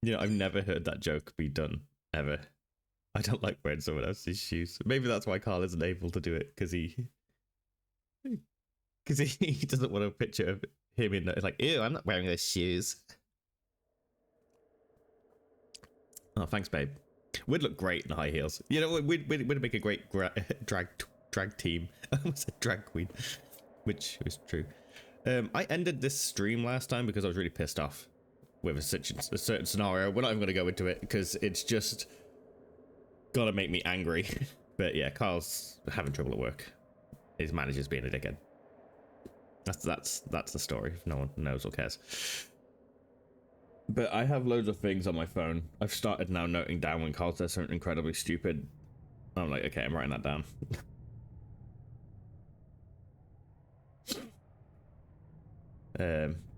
You know, I've never heard that joke be done ever. I don't like wearing someone else's shoes. Maybe that's why Carl isn't able to do it, because he doesn't want a picture of him in like, ew, I'm not wearing those shoes. Oh, thanks, babe. We'd look great in high heels. You know, we'd make a great drag team. I almost said drag queen, which is true. I ended this stream last time because I was really pissed off with a certain scenario. We're not even going to go into it because it's just gonna make me angry. But yeah, Carl's having trouble at work. His manager's being a dickhead. That's the story. If no one knows or cares. But I have loads of things on my phone. I've started now noting down when Carl says something incredibly stupid. I'm like, okay, I'm writing that down.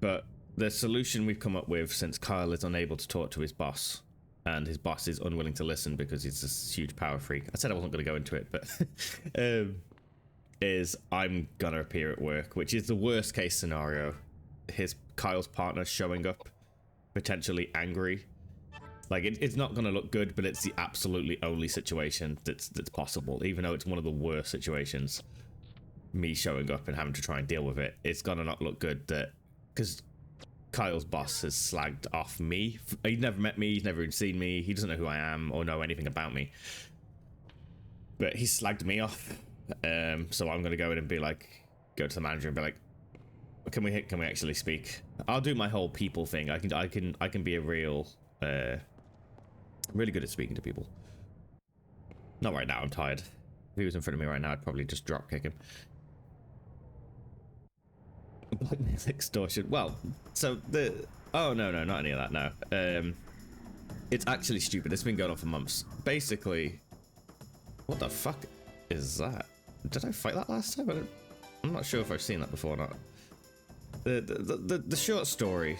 But the solution we've come up with, since Kyle is unable to talk to his boss, and his boss is unwilling to listen because he's this huge power freak. I said I wasn't going to go into it, but is I'm gonna appear at work, which is the worst case scenario. Kyle's partner showing up, potentially angry. Like it's not gonna look good, but it's the absolutely only situation that's possible. Even though it's one of the worst situations, me showing up and having to try and deal with it, it's gonna not look good. That because Kyle's boss has slagged off me. He's never met me. He's never even seen me. He doesn't know who I am or know anything about me. But he slagged me off. So I'm gonna go in and be like, go to the manager and be like, can we actually speak? I'll do my whole people thing. I can be a real really good at speaking to people. Not right now, I'm tired. If he was in front of me right now, I'd probably just drop kick him. Blackmail extortion. Well, so oh no, not any of that. No. It's actually stupid. It's been going on for months. Basically, what the fuck is that? Did I fight that last time? I'm not sure if I've seen that before or not. The short story,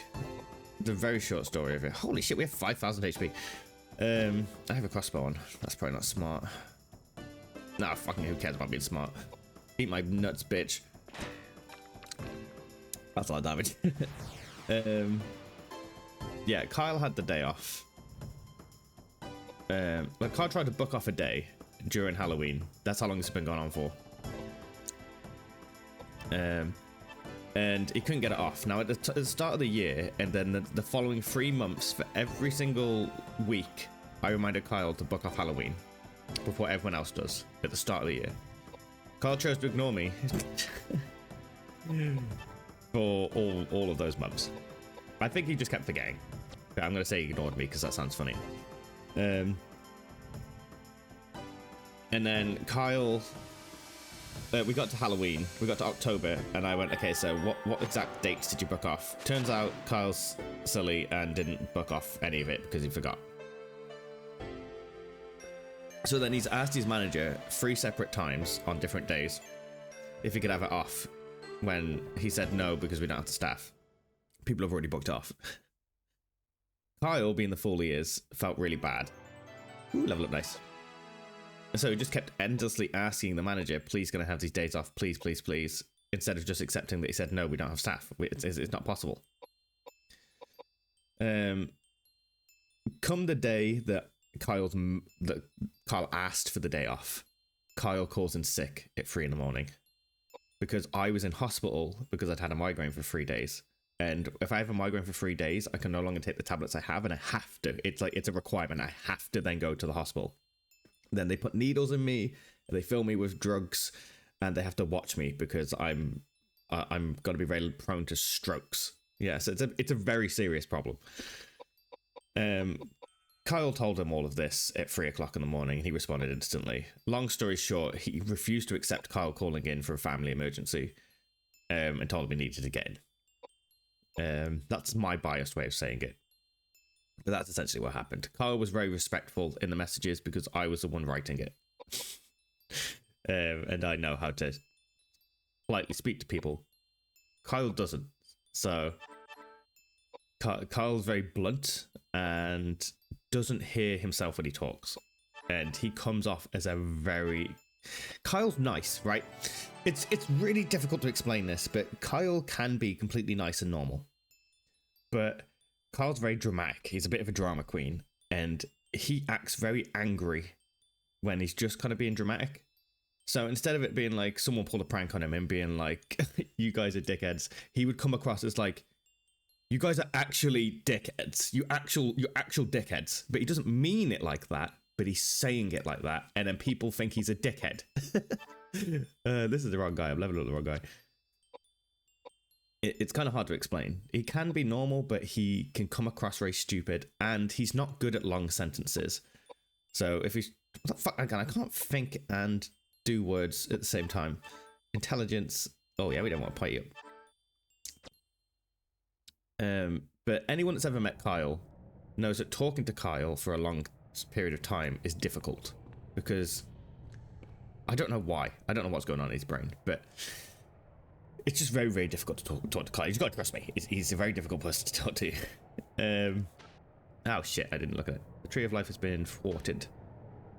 the very short story of it. Holy shit, we have 5,000 HP. I have a crossbow on. That's probably not smart. Nah, fucking who cares about being smart? Eat my nuts, bitch. That's a lot of damage. Yeah, Kyle had the day off. Like Kyle tried to book off a day during Halloween. That's how long it's been going on for. And he couldn't get it off. Now at the start of the year, and then the following 3 months, for every single week, I reminded Kyle to book off Halloween before everyone else does at the start of the year. Kyle chose to ignore me for all of those months. I think he just kept forgetting. But I'm gonna say he ignored me because that sounds funny. And then Kyle, we got to Halloween, we got to October, and I went, okay, so what exact dates did you book off? Turns out Kyle's silly and didn't book off any of it because he forgot. So then he's asked his manager 3 separate times on different days if he could have it off, when he said no because we don't have the staff. People have already booked off. Kyle, being the fool he is, felt really bad. Ooh, level up nice. So he just kept endlessly asking the manager, please, can I have these days off? Please, please, please. Instead of just accepting that he said, no, we don't have staff. It's not possible. Come the day that Kyle asked for the day off, Kyle calls in sick at 3 in the morning. Because I was in hospital because I'd had a migraine for 3 days. And if I have a migraine for 3 days, I can no longer take the tablets I have, and I have to. It's like, it's a requirement. I have to then go to the hospital. Then they put needles in me, they fill me with drugs, and they have to watch me because I'm going to be very prone to strokes. Yeah, so it's a very serious problem. Kyle told him all of this at 3 o'clock in the morning, and he responded instantly. Long story short, he refused to accept Kyle calling in for a family emergency, and told him he needed to get in. That's my biased way of saying it. But that's essentially what happened. Kyle was very respectful in the messages because I was the one writing it. And I know how to politely speak to people. Kyle doesn't. So Kyle's very blunt and doesn't hear himself when he talks. And he comes off as a very... Kyle's nice, right? It's really difficult to explain this, but Kyle can be completely nice and normal. But Kyle's very dramatic. He's a bit of a drama queen, and he acts very angry when he's just kind of being dramatic. So instead of it being like someone pulled a prank on him and being like, you guys are dickheads, he would come across as like, you guys are actually dickheads. You're actual dickheads. But he doesn't mean it like that, but he's saying it like that. And then people think he's a dickhead. This is the wrong guy. I'm leveling up the wrong guy. It's kind of hard to explain. He can be normal, but he can come across very stupid. And he's not good at long sentences. So if he's... What the fuck? Again, I can't think and do words at the same time. Intelligence. Oh yeah, we don't want to pay you. But anyone that's ever met Kyle knows that talking to Kyle for a long period of time is difficult, because I don't know why. I don't know what's going on in his brain, but it's just very, very difficult to talk to Kyle. You've got to trust me. He's a very difficult person to talk to. Oh shit, I didn't look at it. The tree of life has been thwarted.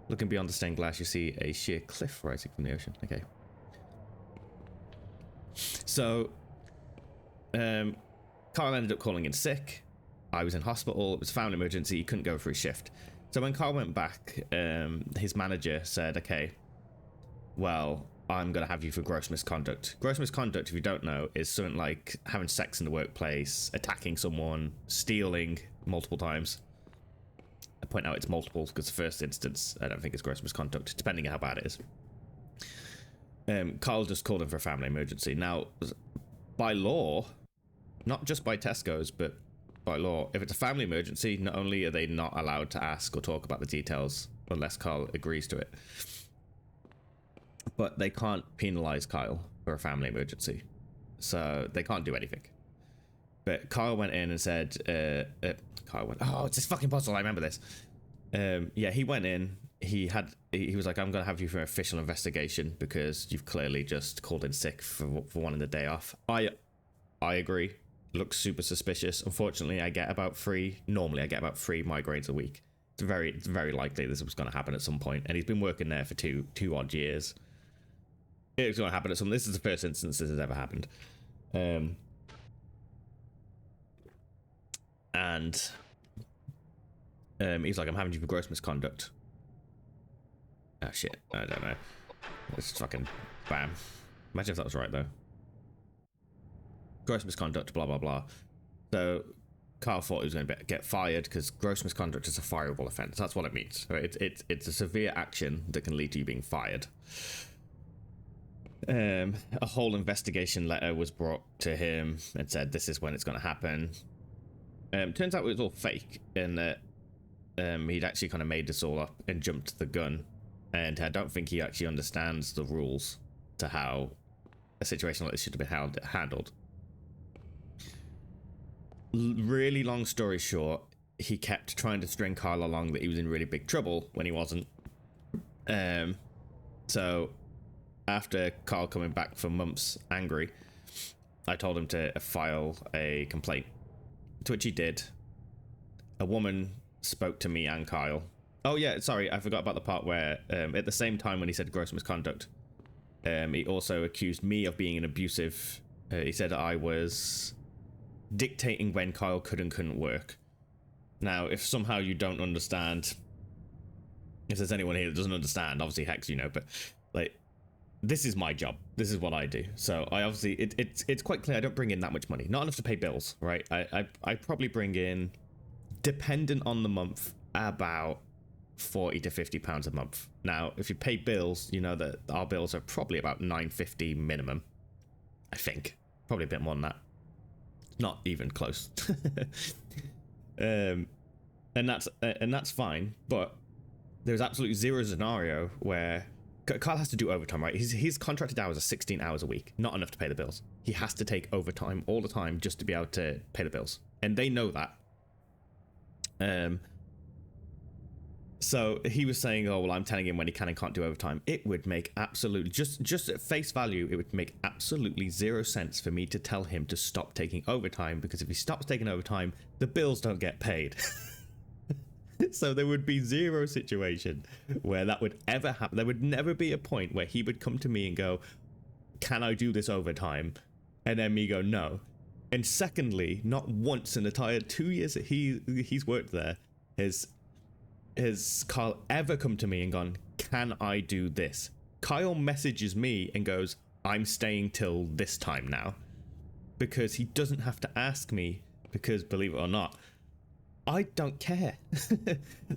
Looking beyond the stained glass, you see a sheer cliff rising from the ocean. Okay. So, Carl ended up calling in sick. I was in hospital. It was a family emergency. He couldn't go for his shift. So when Carl went back, his manager said, okay, well, I'm going to have you for gross misconduct. Gross misconduct, if you don't know, is something like having sex in the workplace, attacking someone, stealing multiple times. I point out it's multiple because the first instance, I don't think it's gross misconduct, depending on how bad it is. Carl just called in for a family emergency. Now, by law, not just by Tesco's, but by law, if it's a family emergency, not only are they not allowed to ask or talk about the details unless Carl agrees to it, but they can't penalize Kyle for a family emergency. So they can't do anything. But Kyle went in and said, oh, it's this fucking puzzle, I remember this. Yeah, he went in, he was like, I'm going to have you for an official investigation because you've clearly just called in sick for wanting the day off. I agree. Looks super suspicious. Unfortunately, normally I get about three migraines a week. It's very likely this was going to happen at some point, and he's been working there for two odd years. It's going to happen at some. This is the first instance this has ever happened. And he's like, I'm having you for gross misconduct. Oh shit, I don't know. It's fucking bam. Imagine if that was right though. Gross misconduct, blah blah blah. So Carl thought he was going to get fired because gross misconduct is a fireable offence. That's what it means. Right? It's a severe action that can lead to you being fired. A whole investigation letter was brought to him and said this is when it's going to happen. Turns out it was all fake, and that he'd actually kind of made this all up and jumped the gun, and I don't think he actually understands the rules to how a situation like this should have been handled. Really long story short, he kept trying to string Kyle along that he was in really big trouble when he wasn't. So after Kyle coming back for months angry, I told him to file a complaint, to which he did. A woman spoke to me and Kyle. Oh yeah, sorry, I forgot about the part where at the same time when he said gross misconduct, he also accused me of being an abusive. He said I was dictating when Kyle could and couldn't work. Now, if somehow you don't understand, if there's anyone here that doesn't understand, obviously Hex, you know, but like, this is my job. This is what I do. So I obviously, it's quite clear I don't bring in that much money. Not enough to pay bills, right? I probably bring in, dependent on the month, about 40 to 50 pounds a month. Now, if you pay bills, you know that our bills are probably about 9.50 minimum. I think probably a bit more than that. Not even close. And that's fine, but there's absolutely zero scenario where Kyle has to do overtime, right? His contracted hours are 16 hours a week, not enough to pay the bills. He has to take overtime all the time just to be able to pay the bills, and they know that. So he was saying, oh well, I'm telling him when he can and can't do overtime. It would make absolutely, just at face value, it would make absolutely 0 sense for me to tell him to stop taking overtime, because if he stops taking overtime, the bills don't get paid. So there would be zero situation where that would ever happen. There would never be a point where he would come to me and go, can I do this overtime? And then me go, no. And secondly, not once in the entire 2 years that he's worked there has Kyle ever come to me and gone, can I do this? Kyle messages me and goes, I'm staying till this time now. Because he doesn't have to ask me, because believe it or not, I don't care.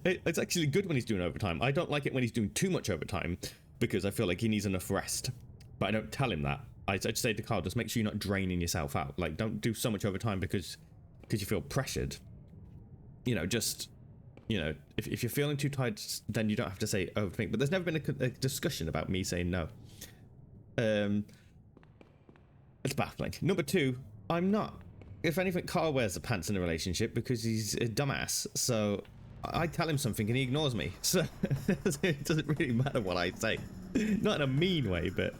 It's actually good when he's doing overtime. I don't like it when he's doing too much overtime, because I feel like he needs enough rest. But I don't tell him that. I just say to Kyle, just make sure you're not draining yourself out. Like, don't do so much overtime because you feel pressured. You know, just, you know, if you're feeling too tired, then you don't have to say overthink. But there's never been a discussion about me saying no. It's baffling. Number two, I'm not. If anything, Kyle wears the pants in a relationship because he's a dumbass. So I tell him something and he ignores me. So it doesn't really matter what I say. Not in a mean way, but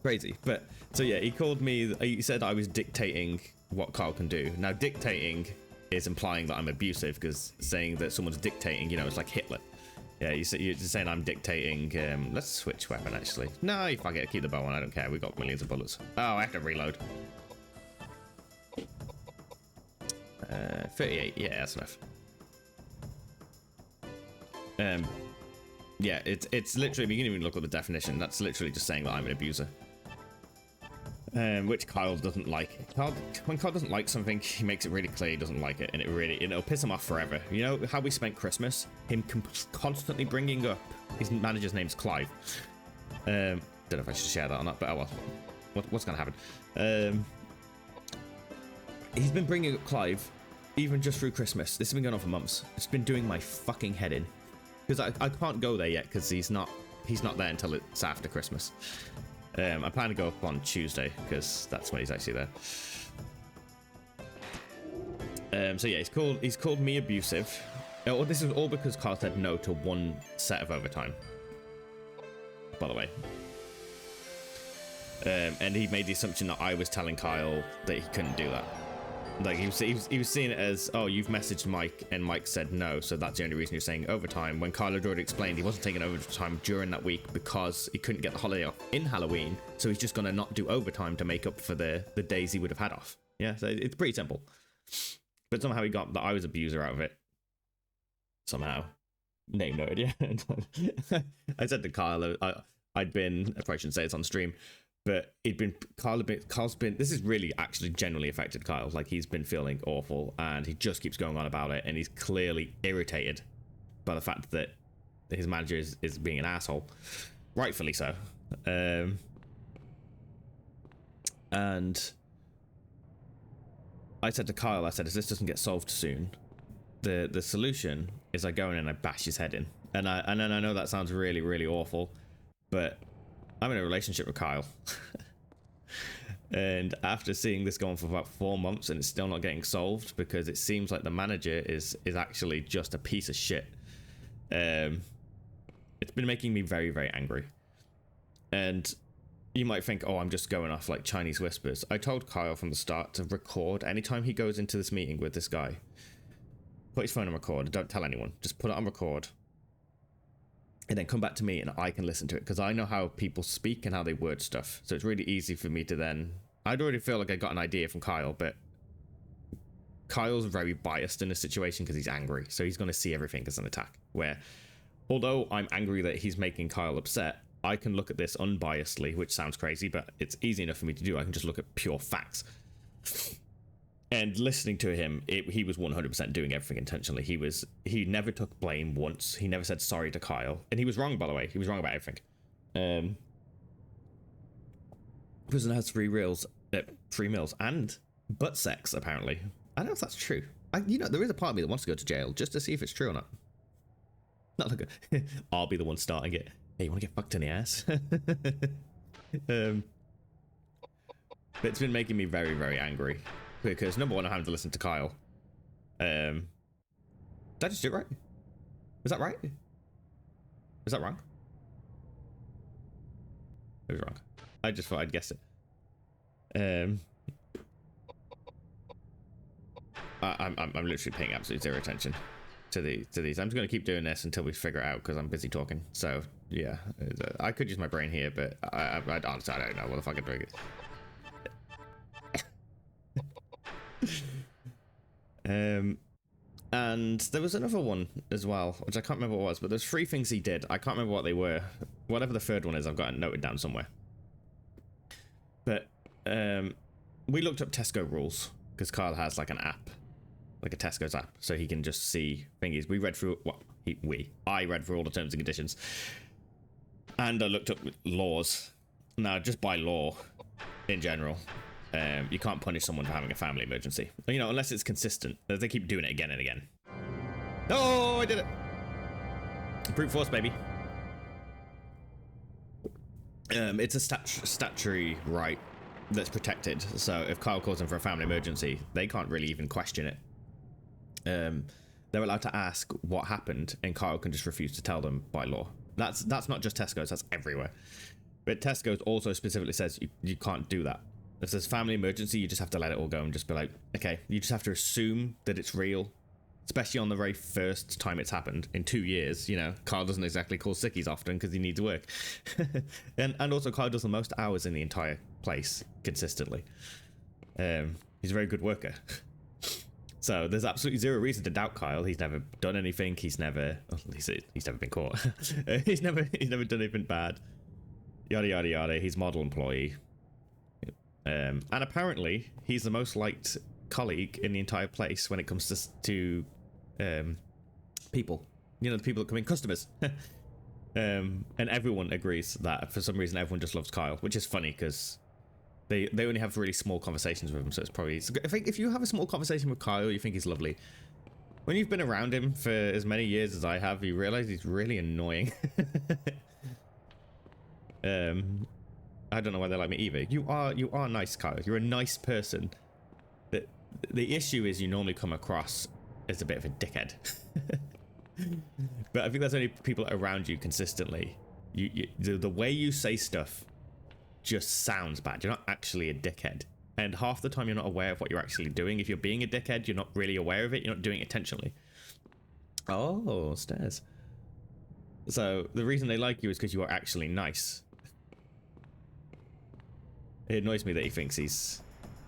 crazy. But so yeah, he called me. He said I was dictating what Kyle can do. Now dictating is implying that I'm abusive, because saying that someone's dictating, you know, it's like Hitler. Yeah, you're saying I'm dictating. Let's switch weapon actually. No, you fuck it. Keep the bow on. I don't care. We got millions of bullets. Oh, I have to reload. 38. Yeah, that's enough. Yeah, it's literally, you can even look at the definition. That's literally just saying that I'm an abuser. Which Kyle doesn't like. When Kyle doesn't like something, he makes it really clear he doesn't like it, and it'll piss him off forever. You know how we spent Christmas? Him constantly bringing up his manager's name's Clive. Don't know if I should share that or not, but oh well. What's gonna happen? He's been bringing up Clive even just through Christmas. This has been going on for months. It's been doing my fucking head in, because I can't go there yet because he's not there until it's after Christmas. I plan to go up on Tuesday because that's when he's actually there. So yeah, he's called me abusive. Oh, this is all because Kyle said no to one set of overtime, by the way. And he made the assumption that I was telling Kyle that he couldn't do that. Like he was seeing it as, oh, you've messaged Mike and Mike said no, so that's the only reason you're saying overtime, when Kyle had already explained he wasn't taking overtime during that week because he couldn't get the holiday off in Halloween, so he's just gonna not do overtime to make up for the days he would have had off. Yeah, so it's pretty simple. But somehow he got that I was abuser out of it. Somehow. Name noted, yeah. I said to Kyle, I probably shouldn't say it's on stream, but Kyle's been, this is really actually genuinely affected Kyle. Like, he's been feeling awful and he just keeps going on about it, and he's clearly irritated by the fact that his manager is being an asshole. Rightfully so. And I said to Kyle, if this doesn't get solved soon, the solution is I go in and I bash his head in. And I know that sounds really, really awful, but I'm in a relationship with Kyle. And after seeing this go on for about 4 months and it's still not getting solved because it seems like the manager is actually just a piece of shit, it's been making me very, very angry. And you might think, oh, I'm just going off like Chinese whispers. I told Kyle from the start to record anytime he goes into this meeting with this guy. Put his phone on record. Don't tell anyone. Just put it on record. And then come back to me and I can listen to it, because I know how people speak and how they word stuff. So it's really easy for me to then... I'd already feel like I got an idea from Kyle, but Kyle's very biased in this situation because he's angry. So he's going to see everything as an attack. Where, although I'm angry that he's making Kyle upset, I can look at this unbiasedly, which sounds crazy, but it's easy enough for me to do. I can just look at pure facts. And listening to him, he was 100% doing everything intentionally. He never took blame once. He never said sorry to Kyle. And he was wrong, by the way. He was wrong about everything. Prisoner has free meals and butt sex, apparently. I don't know if that's true. There is a part of me that wants to go to jail just to see if it's true or not. Not like I'll be the one starting it. Hey, you want to get fucked in the ass? But it's been making me very, very angry. Because number one, I'm having to listen to Kyle. Did I just do it right? Is that right? Is that wrong? It was wrong. I just thought I'd guess it. I'm literally paying absolute zero attention to these. I'm just gonna keep doing this until we figure it out because I'm busy talking. So yeah, I could use my brain here, but I honestly I don't know what the fuck I'm doing. And there was another one as well, which I can't remember what it was, but there's 3 things he did. I can't remember what they were. Whatever the third one is, I've got it noted down somewhere. But we looked up Tesco rules, because Kyle has like an app, like a Tesco's app, so he can just see thingies. We read through, I read through all the terms and conditions. And I looked up laws. Now, just by law, in general, you can't punish someone for having a family emergency. You know, unless it's consistent. They keep doing it again and again. Oh, I did it! Brute force, baby. It's a statutory right that's protected. So if Kyle calls in for a family emergency, they can't really even question it. They're allowed to ask what happened, and Kyle can just refuse to tell them by law. That's not just Tesco's, that's everywhere. But Tesco's also specifically says you can't do that. If there's a family emergency, you just have to let it all go and just be like, okay, you just have to assume that it's real. Especially on the very first time it's happened in 2 years, you know, Kyle doesn't exactly call sickies often because he needs work. and also Kyle does the most hours in the entire place consistently. He's a very good worker. So there's absolutely zero reason to doubt Kyle. He's never done anything. He's never been caught. he's never done anything bad. Yada yada yada. He's model employee. And apparently he's the most liked colleague in the entire place when it comes to people. You know, the people that come in, customers. And everyone agrees that for some reason everyone just loves Kyle, which is funny because they only have really small conversations with him, so it's probably... I think if you have a small conversation with Kyle, you think he's lovely. When you've been around him for as many years as I have, you realize he's really annoying. I don't know why they like me either. You are nice, Kyle. You're a nice person. The issue is you normally come across as a bit of a dickhead. But I think that's only people around you consistently. The way you say stuff just sounds bad. You're not actually a dickhead. And half the time you're not aware of what you're actually doing. If you're being a dickhead, you're not really aware of it. You're not doing it intentionally. Oh, stairs. So the reason they like you is because you are actually nice. It annoys me that he thinks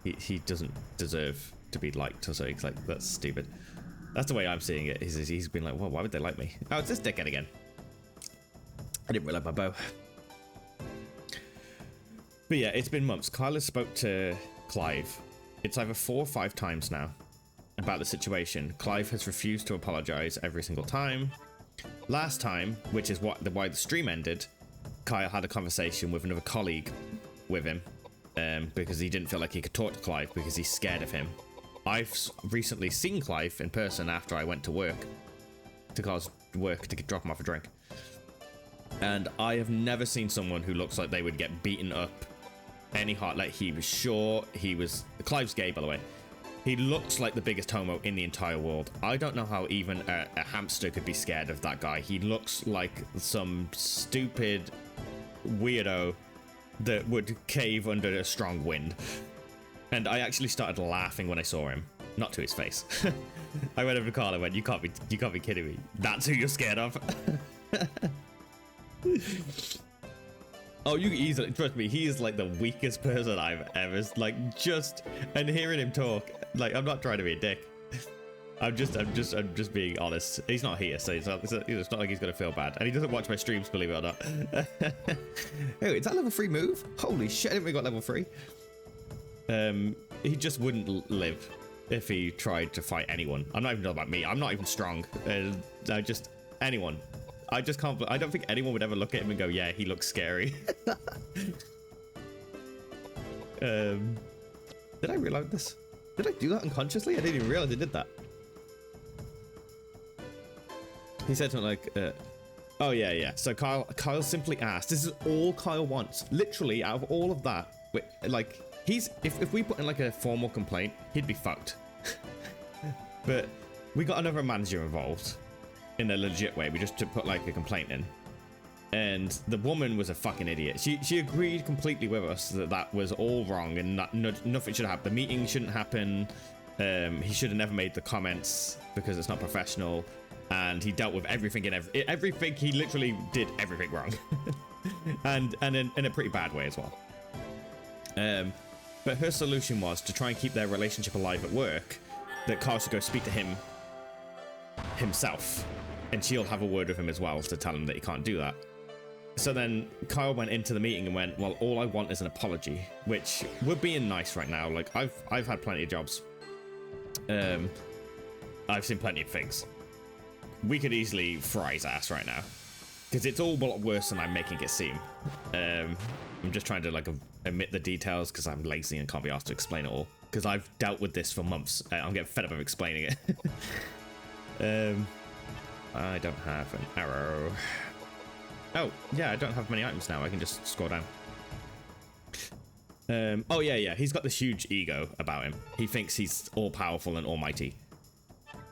he doesn't deserve to be liked, so he's like, that's stupid. That's the way I'm seeing it. He's been like, well, why would they like me? Oh, it's this dickhead again. I didn't reload my bow. But yeah, it's been months. Kyle has spoke to Clive. It's either 4 or 5 times now about the situation. Clive has refused to apologize every single time. Last time, which is why the stream ended, Kyle had a conversation with another colleague with him because he didn't feel like he could talk to Clive because he's scared of him. I've recently seen Clive in person after I went to work to drop him off a drink. And I have never seen someone who looks like they would get beaten up any hard. Like, he was short. Clive's gay, by the way. He looks like the biggest homo in the entire world. I don't know how even a hamster could be scared of that guy. He looks like some stupid weirdo that would cave under a strong wind. And I actually started laughing when I saw him. Not to his face. I went over to Carl and went, you can't be kidding me. That's who you're scared of. Oh, you easily, trust me, he is like the weakest person I've ever, like, and hearing him talk, like, I'm not trying to be a dick. I'm just being honest. He's not here, so it's not like he's gonna feel bad. And he doesn't watch my streams, believe it or not. Oh, is that level 3 move? Holy shit, I didn't really got level 3. He just wouldn't live if he tried to fight anyone. I'm not even talking about me. I'm not even strong. Anyone. I just can't. I don't think anyone would ever look at him and go, yeah, he looks scary. Did I reload this? Did I do that unconsciously? I didn't even realize I did that. He said something like, oh yeah. So Kyle simply asked, this is all Kyle wants. Literally, out of all of that, like, if we put in like a formal complaint, he'd be fucked. But we got another manager involved in a legit way. We just to put like a complaint in, and the woman was a fucking idiot. She agreed completely with us that was all wrong and nothing should happen. The meeting shouldn't happen. He should have never made the comments because it's not professional, and he dealt with everything and everything. He literally did everything wrong. and in a pretty bad way as well. But her solution was to try and keep their relationship alive at work, that Kyle should go speak to him himself, and she'll have a word with him as well to tell him that he can't do that. So then Kyle went into the meeting and went, well, all I want is an apology, which we're being nice right now. Like, I've had plenty of jobs. I've seen plenty of things. We could easily fry his ass right now, because it's all a lot worse than I'm making it seem. I'm just trying to like omit the details because I'm lazy and can't be asked to explain it all, because I've dealt with this for months. I'm getting fed up of explaining it. I don't have an arrow. Oh, yeah, I don't have many items now. I can just scroll down. Oh, yeah. He's got this huge ego about him. He thinks he's all-powerful and almighty.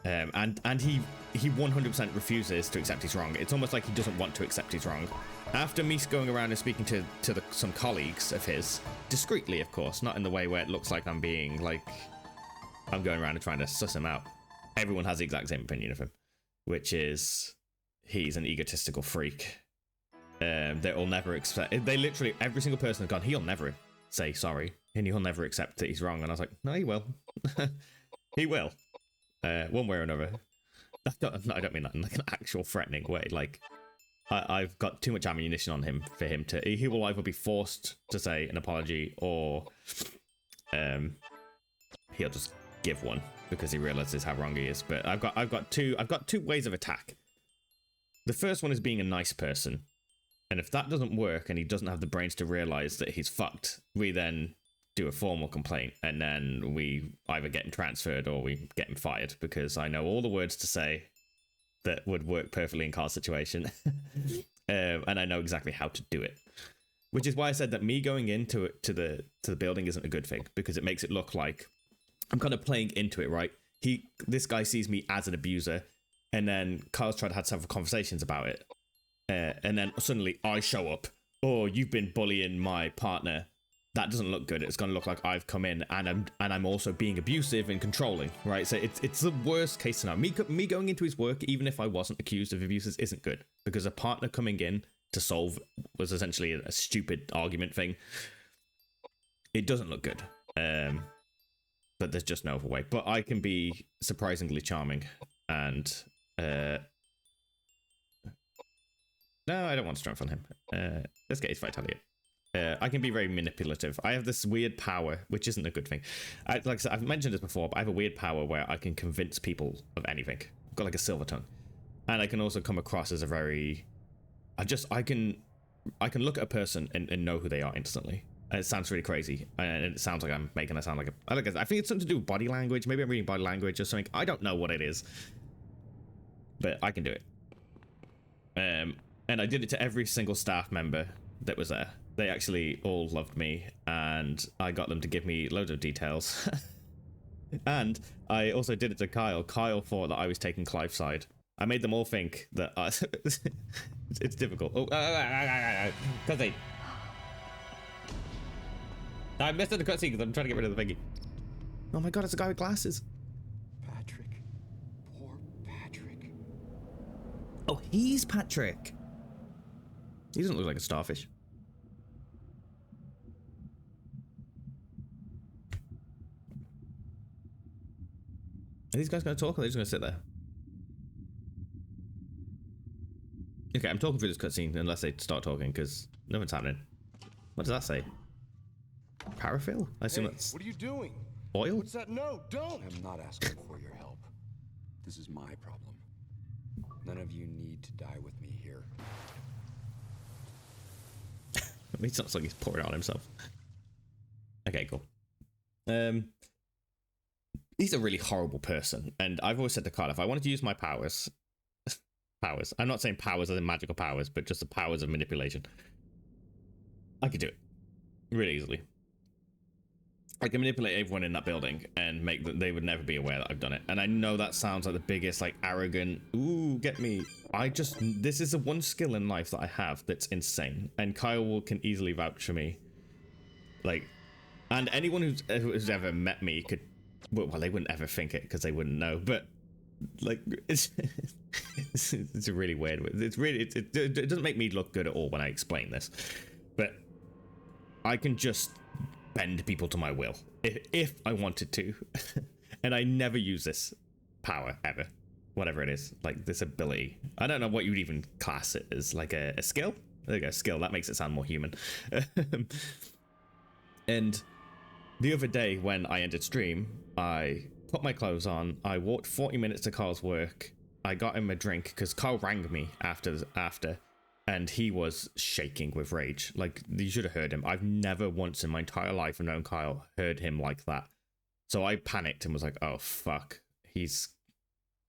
And he 100% refuses to accept he's wrong. It's almost like he doesn't want to accept he's wrong. After me going around and speaking to some colleagues of his, discreetly, of course, not in the way where it looks like I'm being, like, I'm going around and trying to suss him out. Everyone has the exact same opinion of him, which is he's an egotistical freak. They'll never accept. They literally, every single person has gone, he'll never say sorry, and he'll never accept that he's wrong. And I was like, no, he will. He will. One way or another. I don't mean that in like an actual threatening way. Like, I've got too much ammunition on him for him to. He will either be forced to say an apology, or he'll just give one because he realizes how wrong he is. But I've got two ways of attack. The first one is being a nice person. And if that doesn't work and he doesn't have the brains to realize that he's fucked, we then do a formal complaint, and then we either get him transferred or we get him fired, because I know all the words to say that would work perfectly in Carl's situation. And I know exactly how to do it. Which is why I said that me going into the building isn't a good thing, because it makes it look like I'm kind of playing into it, right? This guy sees me as an abuser, and then Kyle's tried to have several conversations about it. And then suddenly I show up. Oh, you've been bullying my partner. That doesn't look good. It's going to look like I've come in and I'm also being abusive and controlling, right? So it's the worst case scenario. Me going into his work, even if I wasn't accused of abuses, isn't good, because a partner coming in to solve was essentially a stupid argument thing. It doesn't look good. But there's just no other way. But I can be surprisingly charming and no, I don't want strength on him. Let's get his vitality. I can be very manipulative. I have this weird power, which isn't a good thing. Like I said, I've mentioned this before, but I have a weird power where I can convince people of anything. I've got like a silver tongue. And I can also come across as a very... I can look at a person and know who they are instantly. And it sounds really crazy. And it sounds like I'm making it sound like I think it's something to do with body language. Maybe I'm reading body language or something. I don't know what it is. But I can do it. And I did it to every single staff member that was there. They actually all loved me, and I got them to give me loads of details. And I also did it to Kyle. Kyle thought that I was taking Clive's side. I made them all think that it's difficult. Oh, cutscene. I missed the cutscene because I'm trying to get rid of the thingy. Oh my god, it's a guy with glasses. Patrick. Poor Patrick. Oh, he's Patrick. He doesn't look like a starfish. Are these guys going to talk, or are they just going to sit there? Okay, I'm talking through this cutscene unless they start talking, because nothing's happening. What does that say? Paraffin? I assume that's... What are you doing? Oil? What's that? No, don't! I'm not asking for your help. This is my problem. None of you need to die with me here. It sounds like he's pouring it on himself. Okay, cool. He's a really horrible person, and I've always said to Carl, if I wanted to use my powers, I'm not saying powers as in magical powers, but just the powers of manipulation, I could do it really easily. I can manipulate everyone in that building and make them, they would never be aware that I've done it. And I know that sounds like the biggest, like, arrogant, ooh, get me. This is the one skill in life that I have that's insane. And Kyle can easily vouch for me. Like, and anyone who's ever met me could, well, they wouldn't ever think it because they wouldn't know. But, like, it's a really weird way. It doesn't make me look good at all when I explain this. But I can just bend people to my will if I wanted to. And I never use this power ever, whatever it is, like this ability. I don't know what you would even class it as, like a skill. There you go, skill. That makes it sound more human. And the other day when I ended stream, I put my clothes on. I walked 40 minutes to Carl's work. I got him a drink because Carl rang me after, and he was shaking with rage. Like, you should have heard him. I've never once in my entire life known Kyle heard him like that. So I panicked and was like, oh, fuck. This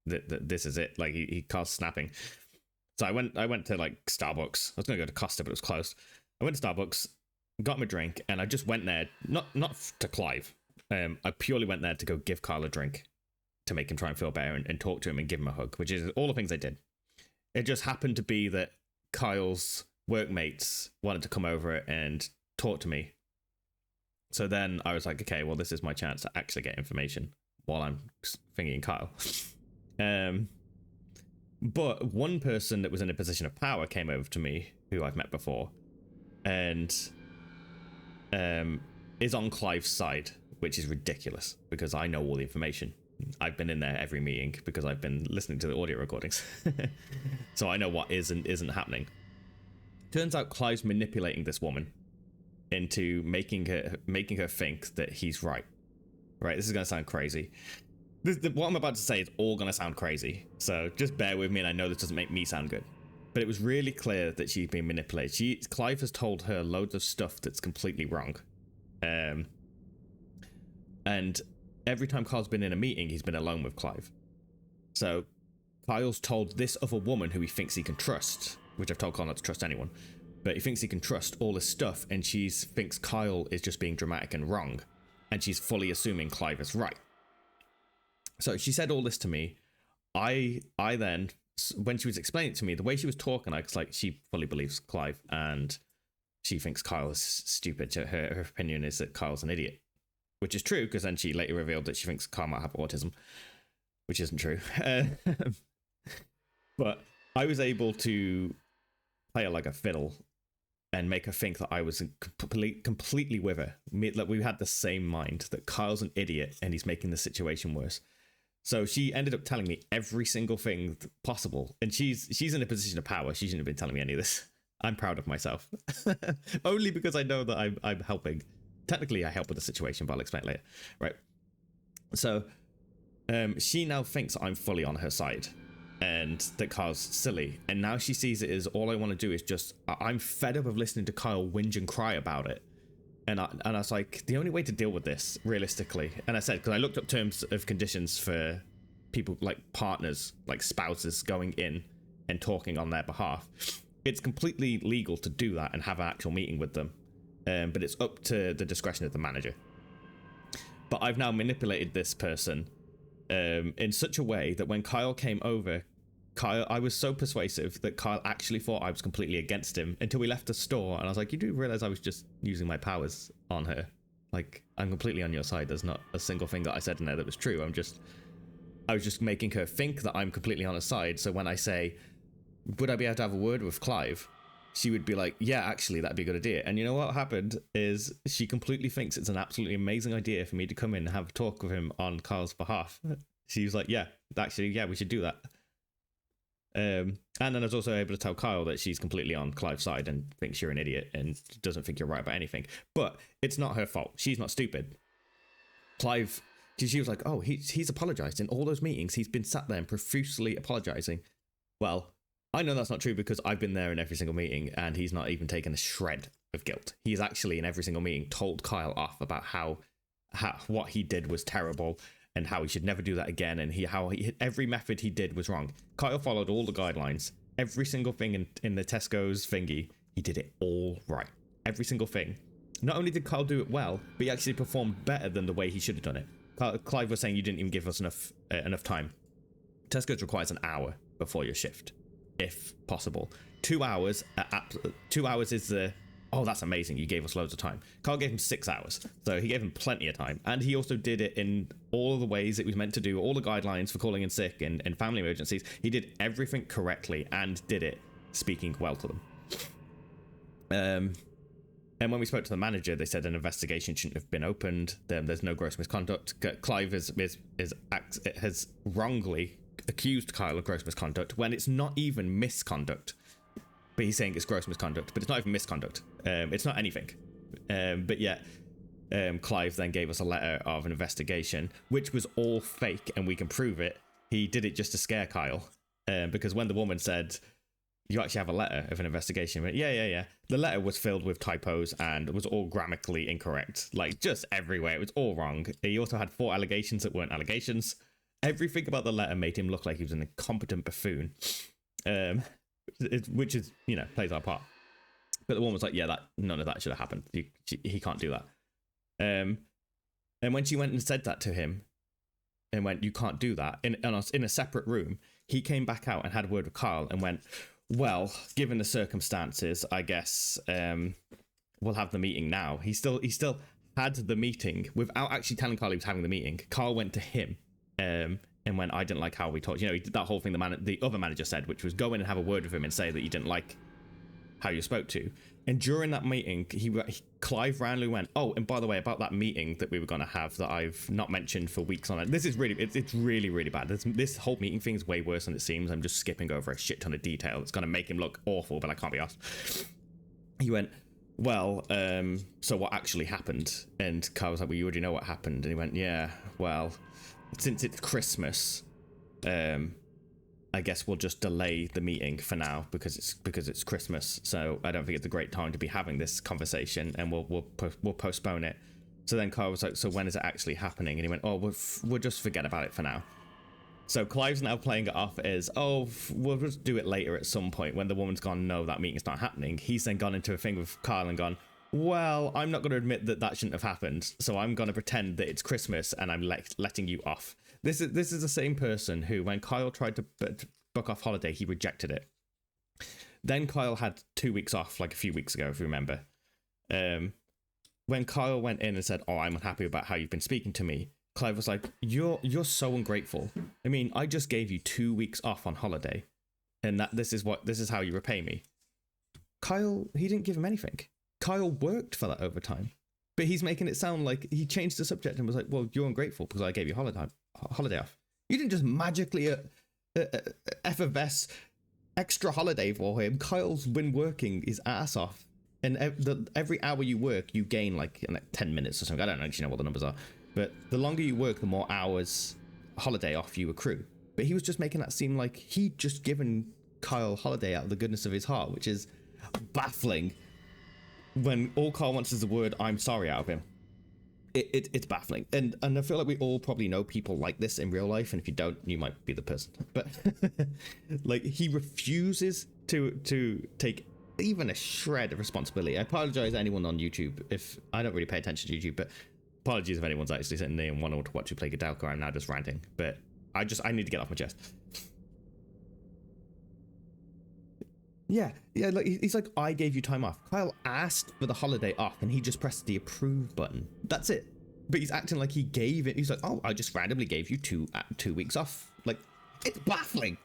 is it. Like, he Carl's snapping. So I went to, like, Starbucks. I was going to go to Costa, but it was closed. I went to Starbucks, got my drink, and I just went there, not to Clive. I purely went there to go give Kyle a drink to make him try and feel better and talk to him and give him a hug, which is all the things I did. It just happened to be that Kyle's workmates wanted to come over and talk to me. So then I was like, okay, well, this is my chance to actually get information while I'm thinking Kyle. But one person that was in a position of power came over to me, who I've met before, and is on Clive's side, which is ridiculous because I know all the information. I've been in there every meeting because I've been listening to the audio recordings. So I know what is and isn't happening. Turns out Clive's manipulating this woman into making her think that he's right. Right, this is going to sound crazy. What I'm about to say is all going to sound crazy. So just bear with me, and I know this doesn't make me sound good. But it was really clear that she's been manipulated. Clive has told her loads of stuff that's completely wrong. And every time Kyle's been in a meeting, he's been alone with Clive. So Kyle's told this other woman who he thinks he can trust, which I've told Kyle not to trust anyone, but he thinks he can trust all this stuff, and she thinks Kyle is just being dramatic and wrong, and she's fully assuming Clive is right. So she said all this to me. I then, when she was explaining it to me, the way she was talking, I was like, she fully believes Clive, and she thinks Kyle is stupid. Her opinion is that Kyle's an idiot. Which is true, because then she later revealed that she thinks Kyle might have autism, which isn't true. But I was able to play her like a fiddle and make her think that I was completely with her. Like, we had the same mind, that Kyle's an idiot and he's making the situation worse. So she ended up telling me every single thing possible. And she's in a position of power. She shouldn't have been telling me any of this. I'm proud of myself. Only because I know that I'm helping. Technically, I help with the situation, but I'll explain later. Right. So she now thinks I'm fully on her side and that Kyle's silly. And now she sees it as all I want to do is just... I'm fed up of listening to Kyle whinge and cry about it. And I was like, the only way to deal with this, realistically... And I said, because I looked up terms of conditions for people like partners, like spouses going in and talking on their behalf. It's completely legal to do that and have an actual meeting with them. But it's up to the discretion of the manager. But I've now manipulated this person in such a way that when Kyle came over, I was so persuasive that Kyle actually thought I was completely against him until we left the store. And I was like, you do realize I was just using my powers on her? Like, I'm completely on your side. There's not a single thing that I said in there that was true. I was just making her think that I'm completely on her side. So when I say, would I be able to have a word with Clive? She would be like, yeah, actually, that'd be a good idea. And you know what happened is she completely thinks it's an absolutely amazing idea for me to come in and have a talk with him on Kyle's behalf. She was like, yeah, actually, yeah, we should do that. And then I was also able to tell Kyle that she's completely on Clive's side and thinks you're an idiot and doesn't think you're right about anything. But it's not her fault. She's not stupid. Clive, she was like, oh, he's apologized in all those meetings. He's been sat there and profusely apologizing. Well, I know that's not true because I've been there in every single meeting and he's not even taken a shred of guilt. He's actually in every single meeting told Kyle off about how what he did was terrible and how he should never do that again, and every method he did was wrong. Kyle followed all the guidelines. Every single thing in the Tesco's thingy, he did it all right. Every single thing. Not only did Kyle do it well, but he actually performed better than the way he should have done it. Clive was saying you didn't even give us enough time. Tesco's requires an hour before your shift, if possible. 2 hours. 2 hours is the... Oh, that's amazing. You gave us loads of time. Carl gave him 6 hours. So he gave him plenty of time. And he also did it in all of the ways it was meant to do, all the guidelines for calling in sick and family emergencies. He did everything correctly and did it speaking well to them. And when we spoke to the manager, they said an investigation shouldn't have been opened. There's no gross misconduct. Clive has wrongly accused Kyle of gross misconduct when it's not even misconduct. But he's saying it's gross misconduct, but it's not even misconduct. It's not anything. But yet, Clive then gave us a letter of an investigation, which was all fake, and we can prove it. He did it just to scare Kyle. Because when the woman said, you actually have a letter of an investigation, but yeah. The letter was filled with typos and was all grammatically incorrect. Like, just everywhere. It was all wrong. He also had 4 allegations that weren't allegations. Everything about the letter made him look like he was an incompetent buffoon. Which is, plays our part. But the woman was like, yeah, none of that should have happened. He can't do that. And when she went and said that to him, and went, you can't do that, in a separate room, he came back out and had a word with Kyle and went, well, given the circumstances, I guess we'll have the meeting now. He still had the meeting without actually telling Kyle he was having the meeting. Kyle went to him and went, I didn't like how we talked. He did that whole thing the other manager said, which was go in and have a word with him and say that you didn't like how you spoke to. And during that meeting, Clive randomly went, oh, and by the way, about that meeting that we were going to have that I've not mentioned for weeks on it. This is really, it's really, really bad. This whole meeting thing is way worse than it seems. I'm just skipping over a shit ton of detail. It's going to make him look awful, but I can't be asked. He went, well, so what actually happened? And Kyle was like, well, you already know what happened. And he went, yeah, well, since it's Christmas, I guess we'll just delay the meeting for now because it's Christmas. So I don't think it's a great time to be having this conversation, and we'll postpone it. So then Kyle was like, so when is it actually happening? And he went, oh, we'll just forget about it for now. So Clive's now playing it off as, oh, we'll just do it later at some point when the woman's gone, no, that meeting's not happening. He's then gone into a thing with Kyle and gone, well, I'm not going to admit that shouldn't have happened. So I'm going to pretend that it's Christmas and I'm letting you off. This is the same person who, when Kyle tried to book off holiday, he rejected it. Then Kyle had 2 weeks off, like a few weeks ago, if you remember. When Kyle went in and said, oh, I'm unhappy about how you've been speaking to me, Clive was like, you're so ungrateful. I mean, I just gave you 2 weeks off on holiday, and this is how you repay me. Kyle, he didn't give him anything. Kyle worked for that overtime. But he's making it sound like he changed the subject and was like, well, you're ungrateful because I gave you holiday off. You didn't just magically FFS extra holiday for him. Kyle's been working his ass off. And every hour you work, you gain like 10 minutes or something. I don't actually know what the numbers are. But the longer you work, the more hours holiday off you accrue. But he was just making that seem like he'd just given Kyle holiday out of the goodness of his heart, which is baffling. When all Kyle wants is the word I'm sorry out of him. It's baffling. And I feel like we all probably know people like this in real life, and if you don't, you might be the person. But like, he refuses to take even a shred of responsibility. I apologize to anyone on YouTube if I don't really pay attention to YouTube, but apologies if anyone's actually sitting there and wanting to watch you play Koudelka. I'm now just ranting, but I need to get off my chest. Yeah, like he's like, I gave you time off. Kyle asked for the holiday off and he just pressed the approve button. That's it. But he's acting like he gave it. He's like, oh, I just randomly gave you 2 weeks off. Like, it's baffling.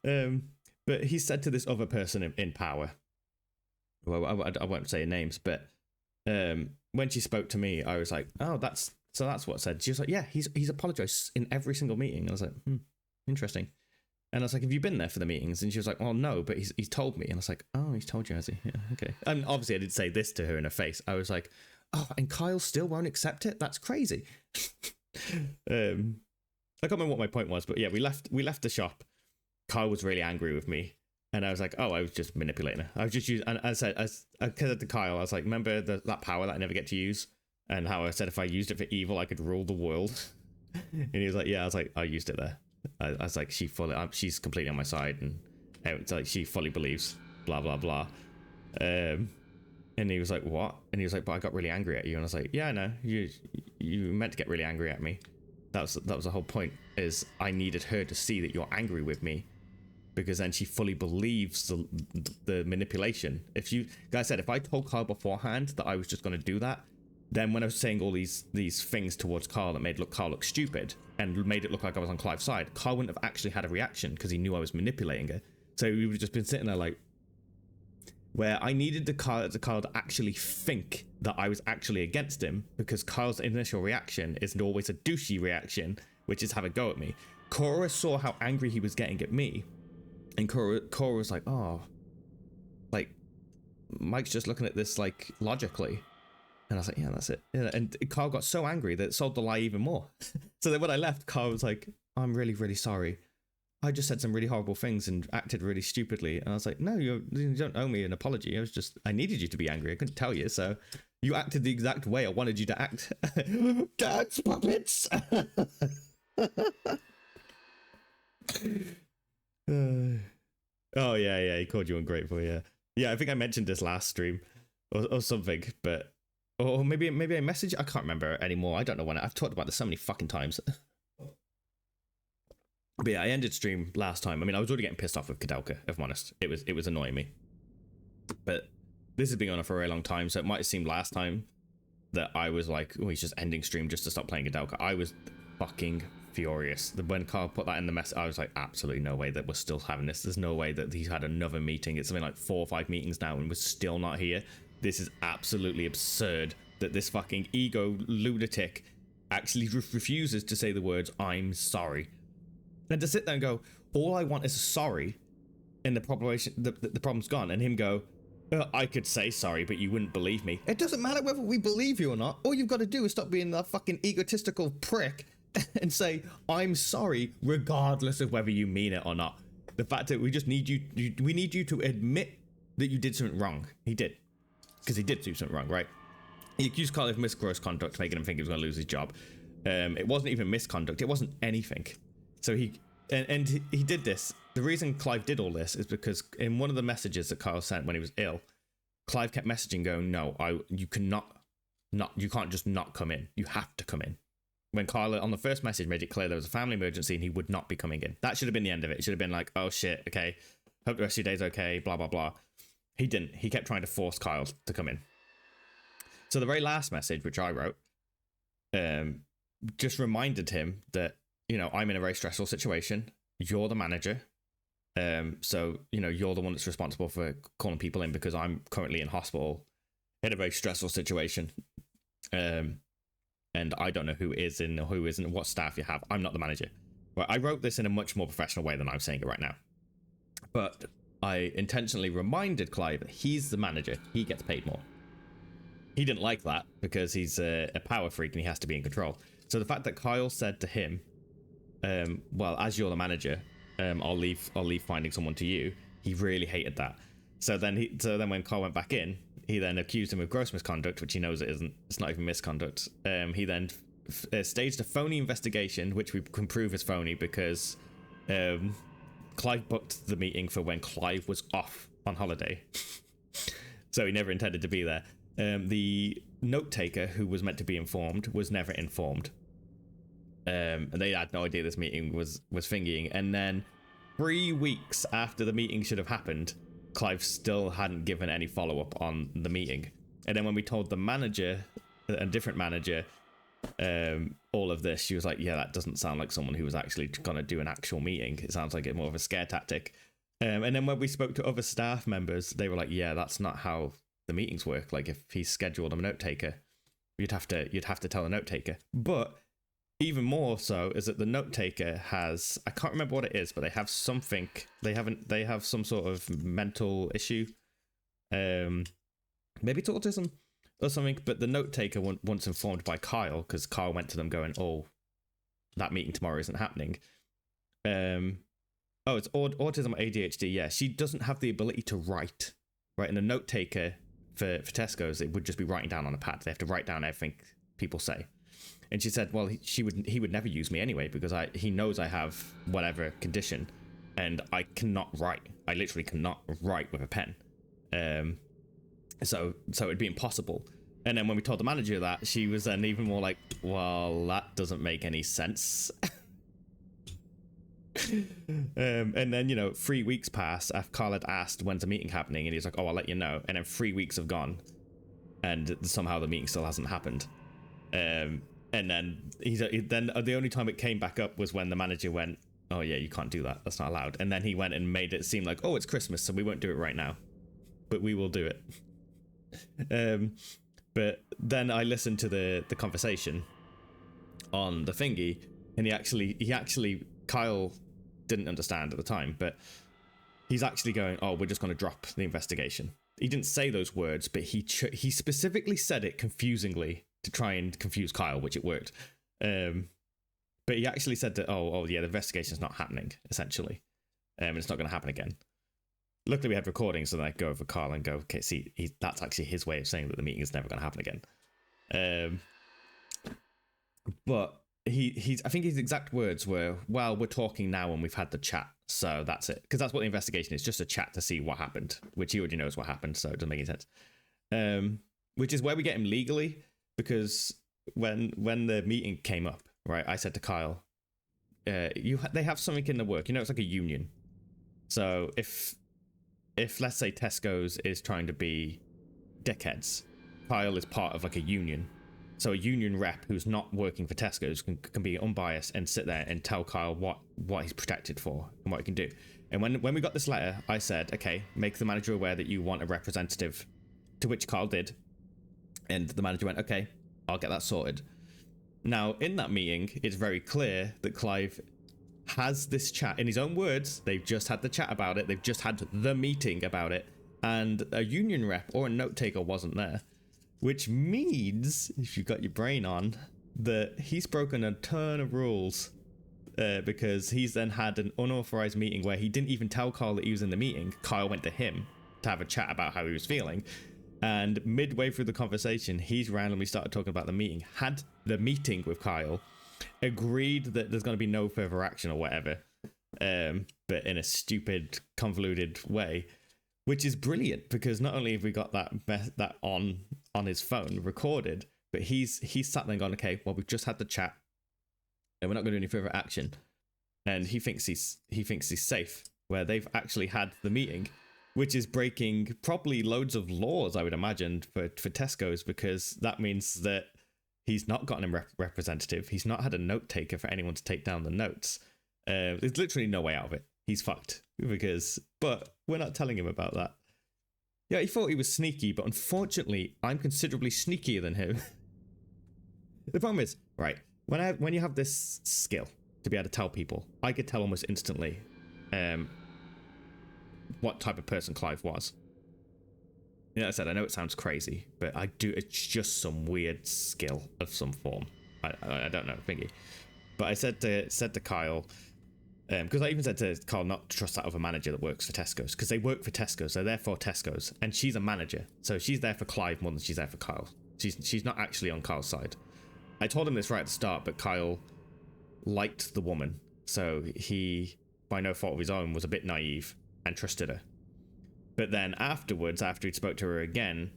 But he said to this other person in power, well, I won't say names, but when she spoke to me, I was like, oh, that's what said. She was like, yeah, he's apologized in every single meeting. I was like, interesting. And I was like, have you been there for the meetings? And she was like, oh, no, but he's told me. And I was like, oh, he's told you, has he? Yeah, okay. And obviously I didn't say this to her in her face. I was like, oh, and Kyle still won't accept it? That's crazy. I can't remember what my point was, but yeah, we left the shop. Kyle was really angry with me. And I was like, oh, I was just manipulating her. I was just using, and I said to Kyle, I was like, remember that power that I never get to use? And how I said if I used it for evil, I could rule the world. And he was like, yeah. I was like, I used it there. I was like, she's completely on my side, and it's like she fully believes blah blah blah. And he was like, what? And he was like, but I got really angry at you. And I was like, yeah, I know, you meant to get really angry at me. That was the whole point, is I needed her to see that you're angry with me, because then she fully believes the manipulation. If you guys said, if I told Kyle beforehand that I was just going to do that, then when I was saying all these things towards Kyle that made Kyle look stupid and made it look like I was on Clive's side, Kyle wouldn't have actually had a reaction because he knew I was manipulating her. So we would have just been sitting there like, where I needed the Kyle to actually think that I was actually against him, because Kyle's initial reaction isn't always a douchey reaction, which is have a go at me. Cora saw how angry he was getting at me, and Cora was like, oh, like, Mike's just looking at this, like, logically. And I was like, yeah, that's it. Yeah, and Kyle got so angry that it sold the lie even more. So then when I left, Kyle was like, I'm really, really sorry. I just said some really horrible things and acted really stupidly. And I was like, no, you don't owe me an apology. I needed you to be angry. I couldn't tell you. So you acted the exact way I wanted you to act. Dance puppets! Oh, yeah, he called you ungrateful, yeah. Yeah, I think I mentioned this last stream or something, but... Or maybe I messaged... I can't remember anymore. I don't know when. I've talked about this so many fucking times. But yeah, I ended stream last time. I mean, I was already getting pissed off with Koudelka, if I'm honest. It was annoying me. But this has been on for a very long time, so it might have seemed last time that I was like, oh, he's just ending stream just to stop playing Koudelka. I was fucking furious. When Carl put that in the mess, I was like, absolutely no way that we're still having this. There's no way that he's had another meeting. It's something like 4 or 5 meetings now and we're still not here. This is absolutely absurd that this fucking ego lunatic actually refuses to say the words, I'm sorry. And to sit there and go, all I want is a sorry, and the problem's gone, and him go, I could say sorry, but you wouldn't believe me. It doesn't matter whether we believe you or not. All you've got to do is stop being that fucking egotistical prick and say, I'm sorry, regardless of whether you mean it or not. The fact that we just need we need you to admit that you did something wrong. He did. Because he did do something wrong, right? He accused Carl of misgross conduct, making him think he was going to lose his job. It wasn't even misconduct. It wasn't anything. So he did this. The reason Clive did all this is because in one of the messages that Kyle sent when he was ill, Clive kept messaging going, no, you can't just not come in. You have to come in. When Kyle on the first message made it clear there was a family emergency and he would not be coming in. That should have been the end of it. It should have been like, oh shit, okay, hope the rest of your day's okay, blah, blah, blah. He didn't. He kept trying to force Kyle to come in. So the very last message, which I wrote, just reminded him that, you know, I'm in a very stressful situation. You're the manager. So, you know, you're the one that's responsible for calling people in because I'm currently in hospital in a very stressful situation. And I don't know who is in or who isn't, what staff you have. I'm not the manager. But I wrote this in a much more professional way than I'm saying it right now. But I intentionally reminded Clive that he's the manager. He gets paid more. He didn't like that because he's a power freak and he has to be in control. So the fact that Kyle said to him, well, as you're the manager, I'll leave finding someone to you. He really hated that. So then when Kyle went back in, he then accused him of gross misconduct, which he knows it isn't. It's not even misconduct. He then staged a phony investigation, which we can prove is phony because Clive booked the meeting for when Clive was off on holiday. So he never intended to be there. The note taker who was meant to be informed was never informed. And they had no idea this meeting was thingying. And then 3 weeks after the meeting should have happened, Clive still hadn't given any follow-up on the meeting. And then when we told the manager, a different manager, all of this, she was like, yeah, that doesn't sound like someone who was actually going to do an actual meeting. It sounds like it's more of a scare tactic. And then when we spoke to other staff members, they were like, yeah, that's not how the meetings work. Like if he's scheduled a note taker, you'd have to tell the note taker. But even more so is that the note taker has, I can't remember what it is, but they have something. They have some sort of mental issue. Maybe it's autism or something. But the note taker once informed by Kyle, because Kyle went to them going, "Oh, that meeting tomorrow isn't happening." Oh, it's autism or ADHD. Yeah, she doesn't have the ability to write. Right, and the note taker for Tesco's, it would just be writing down on a pad. They have to write down everything people say. And she said, well, he would never use me anyway because he knows I have whatever condition, and I cannot write. I literally cannot write with a pen. So it'd be impossible. And then when we told the manager that, she was then even more like, well, that doesn't make any sense. And then, you know, 3 weeks passed after Carl had asked when's the meeting happening, and he's like, oh, I'll let you know. And then 3 weeks have gone, and somehow the meeting still hasn't happened. And then the only time it came back up was when the manager went, oh yeah, you can't do that, that's not allowed. And then he went and made it seem like, oh, it's Christmas, so we won't do it right now. but we will do it. But then I listened to the conversation on the thingy, and he actually Kyle didn't understand at the time, but he's actually going, oh, we're just going to drop the investigation. He didn't say those words, but he specifically said it confusingly to try and confuse Kyle, which it worked. But he actually said that, oh yeah, the investigation's not happening, essentially. It's not going to happen again. Luckily, we had recordings, so then I go over Kyle and go, okay, see, that's actually his way of saying that the meeting is never going to happen again. But I think his exact words were, well, we're talking now and we've had the chat, so that's it. Because that's what the investigation is, just a chat to see what happened, which he already knows what happened, so it doesn't make any sense. Which is where we get him legally, because when the meeting came up, right, I said to Kyle, they have something in the work, it's like a union. So if let's say Tesco's is trying to be dickheads, Kyle is part of like a union. So a union rep who's not working for Tesco's can be unbiased and sit there and tell Kyle what he's protected for and what he can do. And when we got this letter, I said, okay, make the manager aware that you want a representative, to which Kyle did. And the manager went, okay, I'll get that sorted. Now, in that meeting, it's very clear that Clive has this chat. In his own words, they've just had the chat about it. They've just had the meeting about it. And a union rep or a note taker wasn't there. Which means, if you've got your brain on, that he's broken a ton of rules. Because he's then had an unauthorized meeting where he didn't even tell Kyle that he was in the meeting. Kyle went to him to have a chat about how he was feeling. And midway through the conversation, he's randomly started talking about the meeting. Had the meeting with Kyle, agreed that there's going to be no further action or whatever, but in a stupid, convoluted way, which is brilliant because not only have we got that on his phone recorded, but he's sat there and gone, okay, well, we've just had the chat, and we're not going to do any further action, and he thinks he's safe, where they've actually had the meeting. Which is breaking probably loads of laws, I would imagine, for Tesco's, because that means that he's not gotten a representative. He's not had a note taker for anyone to take down the notes. There's literally no way out of it. He's fucked. But we're not telling him about that. Yeah, he thought he was sneaky, but unfortunately, I'm considerably sneakier than him. The problem is, right, when you have this skill to be able to tell people, I could tell almost instantly what type of person Clive was. I said, I know it sounds crazy, but I do. It's just some weird skill of some form. I don't know, thingy. But I said to Kyle, because I even said to Kyle not to trust that other manager that works for Tesco's, because they work for Tesco's, so they're for Tesco's, and she's a manager, so she's there for Clive more than she's there for Kyle. She's not actually on Kyle's side. I told him this right at the start, but Kyle liked the woman, so he, by no fault of his own, was a bit naive and trusted her. But then afterwards, after he spoke to her again,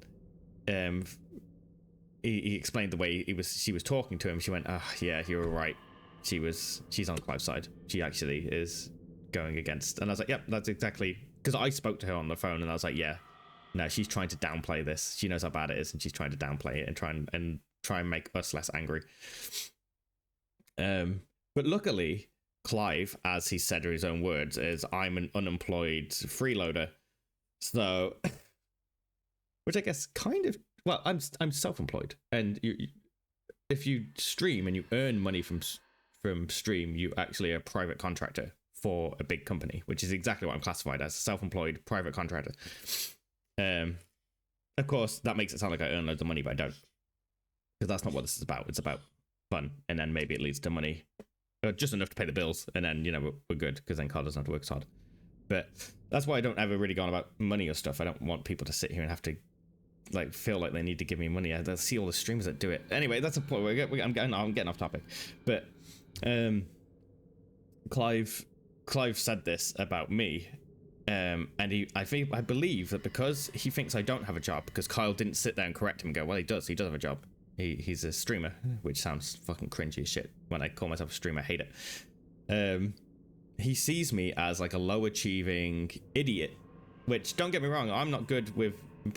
he explained the way she was talking to him. She went, oh yeah, you were right. She's on Clive's side. She actually is going against. And I was like, yep, that's exactly, because I spoke to her on the phone and I was like, yeah, no, she's trying to downplay this. She knows how bad it is and she's trying to downplay it and try and make us less angry. But luckily, Clive, as he said in his own words, is I'm an unemployed freeloader. So, which I guess kind of, well, I'm self-employed, and if you stream and you earn money from stream, you actually are a private contractor for a big company, which is exactly what I'm classified as, a self-employed private contractor. Of course, that makes it sound like I earn loads of money, but I don't, because that's not what this is about. It's about fun, and then maybe it leads to money. Just enough to pay the bills, and then, we're good, because then Carl doesn't have to work as hard. But that's why I don't ever really go on about money or stuff. I don't want people to sit here and have to feel like they need to give me money. I see all the streamers that do it. Anyway, that's a point. I'm getting off topic. But Clive said this about me, and I believe that because he thinks I don't have a job, because Kyle didn't sit there and correct him and go, well, he does have a job. He's a streamer, which sounds fucking cringy as shit. When I call myself a streamer, I hate it. He sees me as like a low achieving idiot, which, don't get me wrong, I'm not good with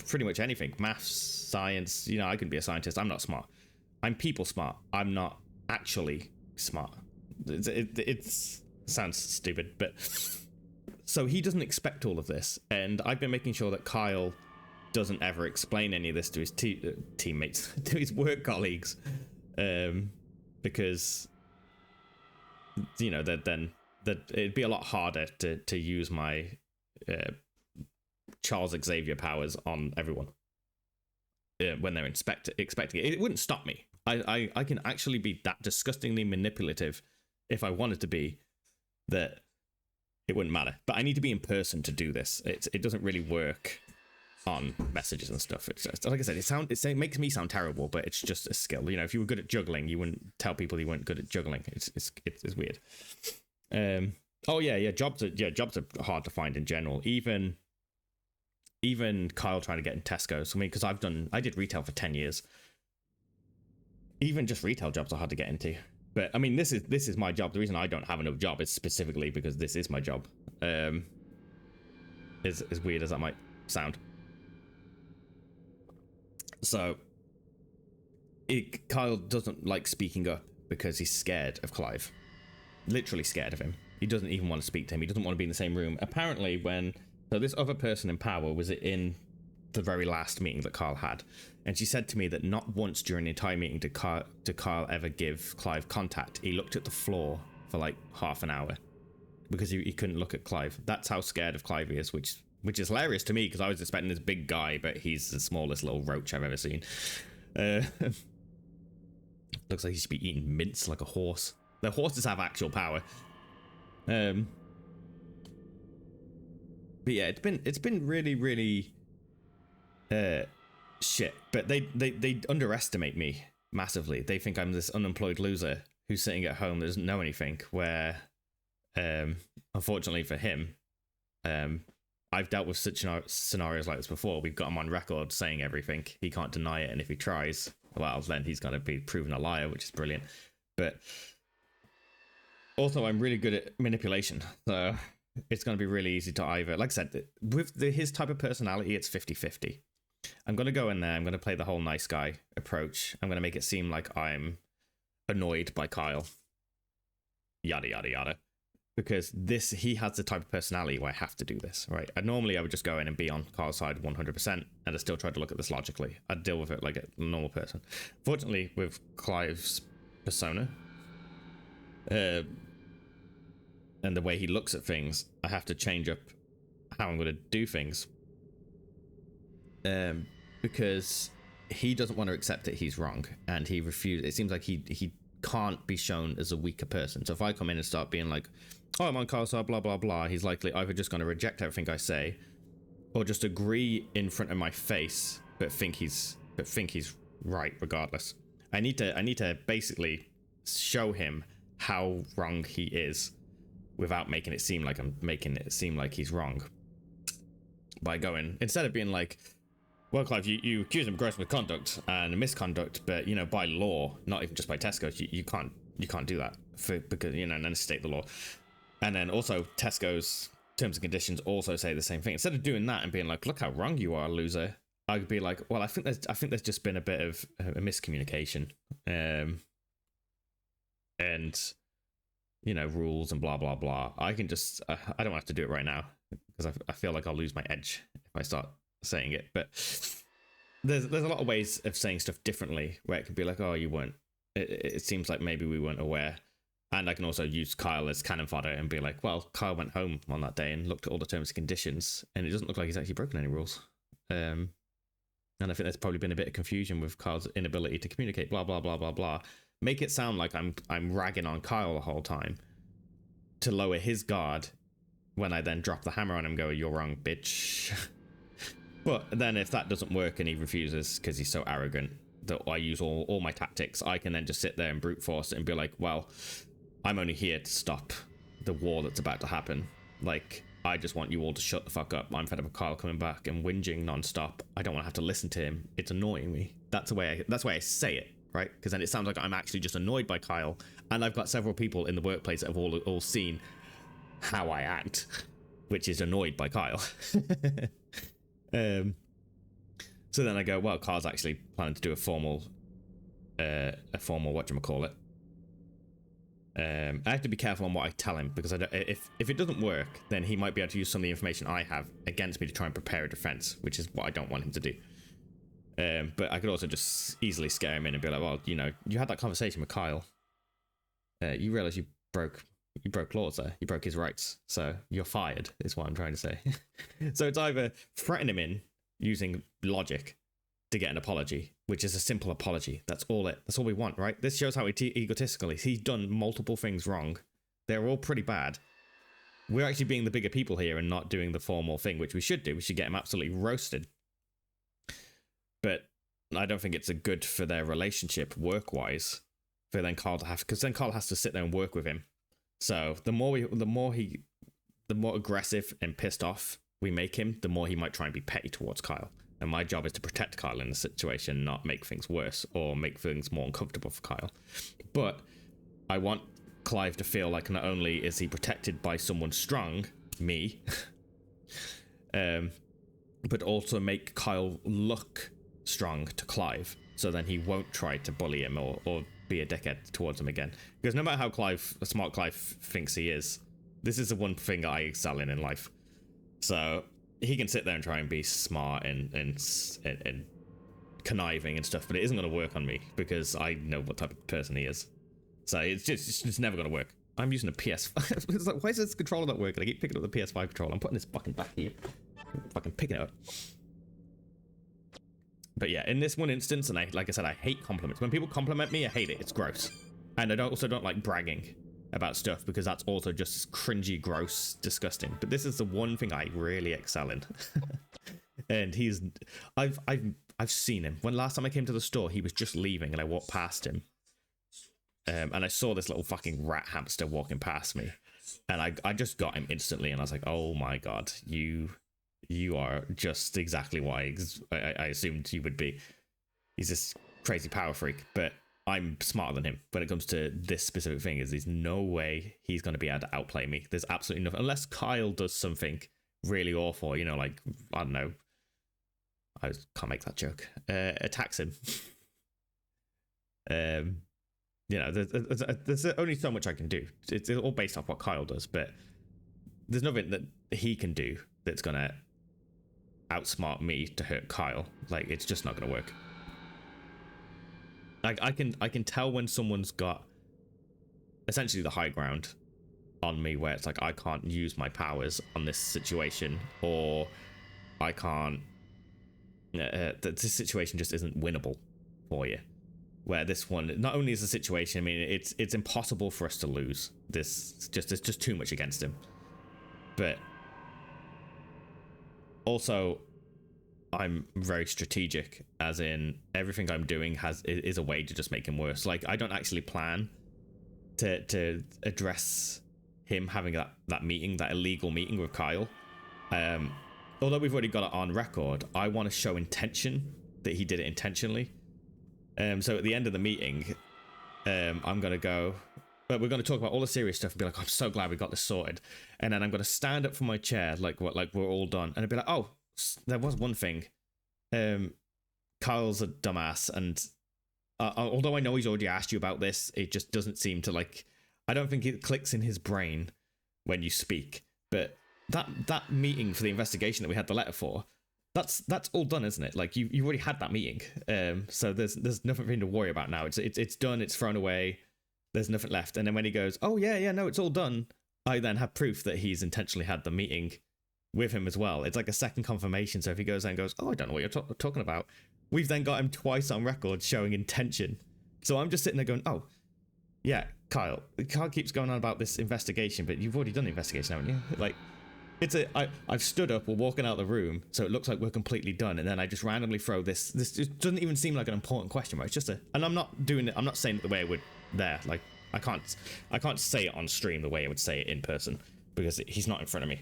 pretty much anything. Maths, science, I can be a scientist. I'm not smart. I'm people smart. I'm not actually smart. It sounds stupid, but so he doesn't expect all of this. And I've been making sure that Kyle doesn't ever explain any of this to his teammates, to his work colleagues, because you know that it'd be a lot harder to use my Charles Xavier powers on everyone when they're expecting it. It wouldn't stop me. I can actually be that disgustingly manipulative if I wanted to be, that it wouldn't matter. But I need to be in person to do this. It doesn't really work on messages and stuff. It's just, like I said, it makes me sound terrible, but it's just a skill. You know, if you were good at juggling, you wouldn't tell people you weren't good at juggling. It's weird. Jobs are hard to find in general. Even Kyle trying to get in Tesco's. I mean, because I did retail for 10 years. Even just retail jobs are hard to get into. But I mean, this is my job. The reason I don't have another job is specifically because this is my job. As weird as that might sound. So Kyle doesn't like speaking up because he's scared of Clive. Literally scared of him. He doesn't even want to speak to him. He doesn't want to be in the same room. Apparently, so this other person in power was in the very last meeting that Kyle had, and she said to me that not once during the entire meeting did Kyle ever give Clive contact. He looked at the floor for like half an hour because he couldn't look at Clive. That's how scared of Clive he is, which is hilarious to me because I was expecting this big guy, but he's the smallest little roach I've ever seen. Looks like he should be eating mince like a horse. The horses have actual power. But yeah, it's been really shit. But they underestimate me massively. They think I'm this unemployed loser who's sitting at home that doesn't know anything. Where, unfortunately for him, I've dealt with such scenarios like this before. We've got him on record saying everything. He can't deny it, and if he tries, well, then he's going to be proven a liar, which is brilliant. But also, I'm really good at manipulation, so it's going to be really easy to either, like I said, with his type of personality, it's 50-50. I'm going to go in there, I'm going to play the whole nice guy approach. I'm going to make it seem like I'm annoyed by Kyle. Yada, yada, yada. Because he has the type of personality where I have to do this, right? Normally, I would just go in and be on Kyle's side 100%, and I still try to look at this logically. I'd deal with it like a normal person. Fortunately, with Clive's persona, and the way he looks at things, I have to change up how I'm going to do things. Because he doesn't want to accept that he's wrong, and he refuses. It seems like he can't be shown as a weaker person. So if I come in and start being like, oh, I'm on Kyle's side, blah, blah, blah, he's likely either just going to reject everything I say, or just agree in front of my face, but think he's right regardless. I need to basically show him how wrong he is without making it seem like I'm making it seem like he's wrong. By going, instead of being like, well, Clive, you accuse him of gross misconduct and misconduct, but, you know, by law, not even just by Tesco's, you can't do that because, you know, and then state the law. And then also Tesco's terms and conditions also say the same thing. Instead of doing that and being like, look how wrong you are, loser, I could be like, well, I think there's just been a bit of a miscommunication. And, you know, rules and blah, blah, blah. I can just, I don't have to do it right now because I feel like I'll lose my edge if I start saying it. But there's a lot of ways of saying stuff differently where it could be like, oh, you weren't, it seems like maybe we weren't aware. And I can also use Kyle as cannon fodder and be like, well, Kyle went home on that day and looked at all the terms and conditions, and it doesn't look like he's actually broken any rules. And I think there's probably been a bit of confusion with Kyle's inability to communicate, blah, blah, blah, blah, blah. Make it sound like I'm ragging on Kyle the whole time to lower his guard when I then drop the hammer on him and go, you're wrong, bitch. But then if that doesn't work and he refuses because he's so arrogant that I use all my tactics, I can then just sit there and brute force it and be like, well, I'm only here to stop the war that's about to happen. Like, I just want you all to shut the fuck up. I'm fed up with Kyle coming back and whinging nonstop. I don't want to have to listen to him. It's annoying me. That's why I say it, right? Because then it sounds like I'm actually just annoyed by Kyle, and I've got several people in the workplace that have all seen how I act, which is annoyed by Kyle. So then I go, well, Kyle's actually planning to do a formal whatchamacallit, I have to be careful on what I tell him, because if it doesn't work, then he might be able to use some of the information I have against me to try and prepare a defense, which is what I don't want him to do. But I could also just easily scare him in and be like, well, you know, you had that conversation with Kyle. You realize you broke laws there. You broke his rights. So you're fired, is what I'm trying to say. So it's either threaten him in using logic to get an apology, which is a simple apology. That's all we want, right? This shows how egotistical he is. He's done multiple things wrong. They're all pretty bad. We're actually being the bigger people here and not doing the formal thing, which we should do. We should get him absolutely roasted. But I don't think it's a good for their relationship work-wise for then Carl to have, because then Carl has to sit there and work with him. So the more aggressive and pissed off we make him, the more he might try and be petty towards Kyle. And my job is to protect Kyle in the situation, not make things worse or make things more uncomfortable for Kyle. But I want Clive to feel like not only is he protected by someone strong, me, but also make Kyle look strong to Clive, so then he won't try to bully him or be a dickhead towards him again. Because no matter how smart Clive thinks he is, this is the one thing I excel in life. So he can sit there and try and be smart and conniving and stuff, but it isn't going to work on me because I know what type of person he is. So it's just never going to work. I'm using a PS5. It's like, why is this controller not working? I keep picking up the PS5 controller. I'm putting this fucking back here. Fucking picking it up. But yeah, in this one instance, and like I said, I hate compliments. When people compliment me, I hate it. It's gross. And I also don't like bragging about stuff, because that's also just cringy, gross, disgusting. But this is the one thing I really excel in. And I've seen him. When last time I came to the store, he was just leaving and I walked past him. And I saw this little fucking rat hamster walking past me. And I just got him instantly, and I was like, oh my god, you are just exactly what I assumed you would be. He's this crazy power freak, but I'm smarter than him when it comes to this specific thing. There's no way he's going to be able to outplay me. There's absolutely nothing, unless Kyle does something really awful, you know, like, I don't know, I can't make that joke, attacks him. You know, there's only so much I can do. It's all based off what Kyle does, but there's nothing that he can do that's going to outsmart me to hurt Kyle. Like, it's just not going to work. Like, I can tell when someone's got essentially the high ground on me, where it's like, I can't use my powers on this situation, or I can't, this situation just isn't winnable for you. Where this one, not only is the situation, I mean, it's impossible for us to lose. There's just too much against him. But also, I'm very strategic, as in everything I'm doing is a way to just make him worse. Like, I don't actually plan to address him having that meeting, that illegal meeting with Kyle. Although we've already got it on record, I want to show intention, that he did it intentionally. So at the end of the meeting, I'm going to go, but we're going to talk about all the serious stuff and be like, I'm so glad we got this sorted. And then I'm going to stand up from my chair, like we're all done. And I'd be like, oh, there was one thing. Kyle's a dumbass. And although I know he's already asked you about this, it just doesn't seem to, like, I don't think it clicks in his brain when you speak. But that meeting for the investigation that we had the letter for, that's all done, isn't it? Like, you already had that meeting, so there's nothing for him to worry about now. It's done. It's thrown away. There's nothing left. And then when he goes, oh yeah, no, it's all done, I then have proof that he's intentionally had the meeting with him as well. It's like a second confirmation. So if he goes and goes, oh, I don't know what you're talking about, we've then got him twice on record showing intention. So I'm just sitting there going, oh yeah, Kyle keeps going on about this investigation, but you've already done the investigation, haven't you? Like, I've stood up, we're walking out the room, so it looks like we're completely done, and then I just randomly throw this just doesn't even seem like an important question, right? It's just and I'm not saying it the way I would there. Like, I can't say it on stream the way I would say it in person, because he's not in front of me.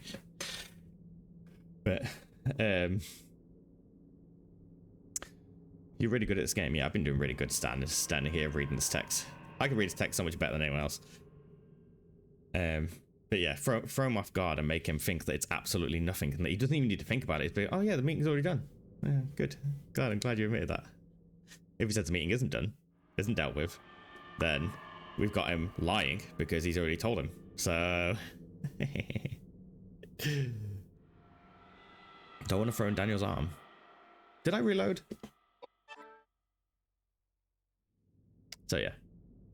But you're really good at this game. Yeah, I've been doing really good standing here reading this text. I can read this text so much better than anyone else. But yeah, throw him off guard and make him think that it's absolutely nothing, and that he doesn't even need to think about it. It's like, oh yeah, the meeting's already done. Yeah, good. I'm glad you admitted that. If he says the meeting isn't done, isn't dealt with, then we've got him lying because he's already told him. So don't want to throw in Daniel's arm. Did I reload? So yeah.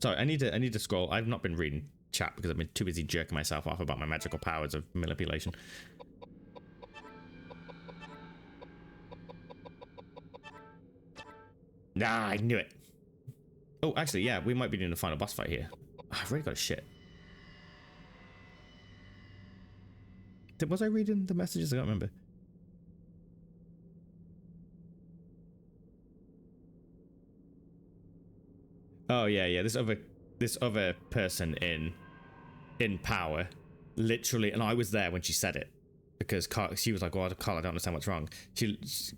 Sorry, I need to scroll. I've not been reading chat because I've been too busy jerking myself off about my magical powers of manipulation. Ah, I knew it. Oh, actually, yeah, we might be doing the final boss fight here. I've already got a shit. Was I reading the messages? I can't remember. Oh yeah. This other person in power, literally, and I was there when she said it because she was like, "Oh, Carl, I don't understand what's wrong."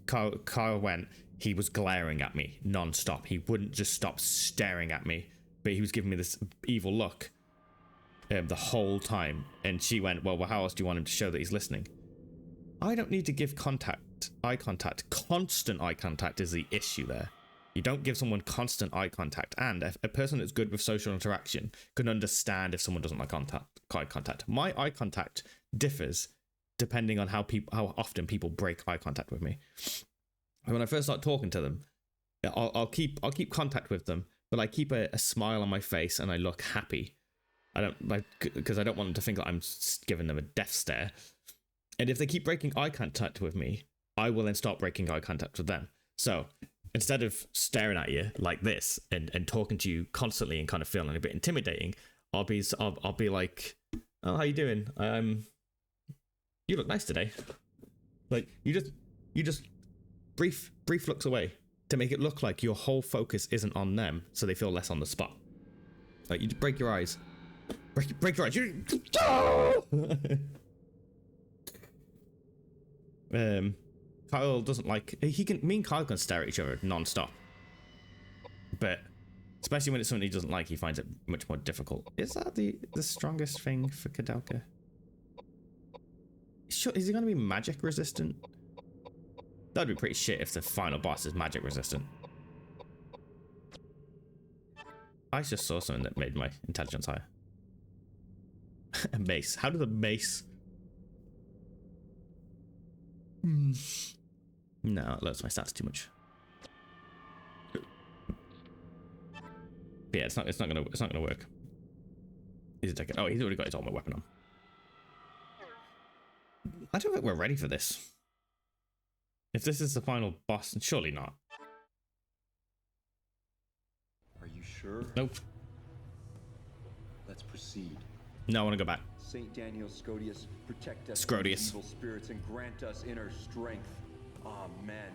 Carl went. He was glaring at me non-stop. He wouldn't just stop staring at me, but he was giving me this evil look the whole time. And she went, well, how else do you want him to show that he's listening? I don't need to give eye contact. Constant eye contact is the issue there. You don't give someone constant eye contact. And a person that's good with social interaction can understand if someone doesn't like eye contact. My eye contact differs depending on how often people break eye contact with me. When I first start talking to them, I'll keep contact with them, but I keep a smile on my face and I look happy. I don't like because I don't want them to think that I'm giving them a death stare. And if they keep breaking eye contact with me, I will then start breaking eye contact with them. So instead of staring at you like this and talking to you constantly and kind of feeling a bit intimidating, I'll be like, "Oh, how you doing? You look nice today." Like you just brief looks away to make it look like your whole focus isn't on them, so they feel less on the spot. Like you break your eyes, break your eyes. Kyle doesn't like. Me and Kyle can stare at each other non-stop, but especially when it's something he doesn't like, he finds it much more difficult. Is that the strongest thing for Koudelka? Sure, is he going to be magic resistant? That'd be pretty shit if the final boss is magic resistant. I just saw something that made my intelligence higher. A mace. How does a mace... No, it lowers my stats too much. But yeah, it's not gonna work. He's taking. Oh, he's already got his ultimate weapon on. I don't think we're ready for this. If this is the final boss, surely not. Are you sure? Nope. Let's proceed. No, I want to go back. Saint Daniel Scodius, protect us Scrodius. from evil spirits and grant us inner strength. Amen.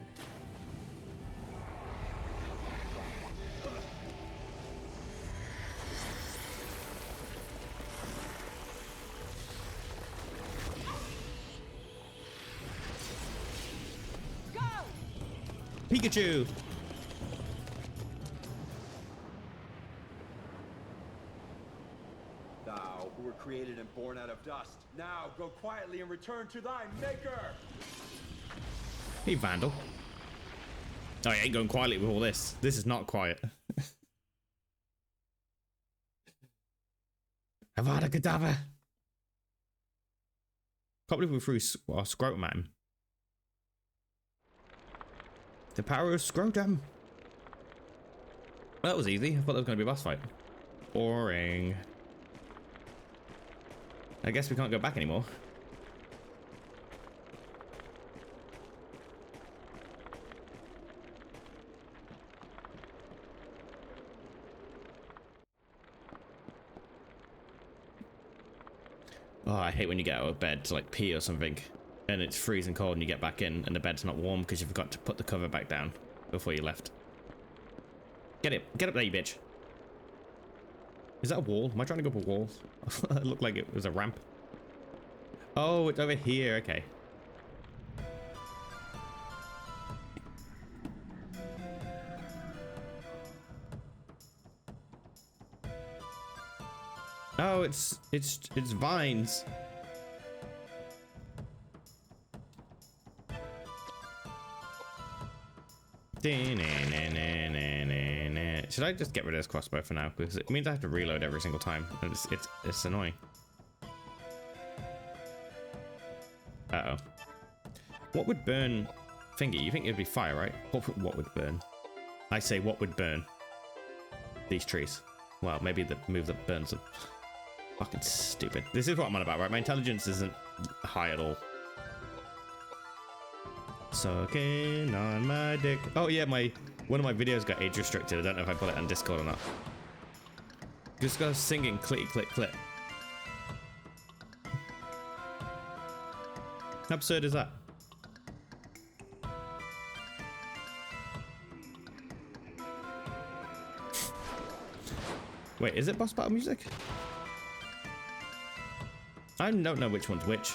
Pikachu! Thou who were created and born out of dust, now go quietly and return to thy maker! Hey, Vandal. Oh, I ain't going quietly with all this. This is not quiet. Avada Kedavra! Can't believe we threw our scrotum at him. The power of scrotum. Well, that was easy. I thought that was going to be a boss fight. Boring. I guess we can't go back anymore. Oh, I hate when you get out of bed to like pee or something and it's freezing cold and you get back in and the bed's not warm because you forgot to put the cover back down before you left. Get up there, you bitch. Is that a wall? Am I trying to go up a wall? It looked like it was a ramp. Oh, it's over here. Okay. Oh, it's vines. Should I just get rid of this crossbow for now? Because it means I have to reload every single time. And it's annoying. Uh-oh. What would burn Finger? You think it'd be fire, right? What would burn? I say what would burn? These trees. Well, maybe the move that burns them. Fucking stupid. This is what I'm on about, right? My intelligence isn't high at all. Sucking on my dick. Oh yeah, one of my videos got age restricted. I don't know if I put it on Discord or not. Just go singing click click click. How absurd is that? Wait, is it boss battle music? I don't know which one's which.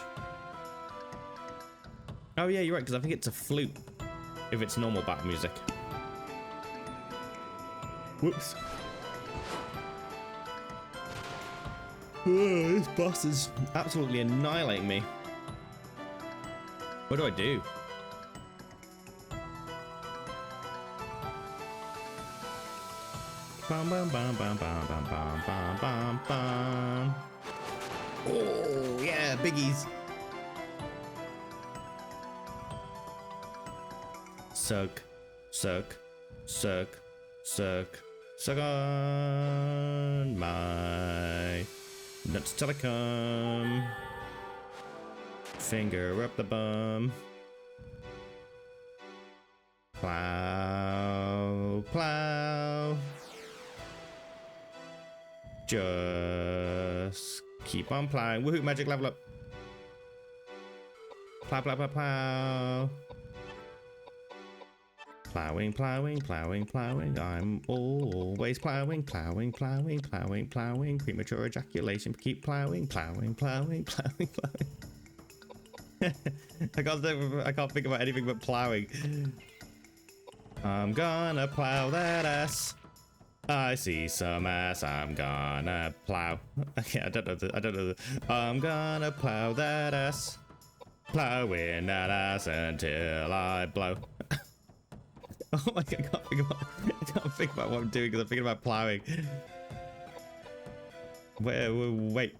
Oh yeah, you're right, because I think it's a flute if it's normal battle music. Whoops. Oh, this boss is absolutely annihilating me. What do I do? Bum, bum, bum, bum, bum, bum, bum, bum, bum, bum. Oh, yeah, biggies. Suck, suck, suck, suck, suck on my nuts till I come. Finger up the bum. Plow, plow. Just keep on plowing. Woohoo, magic level up. Plow, plow, plow, plow. Plowing, plowing, plowing, plowing. I'm always plowing, plowing, plowing, plowing, plowing. Premature ejaculation. Keep plowing, plowing, plowing, plowing, plowing. I can't think about anything but plowing. I'm gonna plow that ass. I see some ass. I'm gonna plow. Okay, I don't know. I'm gonna plow that ass. Plowing that ass until I blow. Oh my god, I can't think about what I'm doing because I'm thinking about plowing. Wait.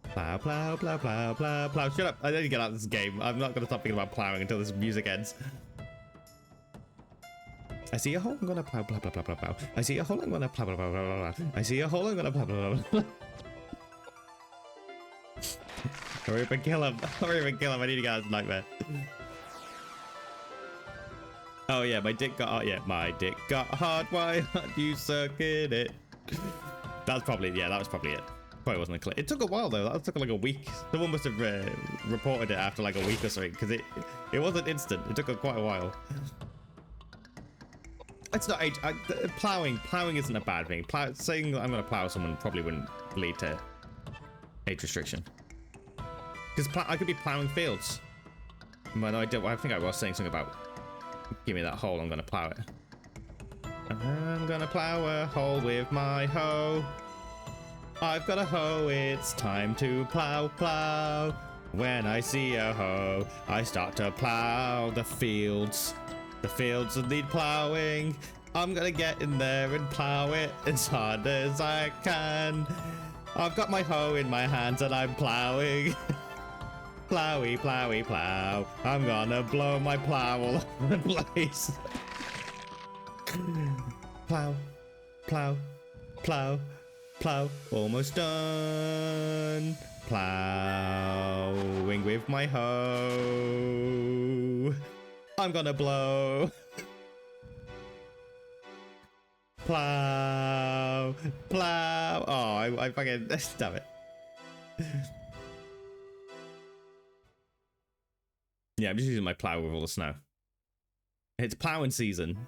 Plow, plow, plow, plow, plow, plow. Shut up. I need to get out of this game. I'm not going to stop thinking about plowing until this music ends. I see a hole, I'm going to plow, plow, plow, plow, plow, plow. I see a hole, I'm going to plow, plow, plow, plow, plow, plow. I see a hole, I'm going to plow, plow, plow, plow. Hurry up and kill him. Hurry up and kill him. I need to get out of this nightmare. Oh yeah, my dick got hard. Yeah, my dick got hard. Why aren't you sucking it? That's probably, yeah, that was probably it. Probably wasn't a clip. It took a while though. That took like a week. Someone must have reported it after like a week or something because it wasn't instant. It took quite a while. It's not age. Plowing isn't a bad thing. Saying that I'm gonna plow someone probably wouldn't lead to age restriction. Because I could be plowing fields. But I think I was saying something about give me that hole. I'm gonna plow it. I'm gonna plow a hole with my hoe. I've got a hoe, it's time to plow, plow. When I see a hoe, I start to plow the fields. The fields that need plowing. I'm gonna get in there and plow it as hard as I can. I've got my hoe in my hands and I'm plowing. Plowy, plowy, plow. I'm gonna blow my plow all over the place. Plow, plow, plow. Plow, almost done. Plowing with my hoe. I'm gonna blow. Plow, plow. Oh, I fucking damn it. Yeah, I'm just using my plow with all the snow. It's plowing season.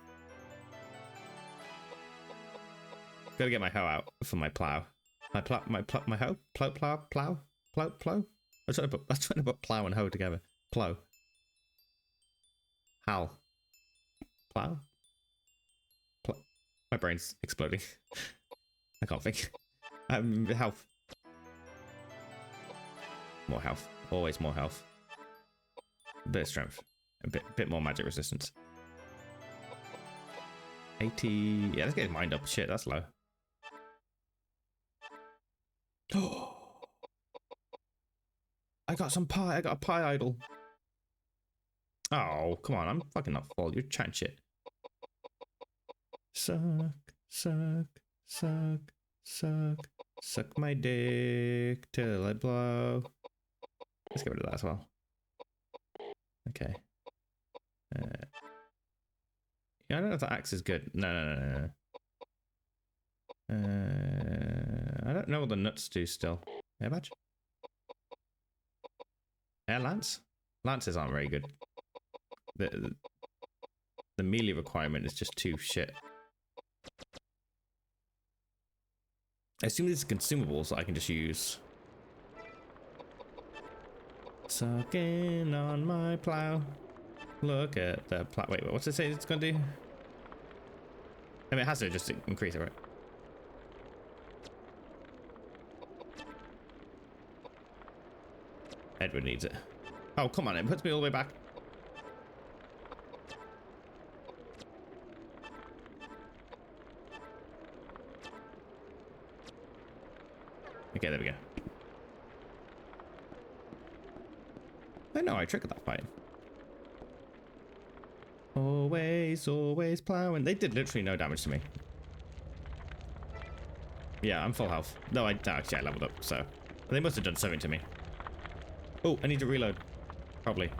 Gotta get my hoe out for my plow. My hoe? Plow. I was trying to put plow and hoe together. Plow. Hal. Plow? My brain's exploding. I can't think. Health. More health. Always more health. A bit of strength. A bit more magic resistance. 80. Yeah, let's get his mind up. Shit, that's low. Oh. I got some pie. I got a pie idol. Oh, come on. I'm fucking not full. You're chatting shit. Suck, suck, suck, suck, suck my dick till I blow. Let's get rid of that as well. Okay. Yeah, I don't know if that axe is good. No. I don't know what the nuts do still. Yeah, badge. Yeah, lance. Lances aren't very good. The melee requirement is just too shit. I assume these are consumables that I can just use. Sucking on my plow. Look at the plow. Wait, what's it say it's gonna do? I mean, it has to just increase it, right? Edward needs it. Oh, come on, it puts me all the way back. Okay, there we go. I know, I triggered that fight. Always, always plowing. They did literally no damage to me. Yeah, I'm full health. No, actually I leveled up, so they must have done something to me. Oh, I need to reload. Probably.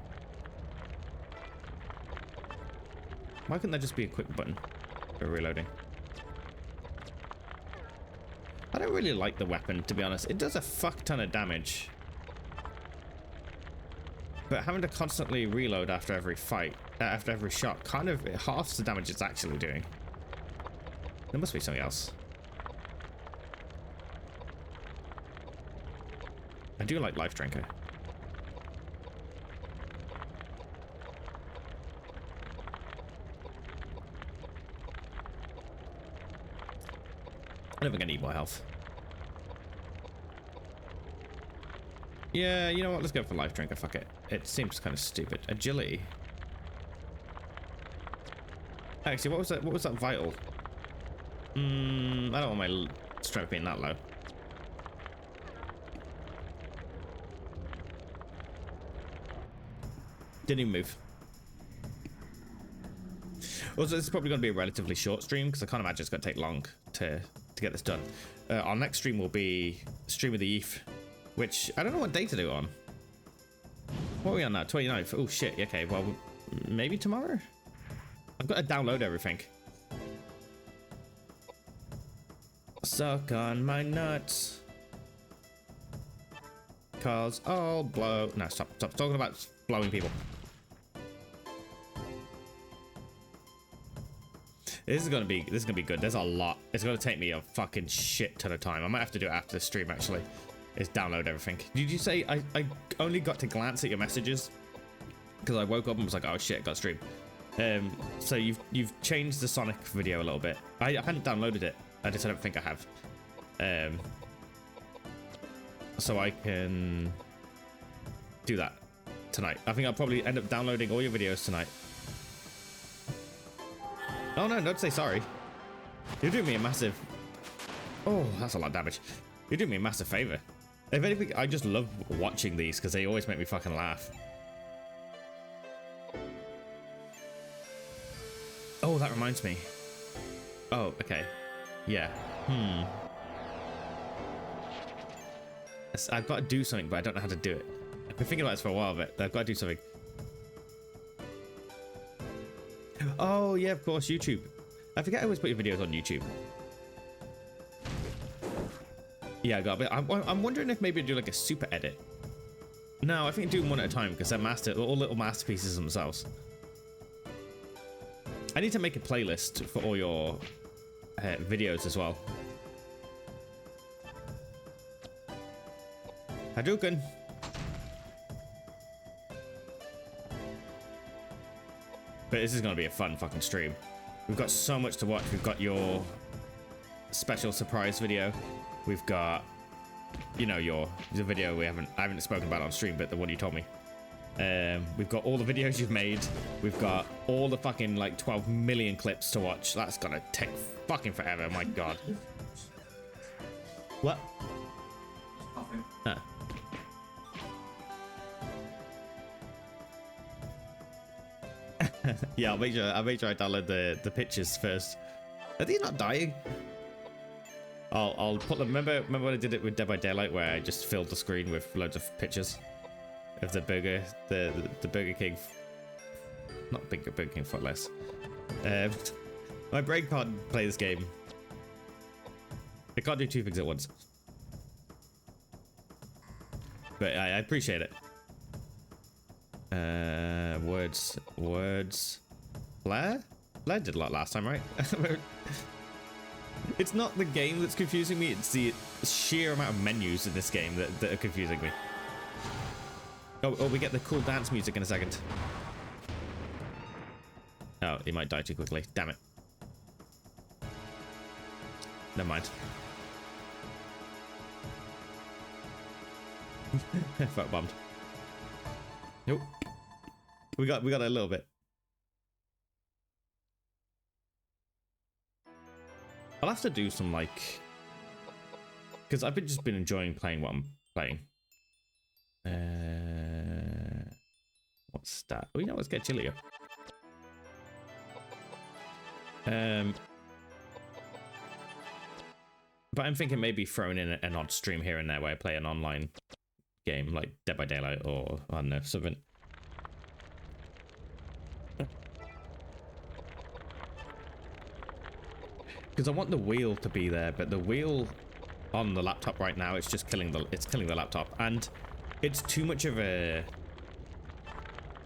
Why couldn't that just be a quick button for reloading? I don't really like the weapon, to be honest. It does a fuck ton of damage. But having to constantly reload after every fight, after every shot, kind of it halves the damage it's actually doing. There must be something else. I do like Life Drinker. I don't think I need more health. Yeah, you know what? Let's go for Life Drinker. Fuck it. It seems kind of stupid. Agility. Actually, what was that? What was that vital? I don't want my strength being that low. Didn't even move. Also, this is probably going to be a relatively short stream because I can't imagine it's going to take long to get this done. Our next stream will be Stream of the Eve, which I don't know what day to do it on. What are we on now? 29th. Oh shit. Okay, well, maybe tomorrow? I've got to download everything. Suck on my nuts. Cause I'll blow. No, stop talking about blowing people. This is gonna be good. There's a lot. It's gonna take me a fucking shit ton of time. I might have to do it after the stream actually. Is download everything. Did you say I only got to glance at your messages? Because I woke up and was like, oh shit, got a stream. So you've changed the Sonic video a little bit. I hadn't downloaded it. I don't think I have. So I can do that tonight. I think I'll probably end up downloading all your videos tonight. Oh no, don't say sorry. You're doing me a massive... Oh, that's a lot of damage. You're doing me a massive favor. If anything, I just love watching these because they always make me fucking laugh. Oh, that reminds me. Oh, okay. Yeah. I've got to do something, but I don't know how to do it. I've been thinking about this for a while, but I've got to do something. Oh, yeah, of course, YouTube. I forget I always put your videos on YouTube. Yeah, I got it. I'm wondering if maybe I do like a super edit. No, I think I do them one at a time because they're all little masterpieces themselves. I need to make a playlist for all your videos as well. Hadouken! But this is going to be a fun fucking stream. We've got so much to watch. We've got your special surprise video. We've got, you know, the video I haven't spoken about on stream, but the one you told me. We've got all the videos you've made. We've got all the fucking like 12 million clips to watch. That's gonna take fucking forever. My God. What? Nothing. Huh. Yeah, I'll make sure I download the pictures first. Are these not dying? I'll put them. Remember when I did it with Dead by Daylight, where I just filled the screen with loads of pictures of the burger, the Burger King, not Burger King Footless. My brain can't play this game. I can't do two things at once. But I appreciate it. Words. Blair did a lot last time, right? It's not the game that's confusing me, it's the sheer amount of menus in this game that are confusing me. Oh, we get the cool dance music in a second. Oh, he might die too quickly. Damn it. Never mind. Fuck bombed. Nope. We got a little bit. I'll have to do some like, because I've just been enjoying playing what I'm playing. What's that? Oh, you know, let's get Chilio. But I'm thinking maybe throwing in an odd stream here and there where I play an online game like Dead by Daylight or I don't know, something. Because I want the wheel to be there, but the wheel on the laptop right now, it's just killing the laptop, and it's too much of a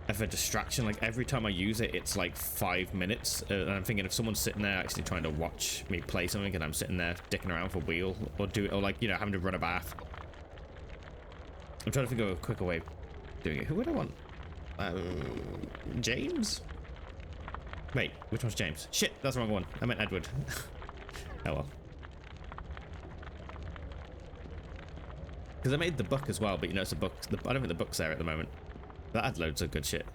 distraction. Like every time I use it, it's like 5 minutes, and I'm thinking if someone's sitting there actually trying to watch me play something, and I'm sitting there dicking around for wheel or like, you know, having to run a bath. I'm trying to think of a quicker way of doing it. Who would I want? James? Wait, which one's James? Shit, that's the wrong one. I meant Edward. Oh well. Because I made the book as well, but you know, it's a book. I don't think the book's there at the moment. That had loads of good shit.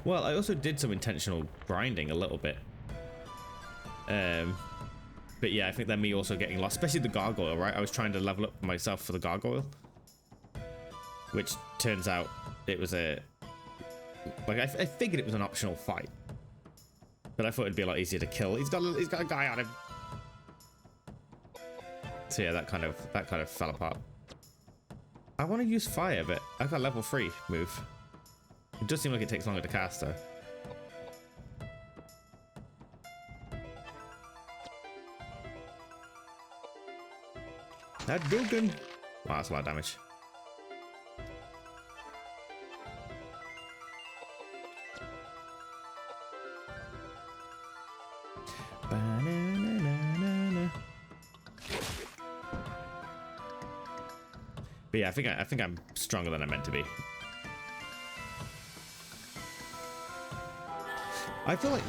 Well, I also did some intentional grinding a little bit. But yeah, I think that me also getting lost, especially the gargoyle, right? I was trying to level up myself for the gargoyle, which turns out it was a, like, I figured it was an optional fight, but I thought it'd be a lot easier to kill. He's got a guy on him. So yeah, that kind of fell apart. I want to use fire, but I've got level 3 move. It does seem like it takes longer to cast though. That Dugan. Wow, that's a lot of damage. But yeah, I think I'm stronger than I'm meant to be. I feel like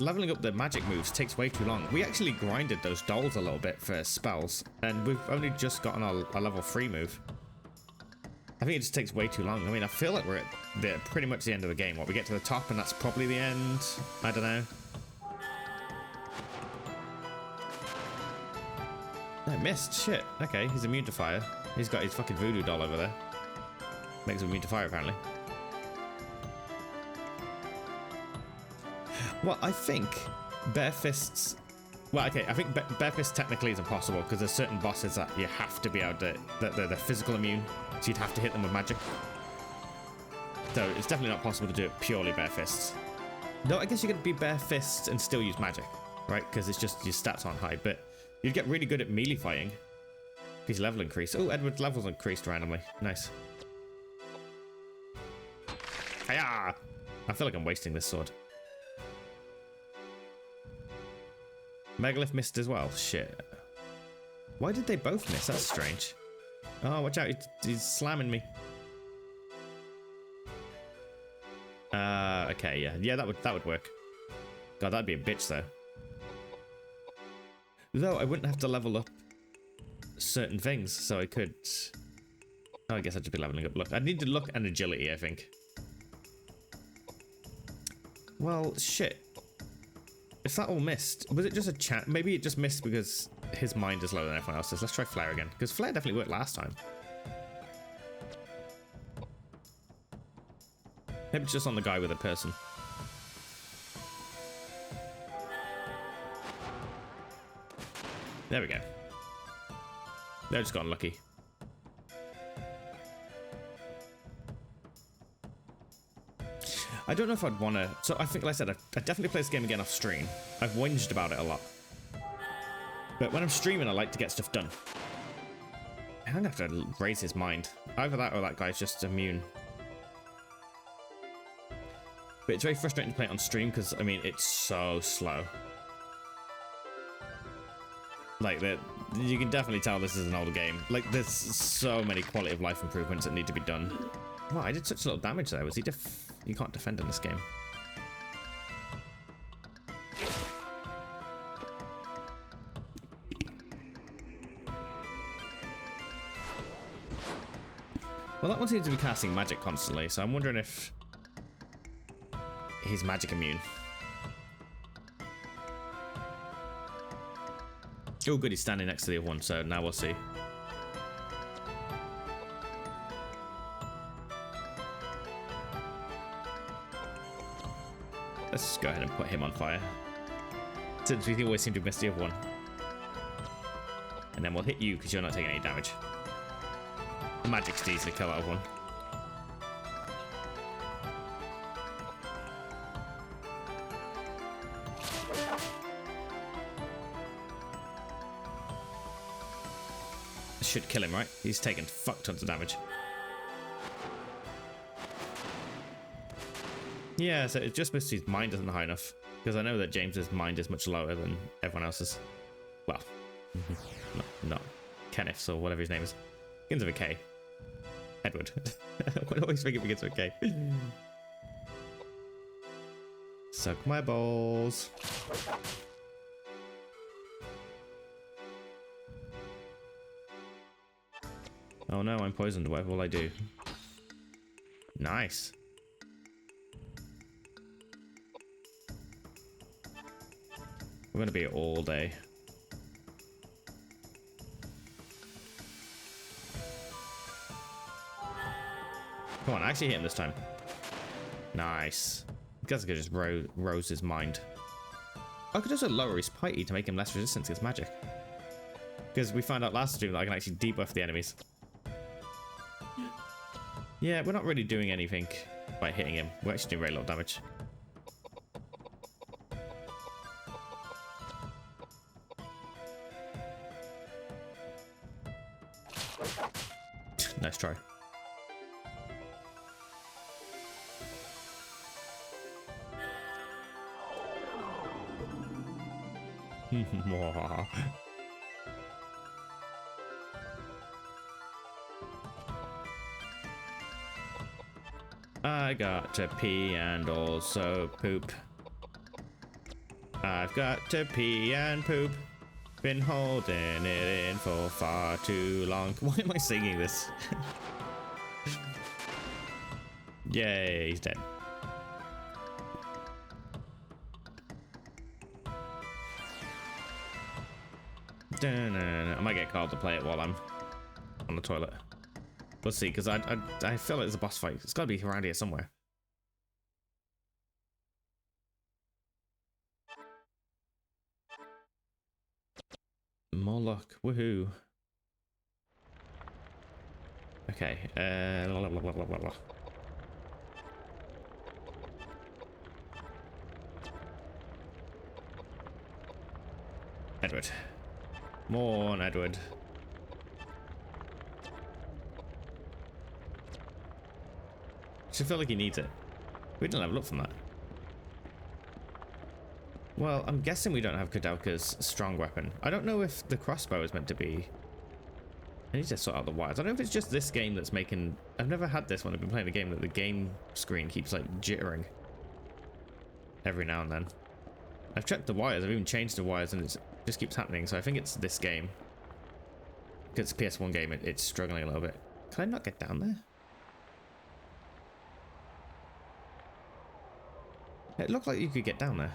leveling up the magic moves takes way too long. We actually grinded those dolls a little bit for spells, and we've only just gotten our level 3 move. I think it just takes way too long. I mean, I feel like we're at pretty much the end of the game. What, we get to the top and that's probably the end? I don't know. I missed. Shit. Okay, he's immune to fire. He's got his fucking voodoo doll over there. Makes him immune to fire, apparently. Well, I think bare fists. Well, okay, I think bare fists technically is impossible because there's certain bosses that you have to be able to. They're physical immune, so you'd have to hit them with magic. So it's definitely not possible to do it purely bare fists. No, I guess you could be bare fists and still use magic, right? Because it's just your stats aren't high, but you'd get really good at melee fighting. His level increased. Oh, Edward's levels increased randomly. Nice. Hiya! I feel like I'm wasting this sword. Megalith missed as well. Shit. Why did they both miss? That's strange. Oh, watch out. He's slamming me. Okay, yeah. Yeah, that would work. God, that'd be a bitch, though. Though I wouldn't have to level up certain things, so I could... Oh, I guess I'd just be leveling up luck. I'd need to luck and agility, I think. Well, shit. If that all missed, was it just a chat? Maybe it just missed because his mind is lower than everyone else's. Let's try Flare again, because Flare definitely worked last time. Maybe it's just on the guy with a person. There we go. They just got unlucky. I don't know if I'd want to... So I think, like I said, I definitely play this game again off stream. I've whinged about it a lot. But when I'm streaming, I like to get stuff done. I'm going to have to raise his mind. Either that or that guy's just immune. But it's very frustrating to play it on stream because, I mean, it's so slow. Like, you can definitely tell this is an older game. Like, there's so many quality of life improvements that need to be done. Wow, I did such little damage there. Was he You can't defend in this game. Well, that one seems to be casting magic constantly, so I'm wondering if he's magic immune. Oh, good, he's standing next to the other one, so now we'll see. Let's go ahead and put him on fire, since we always seem to miss the other one. And then we'll hit you because you're not taking any damage. The magic's easily kill out of one. This should kill him, right? He's taken fuck tons of damage. Yeah, so it just missed his mind isn't high enough. Because I know that James's mind is much lower than everyone else's. Well, not Kenneth's or whatever his name is. Begins with a K. Edward. I always think it begins with a K. Suck my balls. Oh no, I'm poisoned. What will I do? Nice. We're going to be here all day. Come on, I actually hit him this time. Nice. I guess I could just rose his mind. I could also lower his piety to make him less resistant to his magic. Because we found out last stream that I can actually debuff the enemies. Yeah, we're not really doing anything by hitting him. We're actually doing very little damage. Nice try. I got to pee and also poop. I've got to pee and poop. Been holding it in for far too long. Why am I singing this? Yay, he's dead. I might get called to play it while I'm on the toilet. We'll see, because I feel like there's a boss fight. It's got to be around here somewhere. More luck. Woohoo. Okay. Edward. More on Edward. I feel like he needs it. We don't have a look from that. Well, I'm guessing we don't have Koudelka's strong weapon. I don't know if the crossbow is meant to be... I need to sort out the wires. I don't know if it's just this game that's making... I've never had this when I've been playing the game, that the game screen keeps like jittering every now and then. I've checked the wires, I've even changed the wires, and just keeps happening. So I think it's this game. Because it's a PS1 game, it's struggling a little bit. Can I not get down there? It looked like you could get down there.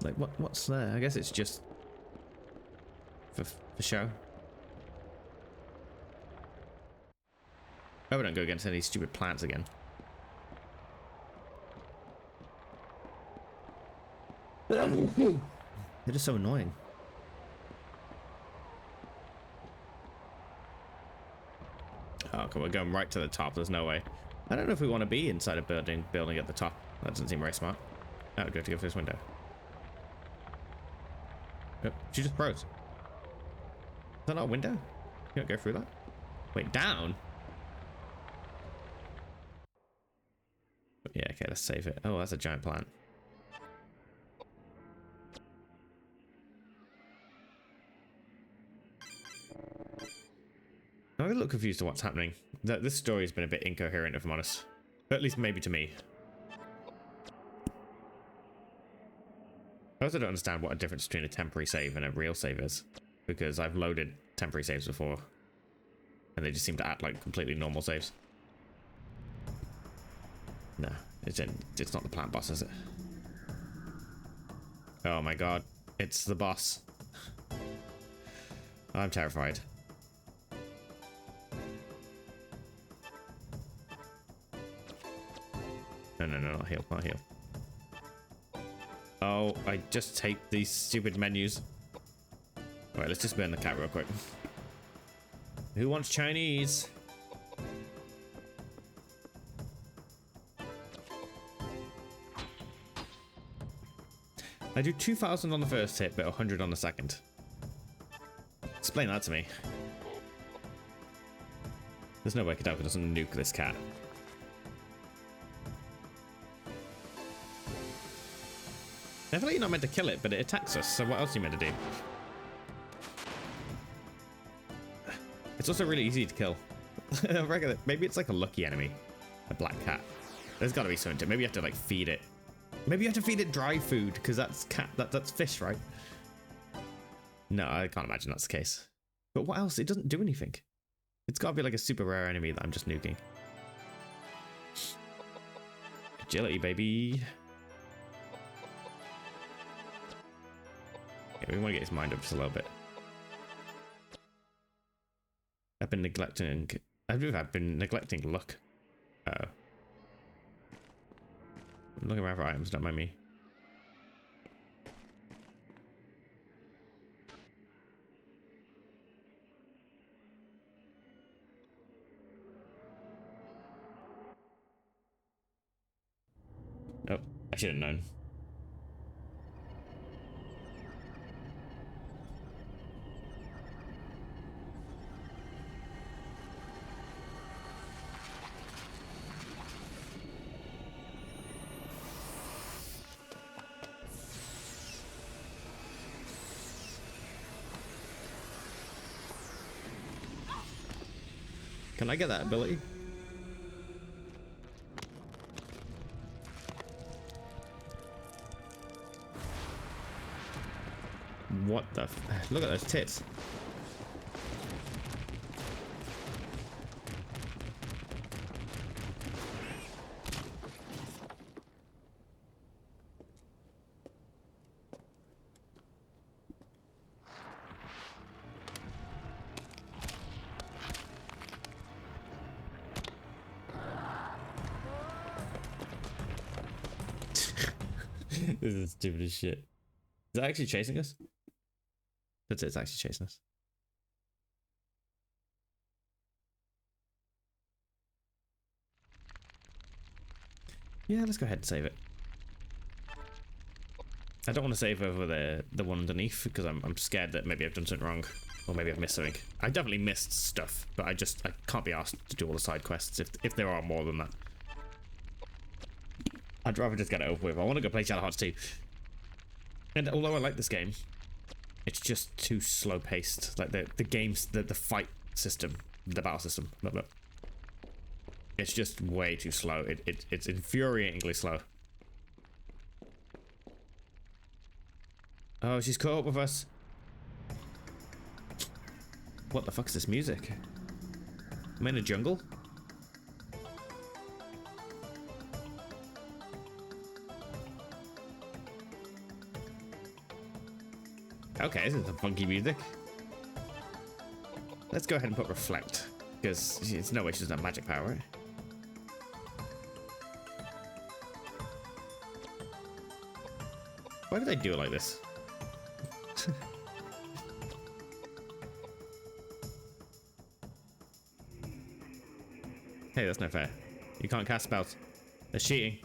Like, what's there? I guess it's just for show. Oh, we don't go against any stupid plants again. They're just so annoying. Oh, come on, we're going right to the top. There's no way. I don't know if we want to be inside a building at the top. That doesn't seem very smart. Oh, we have to go through this window. Oh, she just froze. Is that not a window? You don't go through that? Wait, down? Yeah, okay, let's save it. Oh, that's a giant plant. I'm a little confused to what's happening. This story has been a bit incoherent, if I'm honest. At least maybe to me. I also don't understand what a difference between a temporary save and a real save is. Because I've loaded temporary saves before. And they just seem to act like completely normal saves. No, it's not the plant boss, is it? Oh my god. It's the boss. I'm terrified. No, not heal, not heal. Oh, I just hate these stupid menus. Alright, let's just burn the cat real quick. Who wants Chinese? I do 2,000 on the first hit, but 100 on the second. Explain that to me. There's no way Koudelka doesn't nuke this cat. I feel like you're not meant to kill it, but it attacks us, so what else are you meant to do? It's also really easy to kill. I reckon maybe it's like a lucky enemy. A black cat. There's gotta be something to it. Maybe you have to like feed it. Maybe you have to feed it dry food, because that's that's fish, right? No, I can't imagine that's the case. But what else? It doesn't do anything. It's gotta be like a super rare enemy that I'm just nuking. Agility, baby. We want to get his mind up just a little bit. I've been neglecting luck. Uh-oh. I'm looking around for items, don't mind me. Oh, I should have known. Can I get that ability? What the f— look at those tits. This is stupid as shit. Is that actually chasing us? That's it, it's actually chasing us. Yeah, let's go ahead and save it. I don't want to save over the one underneath because I'm scared that maybe I've done something wrong. Or maybe I've missed something. I definitely missed stuff, but I can't be asked to do all the side quests if there are more than that. I'd rather just get it over with. I want to go play Shadowhearts 2. And although I like this game, it's just too slow paced. Like the game's the fight system, the battle system. Look. It's just way too slow. It's infuriatingly slow. Oh, she's caught up with us. What the fuck's this music? I'm in a jungle? Okay, this is some funky music. Let's go ahead and put reflect, because there's no way she doesn't have magic power, right? Why do they do it like this? Hey, that's not fair. You can't cast spells. They're cheating.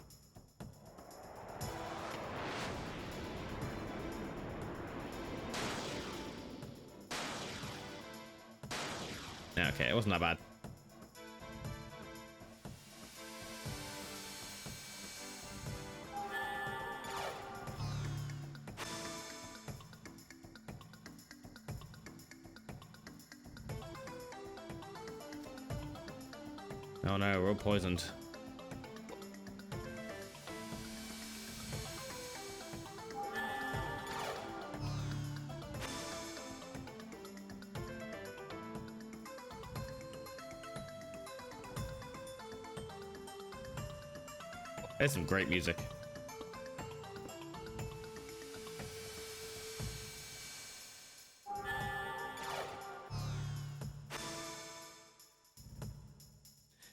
Okay, it wasn't that bad. Oh no, we're all poisoned. There's some great music.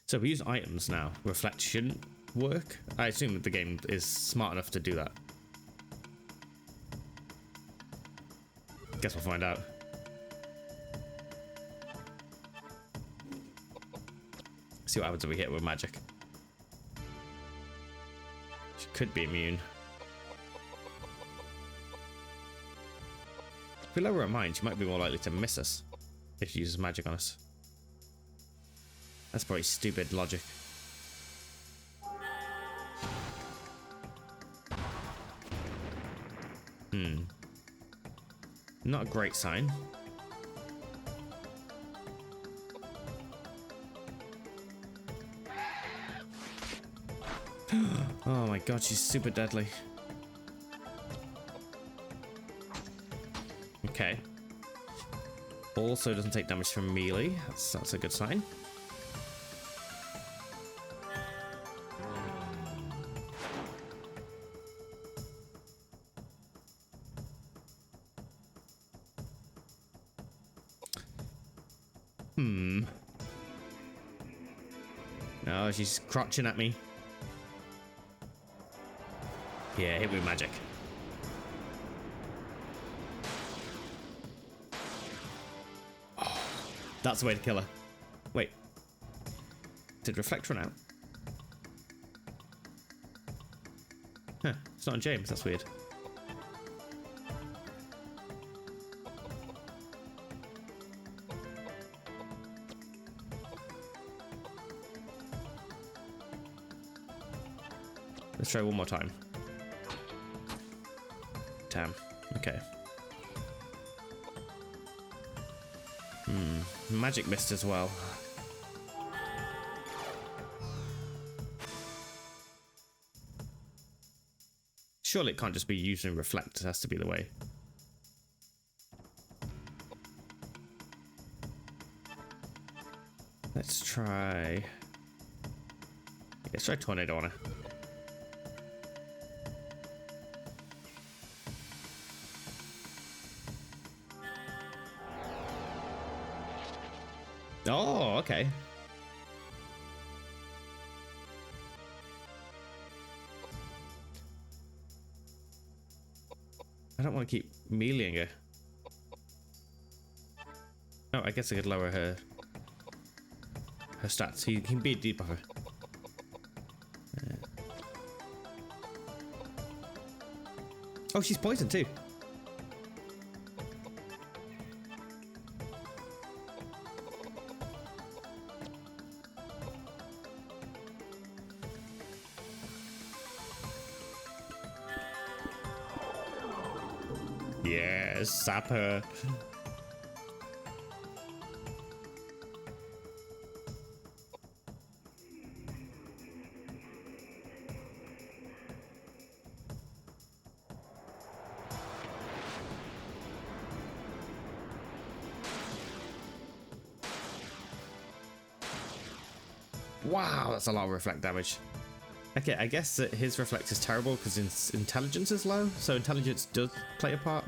So we use items now. Reflect shouldn't work. I assume that the game is smart enough to do that. Guess we'll find out. See what happens if we hit it with magic. She could be immune. If we lower her mind, she might be more likely to miss us if she uses magic on us. That's probably stupid logic. Not a great sign. Oh my god, she's super deadly. Okay. Also doesn't take damage from melee. That's a good sign. Oh, she's crotching at me. Yeah, hit with magic. Oh, that's the way to kill her. Wait. Did reflect run out? Huh, it's not on James, that's weird. Let's try one more time. Damn. Okay. Magic mist as well. Surely it can't just be using reflect. It has to be the way. Let's try tornado on her. Oh, okay. I don't want to keep meleeing her. Oh, I guess I could lower her stats. He can be a debuffer. Oh, she's poisoned too. Yes, sap her. Wow, that's a lot of reflect damage. Okay, I guess that his reflect is terrible because his intelligence is low, so intelligence does play a part.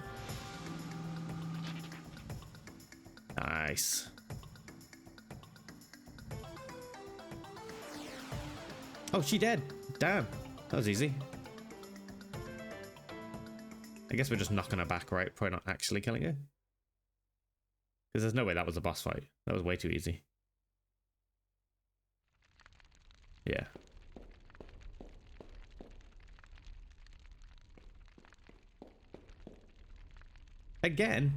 Nice. Oh, she dead. Damn, that was easy. I guess we're just knocking her back, right? Probably not actually killing her. Because there's no way that was a boss fight. That was way too easy. Yeah. Again?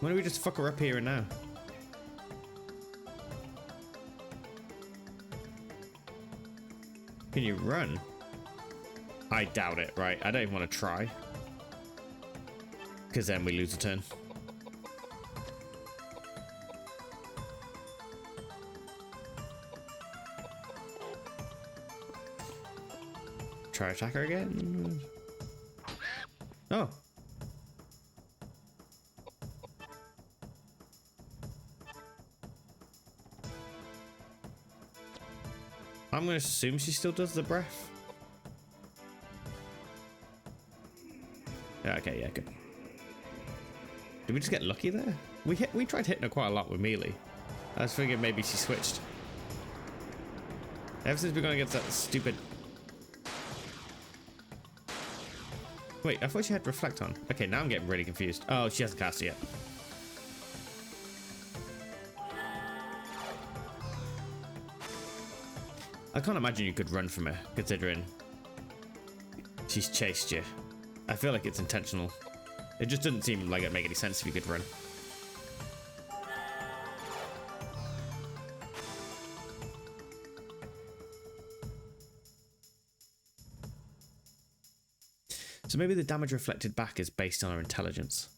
Why don't we just fuck her up here and now? Can you run? I doubt it, right? I don't even want to try. Because then we lose a turn. Try attack her again. Oh. I'm going to assume she still does the breath. Yeah, okay, yeah, good. Did we just get lucky there? We tried hitting her quite a lot with melee. I was thinking maybe she switched. Ever since we're going against that stupid... Wait, I thought she had reflect on. Okay, now I'm getting really confused. Oh, she hasn't cast it yet. I can't imagine you could run from her, considering she's chased you. I feel like it's intentional. It just doesn't seem like it'd make any sense if you could run. So maybe the damage reflected back is based on our intelligence.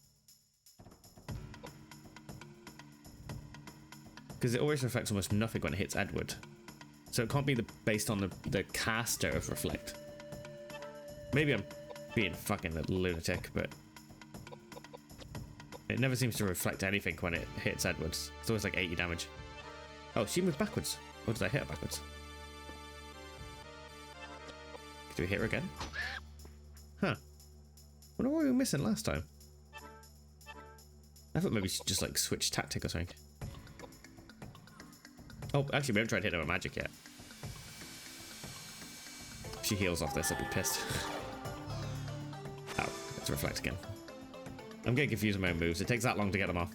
Because it always reflects almost nothing when it hits Edward. So it can't be based on the caster of reflect. Maybe I'm being fucking a lunatic, but it never seems to reflect anything when it hits Edwards. It's always like 80 damage. Oh, she moved backwards. Or did I hit her backwards? Do we hit her again? Huh. Wonder what we were missing last time. I thought maybe she just like switched tactic or something. Oh, actually, we haven't tried hitting her with magic yet. If she heals off this, I'll be pissed. Oh, let's reflect again. I'm getting confused with my own moves. It takes that long to get them off.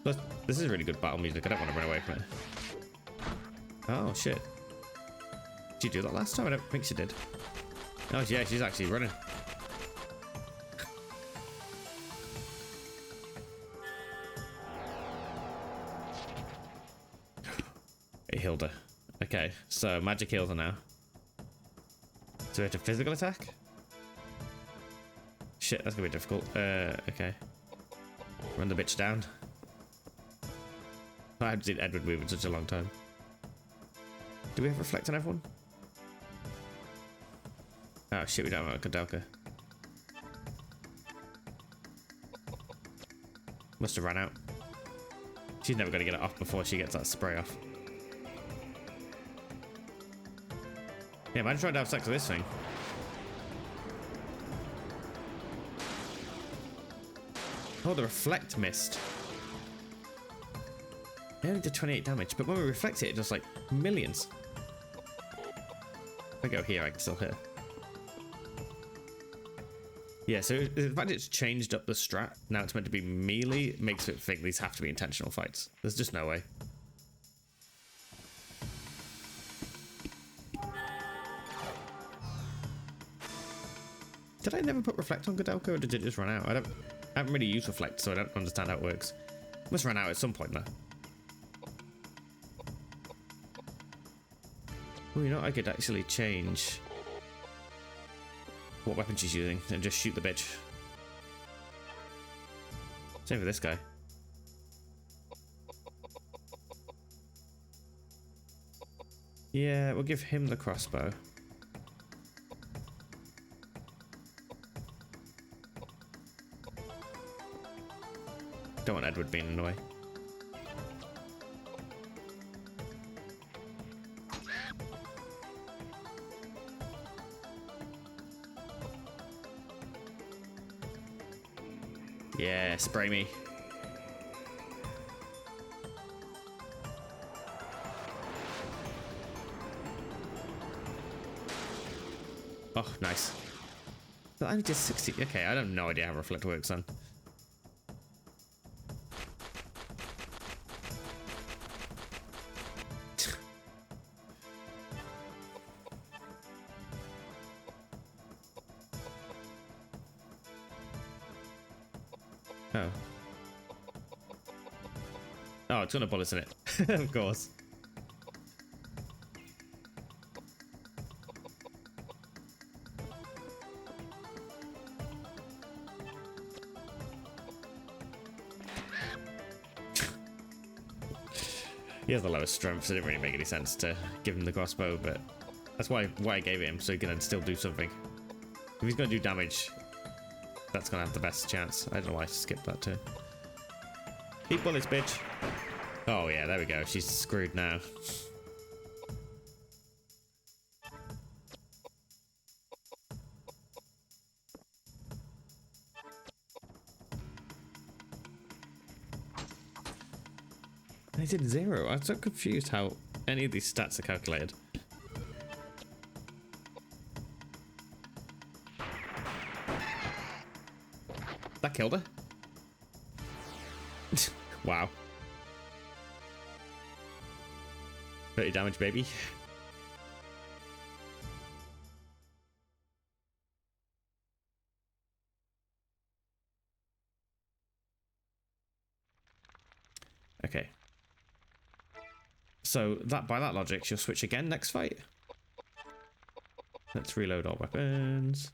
Plus, this is really good battle music. I don't want to run away from it. Oh, shit. Did you do that last time? I don't think she did. Oh, yeah, she's actually running. It healed her. Okay, so magic heals her now. So we have to physical attack? Shit, that's gonna be difficult. Okay. Run the bitch down. I haven't seen Edward move in such a long time. Do we have reflect on everyone? Oh shit, we don't have a Koudelka. Must have ran out. She's never gonna get it off before she gets that spray off. Yeah, imagine trying to have sex with this thing. Oh, the reflect missed. It only did 28 damage, but when we reflect it, it does like millions. If I go here, I can still hit. Yeah, so the fact it's changed up the strat, now it's meant to be melee, makes it think these have to be intentional fights. There's just no way. Did I never put reflect on Koudelka, or did it just run out? I haven't really used reflect, so I don't understand how it works. It must run out at some point though. Oh, you know, I could actually change what weapon she's using and just shoot the bitch. Same for this guy. Yeah, we'll give him the crossbow. Don't want Edward being in the way. Yeah, spray me. Oh, nice. But I only did 60. Okay, I have no idea how Reflect works then. Oh. Oh, it's got no bullets in it. Of course. He has the lowest strength, so it didn't really make any sense to give him the crossbow, but that's why I gave it him, so he can still do something. If he's going to do damage, that's going to have the best chance. I don't know why I skipped that too. Eat bullets, bitch. Oh yeah, there we go. She's screwed now. I did 0. I'm so confused how any of these stats are calculated. That killed her? Wow. 30 damage, baby. Okay. So that by that logic, she'll switch again next fight. Let's reload our weapons.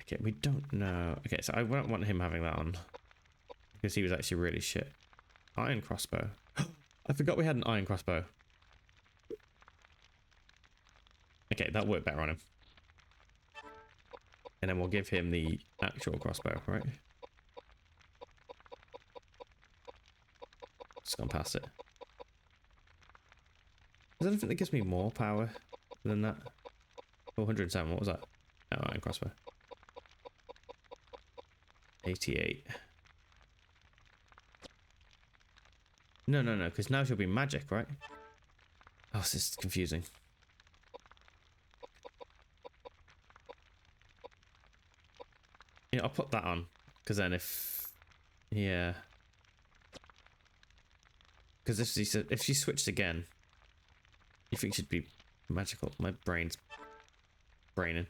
Okay, we don't know. Okay, so I won't want him having that on because he was actually really shit. Iron crossbow. I forgot we had an iron crossbow. Okay, that worked better on him. And then we'll give him the actual crossbow, right? Just gone past it. Is there anything that gives me more power than that? Oh, 107, what was that? Oh, iron crossbow. 88. No, because now she'll be magic, right? Oh, this is confusing. Yeah, I'll put that on, because then if... Yeah. Because if she switched again, you think she'd be magical. My brain's braining.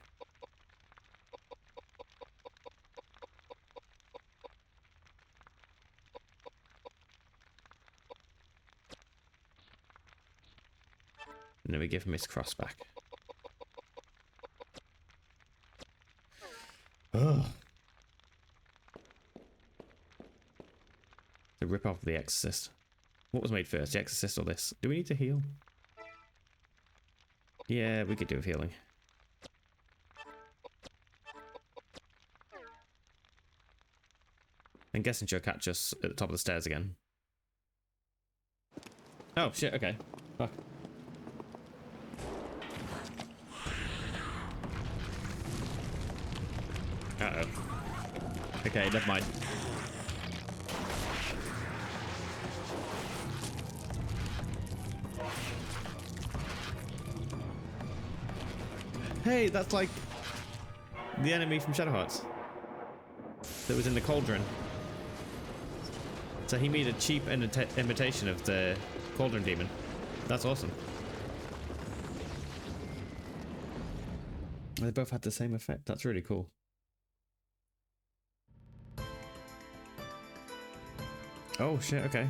And then we give him his cross back. Ugh. To rip off the Exorcist. What was made first, the Exorcist or this? Do we need to heal? Yeah, we could do with healing. I'm guessing she'll catch us at the top of the stairs again. Oh, shit, okay. Fuck. Uh-oh. Okay, never mind. Hey, that's like the enemy from Shadow Hearts that was in the cauldron. So he made a cheap imitation of the cauldron demon. That's awesome. They both had the same effect. That's really cool. Oh shit, okay.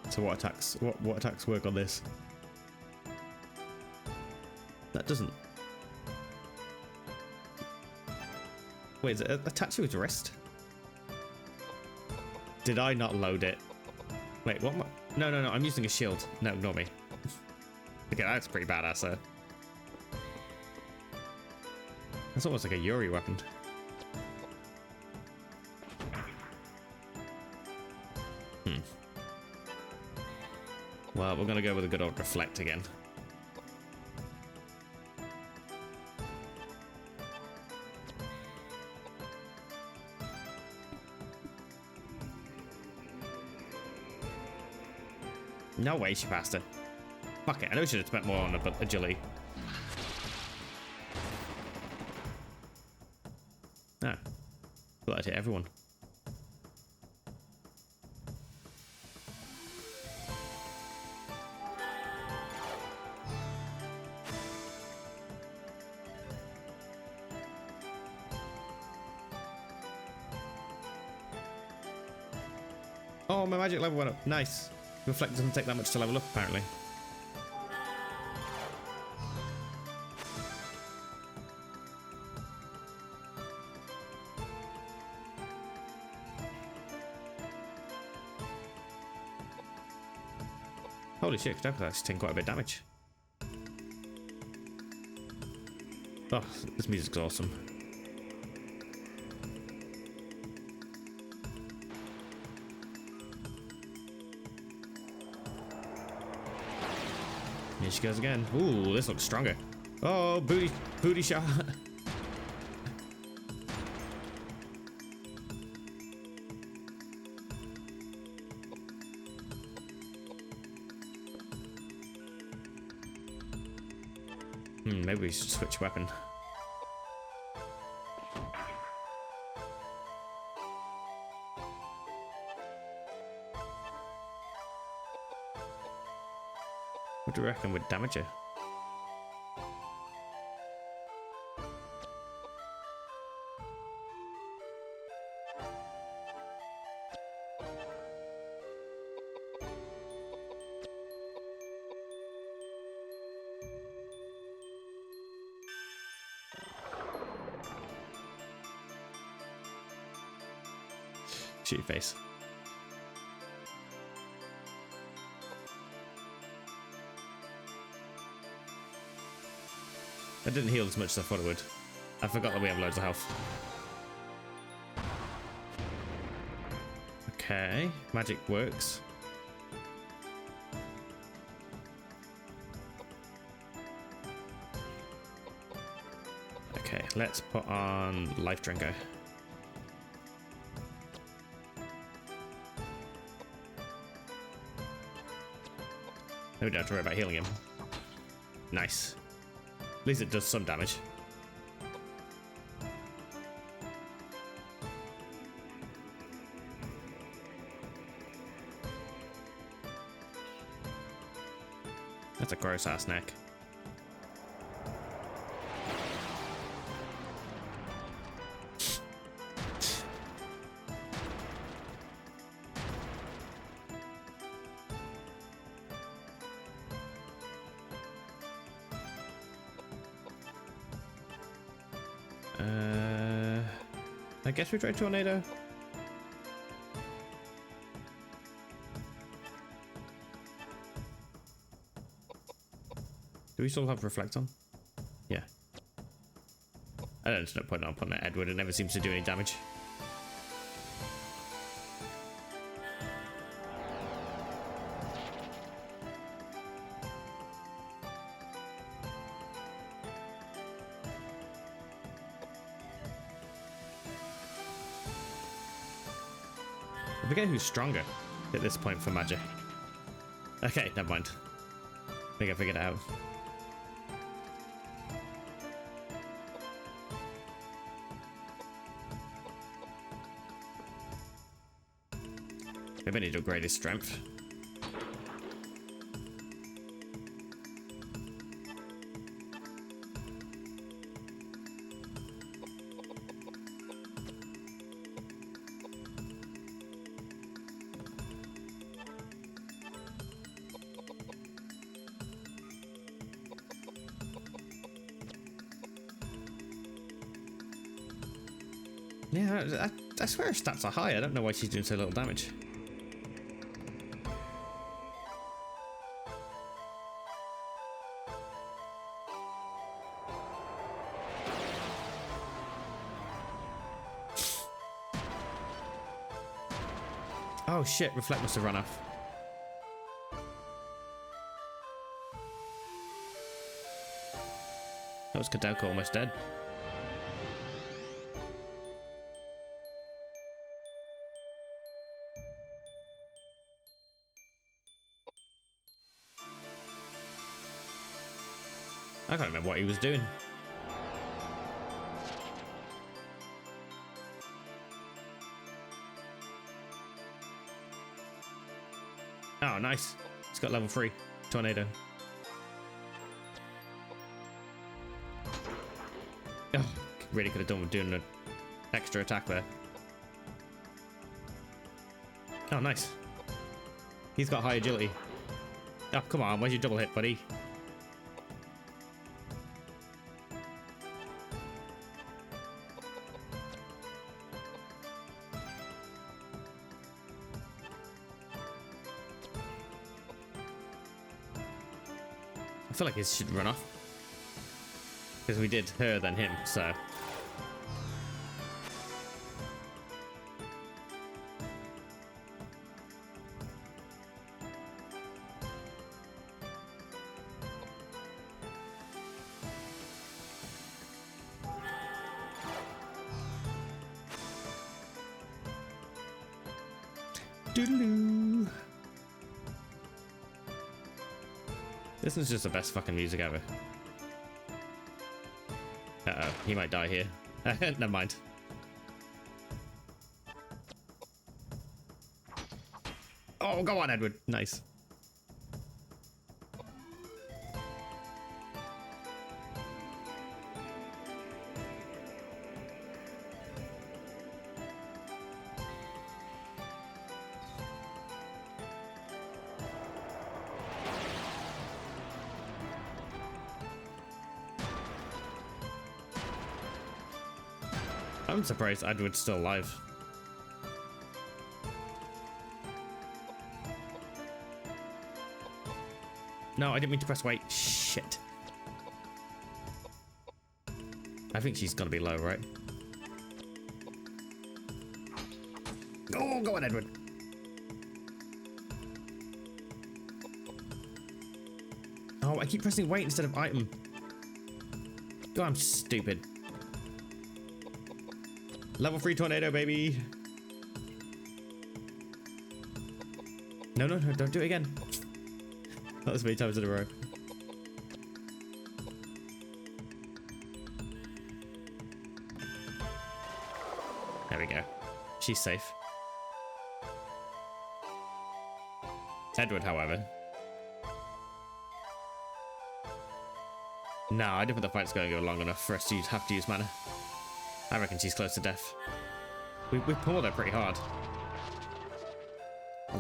So what attacks work on this? That doesn't. Wait, is it attached to his wrist? Did I not load it? Wait, what? No, I'm using a shield. No, ignore me. Okay, that's pretty badass, though. That's almost like a Yuri weapon. Well, we're gonna go with a good old reflect again. No way she passed it. Fuck it, I know we should have spent more on agility. Ah. Thought I'd hit everyone. Oh, my magic level went up. Nice. Reflect doesn't take that much to level up, apparently. Holy shit, Koudelka actually taking quite a bit of damage. Oh, this music's awesome. Here she goes again. Ooh, this looks stronger. Oh, booty shot. Maybe we should switch weapon. What do you reckon would damage her? Shoot your face. That didn't heal as much as I thought it would. I forgot that we have loads of health. Okay, magic works. Okay, let's put on Life Drinker. We don't have to worry about healing him. Nice. At least it does some damage. That's a gross ass neck. I guess we try Tornado. Do we still have Reflect on? Yeah. I don't know point on putting that Edward. It never seems to do any damage. I forget who's stronger at this point for magic. Okay, never mind. I think I figured it out. Maybe I need to upgrade his strength. Yeah, I swear her stats are high. I don't know why she's doing so little damage. Oh shit, Reflect must have run off. That was Koudelka almost dead. I can't remember what he was doing. Oh, nice. It's got level 3. Tornado. Oh, really could have done with doing an extra attack there. Oh, nice. He's got high agility. Oh, come on. Where's your double hit, buddy? I feel like he should run off. Because we did her then him, so. Doodaloo. This is just the best fucking music ever. Uh-oh, he might die here. Never mind. Oh, go on, Edward. Nice. I'm surprised Edward's still alive. No, I didn't mean to press wait. Shit. I think she's gonna be low, right? Oh, go on, Edward. Oh, I keep pressing wait instead of item. God, I'm stupid. Level 3 tornado, baby. No, no, no, don't do it again. Not as many times in a row. There we go. She's safe. Edward, however. No, I don't think the fight's going to go long enough for us to have to use mana. I reckon she's close to death. We pulled her pretty hard.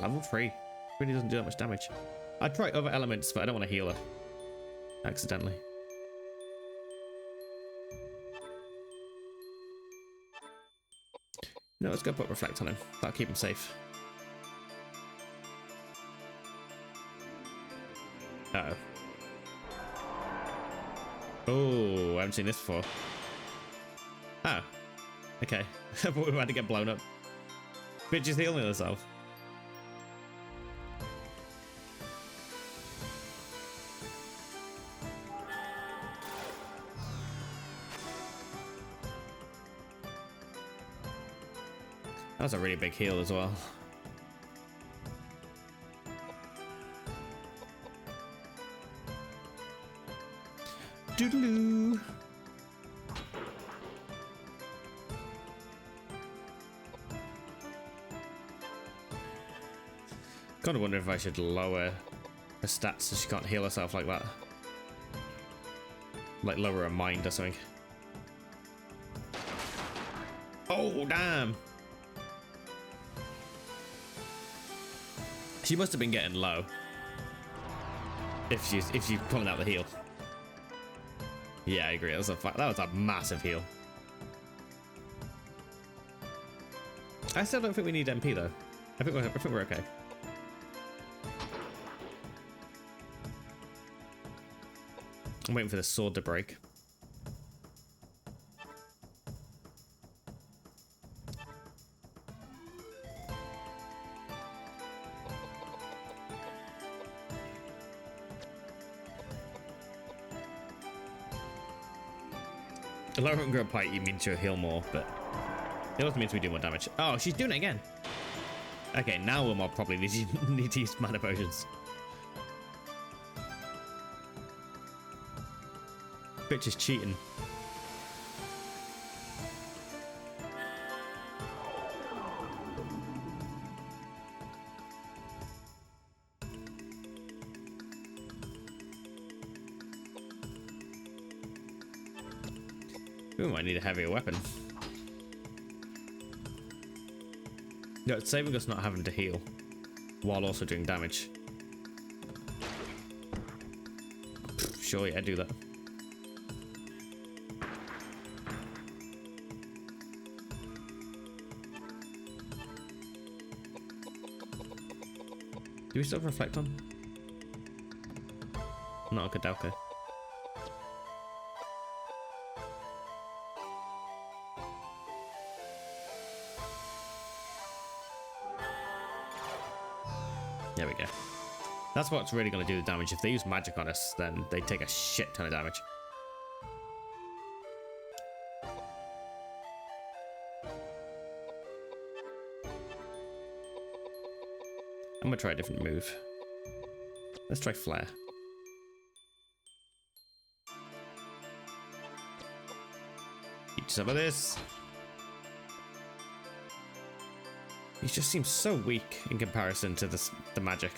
Level 3. Really doesn't do that much damage. I'd try other elements, but I don't want to heal her. Accidentally. No, let's go put Reflect on him. That'll keep him safe. Uh-oh. Oh, I haven't seen this before. Oh. Okay. I thought we were about to get blown up. Bitch is healing herself. That was a really big heal as well. Doodaloo. Kind of wonder if I should lower her stats so she can't heal herself like that. Like lower her mind or something. Oh, damn. She must have been getting low. If she's pulling out the heal. Yeah, I agree. That was a massive heal. I still don't think we need MP though. I think we're okay. I'm waiting for the sword to break. The lower and grow pike, you mean to heal more, but it also means we do more damage. Oh, she's doing it again. Okay, now we'll more probably need to use mana potions. Bitch is cheating. We might need a heavier weapon. No, it's saving us not having to heal while also doing damage. Sure, yeah, do that. Do we still reflect on? Not a Koudelka. There we go. That's what's really going to do the damage. If they use magic on us, then they take a shit ton of damage. I'm going to try a different move. Let's try Flare. Eat some of this. He just seems so weak in comparison to the magic.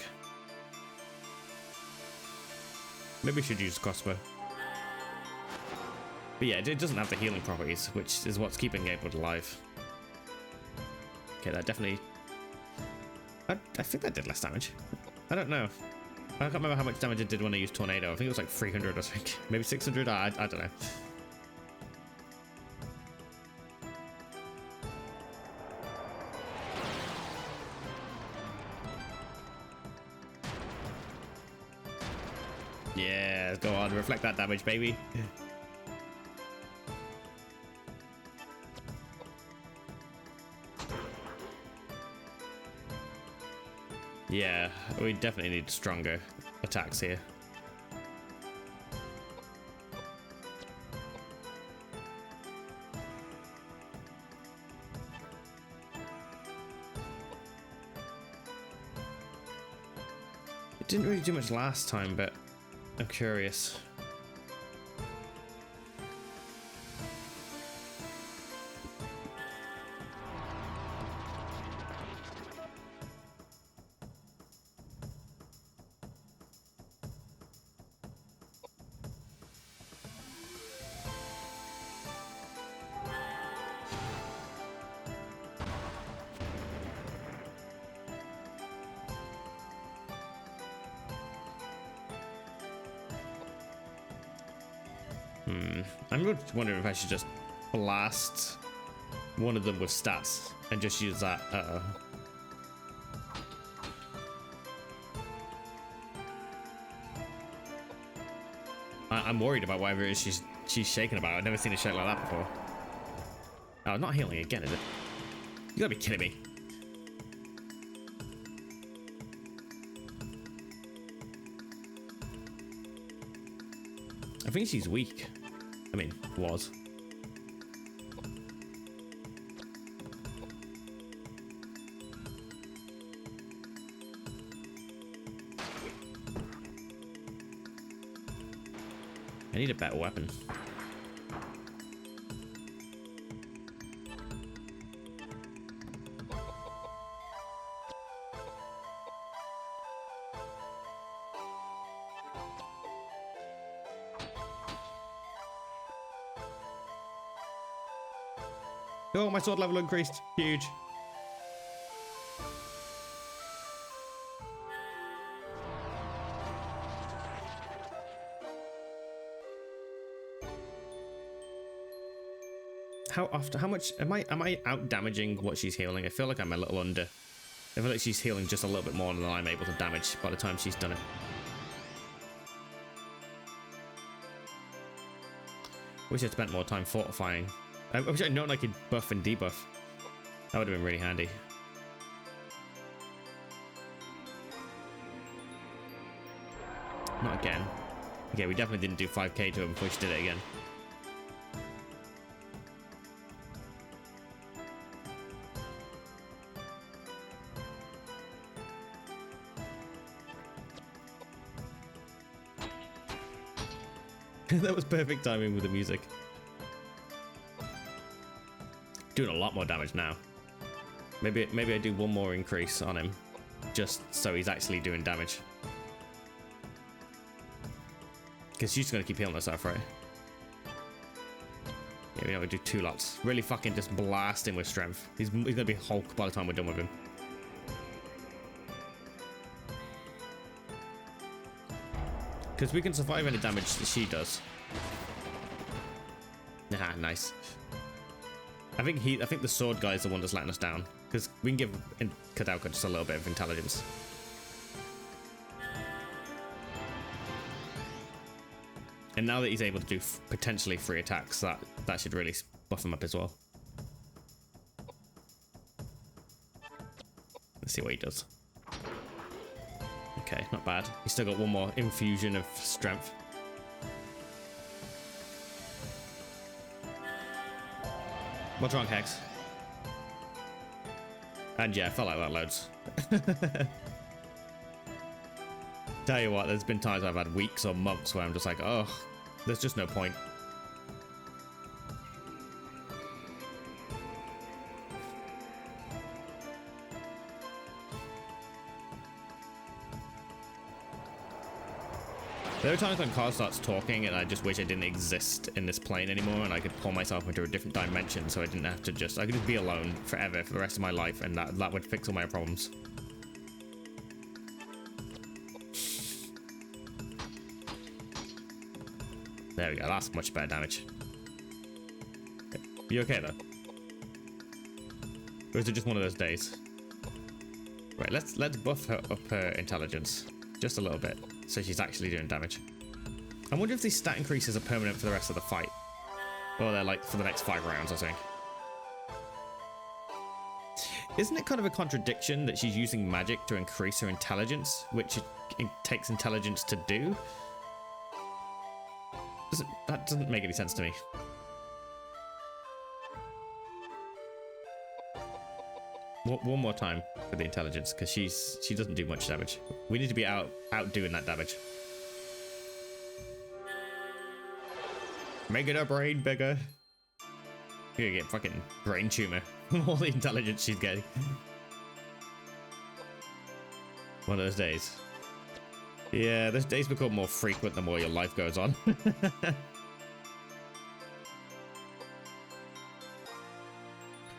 Maybe we should use crossbow. But yeah, it doesn't have the healing properties, which is what's keeping Gabriel alive. Okay, that definitely... I think that did less damage. I don't know. I can't remember how much damage it did when I used Tornado. I think it was like 300 or something. Maybe 600? I don't know. Yeah, go on, reflect that damage, baby. Yeah, we definitely need stronger attacks here. It didn't really do much last time, but I'm curious. I'm wondering if I should just blast one of them with stats and just use that. I'm worried about whatever it is she's shaking about. I've never seen a shake like that before. Oh, not healing again, is it? You gotta be kidding me. I think she's weak. I mean, was. I need a better weapon. Oh, my sword level increased. Huge. how often? How much am I out damaging what she's healing? I feel like I'm a little under. I feel like she's healing just a little bit more than I'm able to damage by the time she's done it. Wish I'd spent more time fortifying. I wish I'd known I could buff and debuff. That would have been really handy. Not again. Okay, we definitely didn't do 5k to him before she did it again. That was perfect timing with the music. Doing a lot more damage now. Maybe I do one more increase on him, just so he's actually doing damage. Because she's gonna keep healing herself, right? Yeah, we know we do 2 lots. Really fucking just blast him with strength. He's gonna be Hulk by the time we're done with him. Because we can survive any damage that she does. Ah, nice. I think the sword guy is the one that's letting us down. Because we can give Koudelka just a little bit of intelligence. And now that he's able to do potentially 3 attacks, that should really buff him up as well. Let's see what he does. Okay, not bad. He's still got one more infusion of strength. What's wrong, Hex? And yeah, I felt like that loads. Tell you what, there's been times I've had weeks or months where I'm just like, oh, there's just no point. There are times when Carl starts talking and I just wish I didn't exist in this plane anymore and I could pull myself into a different dimension so I didn't have to I could just be alone forever for the rest of my life, and that would fix all my problems. There we go, that's much better damage. You okay though? Or is it just one of those days? Right, let's buff her up her intelligence just a little bit so she's actually doing damage. I wonder if these stat increases are permanent for the rest of the fight. Or they're like for the next 5 rounds, I think. Isn't it kind of a contradiction that she's using magic to increase her intelligence, which it takes intelligence to do? That doesn't make any sense to me. One more time for the intelligence, because she doesn't do much damage. We need to be out doing that damage. Making her brain bigger. You're gonna get fucking brain tumor from all the intelligence she's getting. One of those days. Yeah, those days become more frequent the more your life goes on.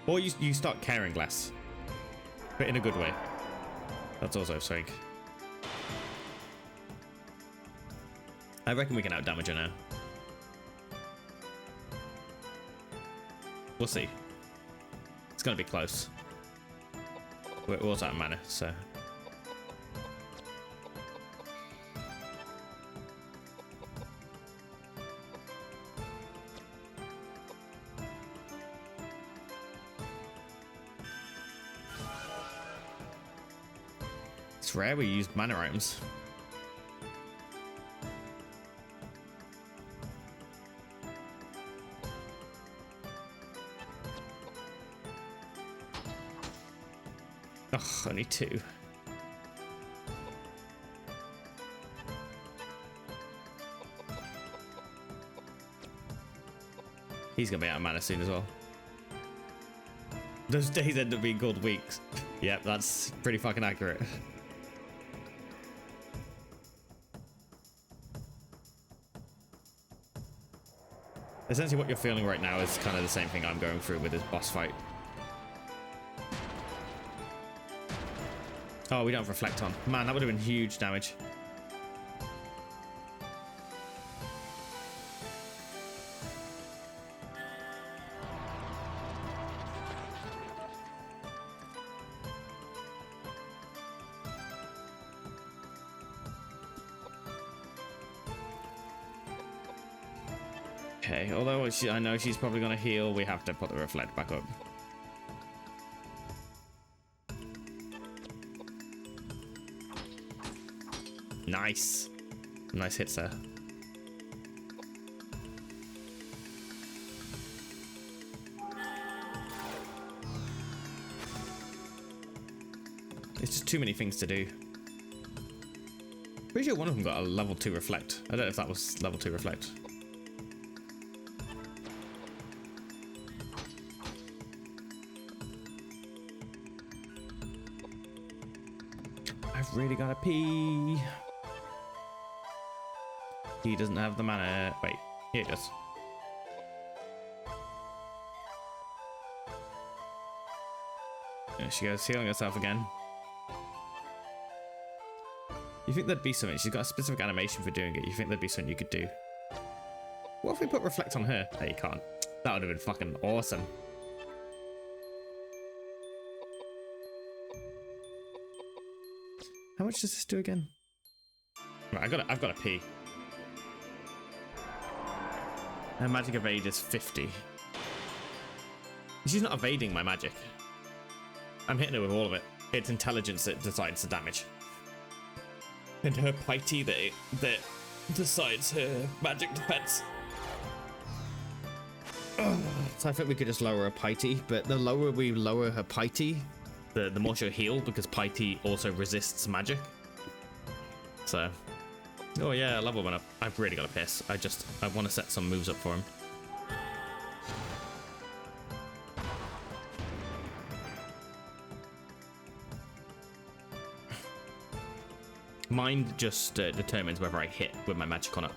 Or you start caring less. But in a good way. That's also something. I reckon we can outdamage her now. We'll see. It's gonna be close. We're also out of mana, so. It's rare we use mana items. Ugh, only 2. He's gonna be out of mana soon as well. Those days end up being called weeks. Yep, that's pretty fucking accurate. Essentially what you're feeling right now is kind of the same thing I'm going through with this boss fight. Oh, we don't have Reflect on. Man, that would have been huge damage. Okay, although I know she's probably gonna heal, we have to put the reflect back up. Nice. Nice hits there. It's just too many things to do. Pretty sure one of them got a level 2 reflect. I don't know if that was level 2 reflect. I've really gotta pee. He doesn't have the mana. Wait, here he does. There she goes, healing herself again. You think there'd be something? She's got a specific animation for doing it. You think there'd be something you could do? What if we put reflect on her? No, you can't. That would have been fucking awesome. How much does this do again? Right, I've got to pee. Her magic evade is 50. She's not evading my magic. I'm hitting her with all of it. It's intelligence that decides the damage. And her piety that decides her magic defense. So I think we could just lower her piety, but the lower we lower her piety, the more she'll heal, because piety also resists magic. So, oh yeah, level went up. I've really got to piss. I want to set some moves up for him. Mind just determines whether I hit with my magic or not.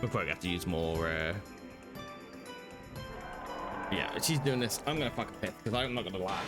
We'll probably have to use more. Yeah, she's doing this. I'm gonna fucking piss because I'm not gonna lie.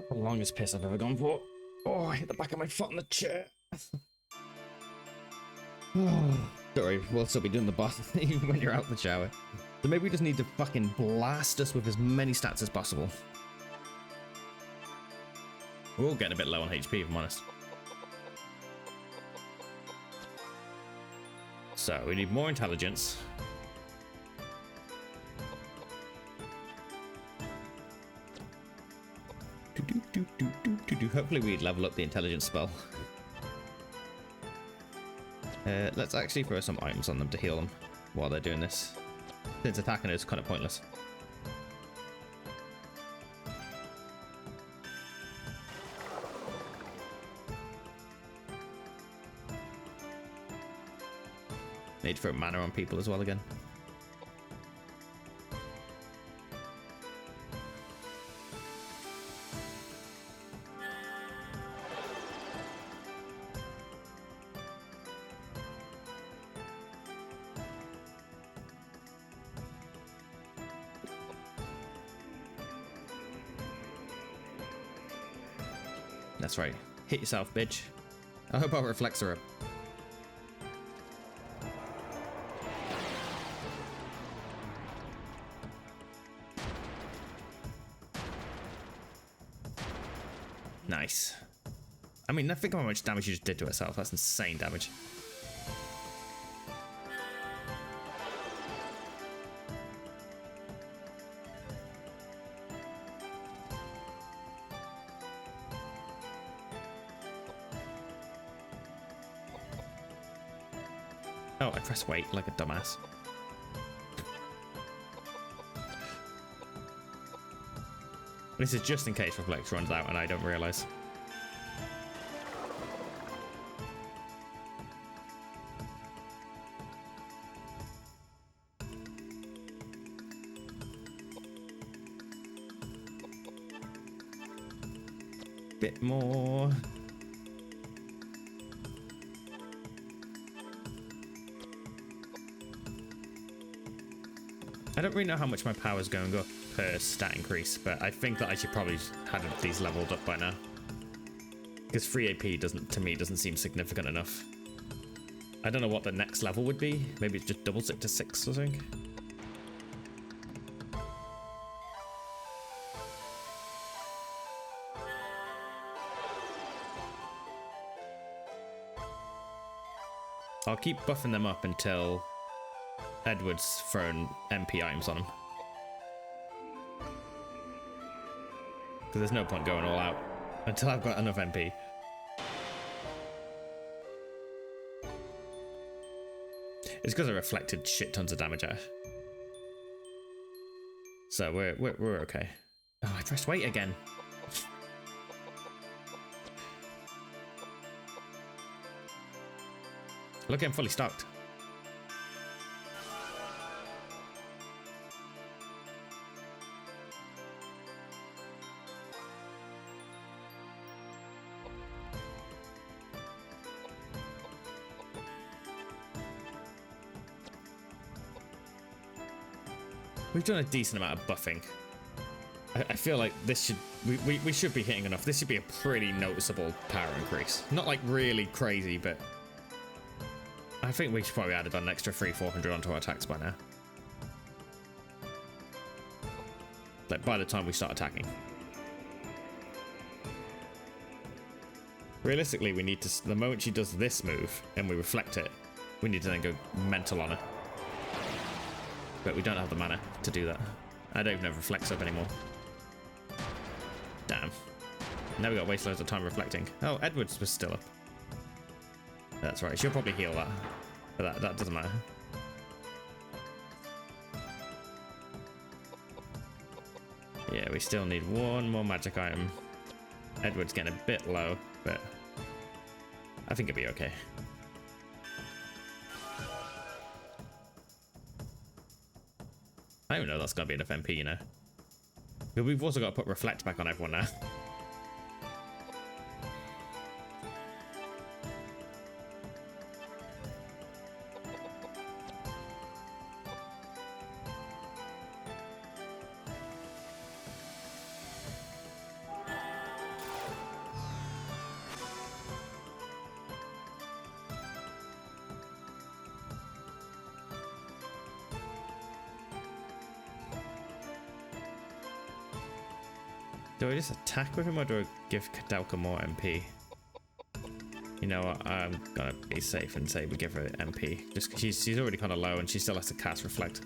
The longest piss I've ever gone for. Oh, I hit the back of my foot on the chair. Don't worry, we'll still be doing the boss even when you're out the shower. So maybe we just need to fucking blast us with as many stats as possible. We're all getting a bit low on HP, if I'm honest. So, we need more intelligence. Hopefully we level up the intelligence spell. Let's actually throw some items on them to heal them while they're doing this, since attacking is kind of pointless. Need to throw mana on people as well again. That's right. Hit yourself, bitch. I hope our reflects are up. Nice. I mean, think about how much damage you just did to herself. That's insane damage. Oh, I pressed wait like a dumbass. This is just in case Reflect runs out and I don't realize. Bit more. I don't really know how much my power is going up per stat increase, but I think that I should probably have these leveled up by now. Because free AP doesn't seem significant enough. I don't know what the next level would be. Maybe it just doubles it to 6 or something. I'll keep buffing them up until Edward's thrown MP items on him. Because there's no point going all out until I've got enough MP. It's because I reflected shit tons of damage out. So we're okay. Oh, I pressed wait again. Look, I'm fully stocked. We've done a decent amount of buffing. I feel like this should we should be hitting enough. This should be a pretty noticeable power increase. Not like really crazy, but I think we should probably add an extra 300-400 onto our attacks by now. Like by the time we start attacking. Realistically, we need to, the moment she does this move and we reflect it, we need to then go mental on her. But we don't have the mana to do that. I don't even have reflex up anymore. Damn. Now we got waste loads of time reflecting. Oh, Edwards was still up. That's right. She'll probably heal that. But that doesn't matter. Yeah, we still need one more magic item. Edward's getting a bit low, but I think it'll be okay. I don't even know that's going to be enough MP, you know. But we've also got to put reflect back on everyone now. Do I just attack with him or do I give Koudelka more MP? You know what, I'm gonna be safe and say we give her MP. Just because she's already kind of low and she still has to cast Reflect.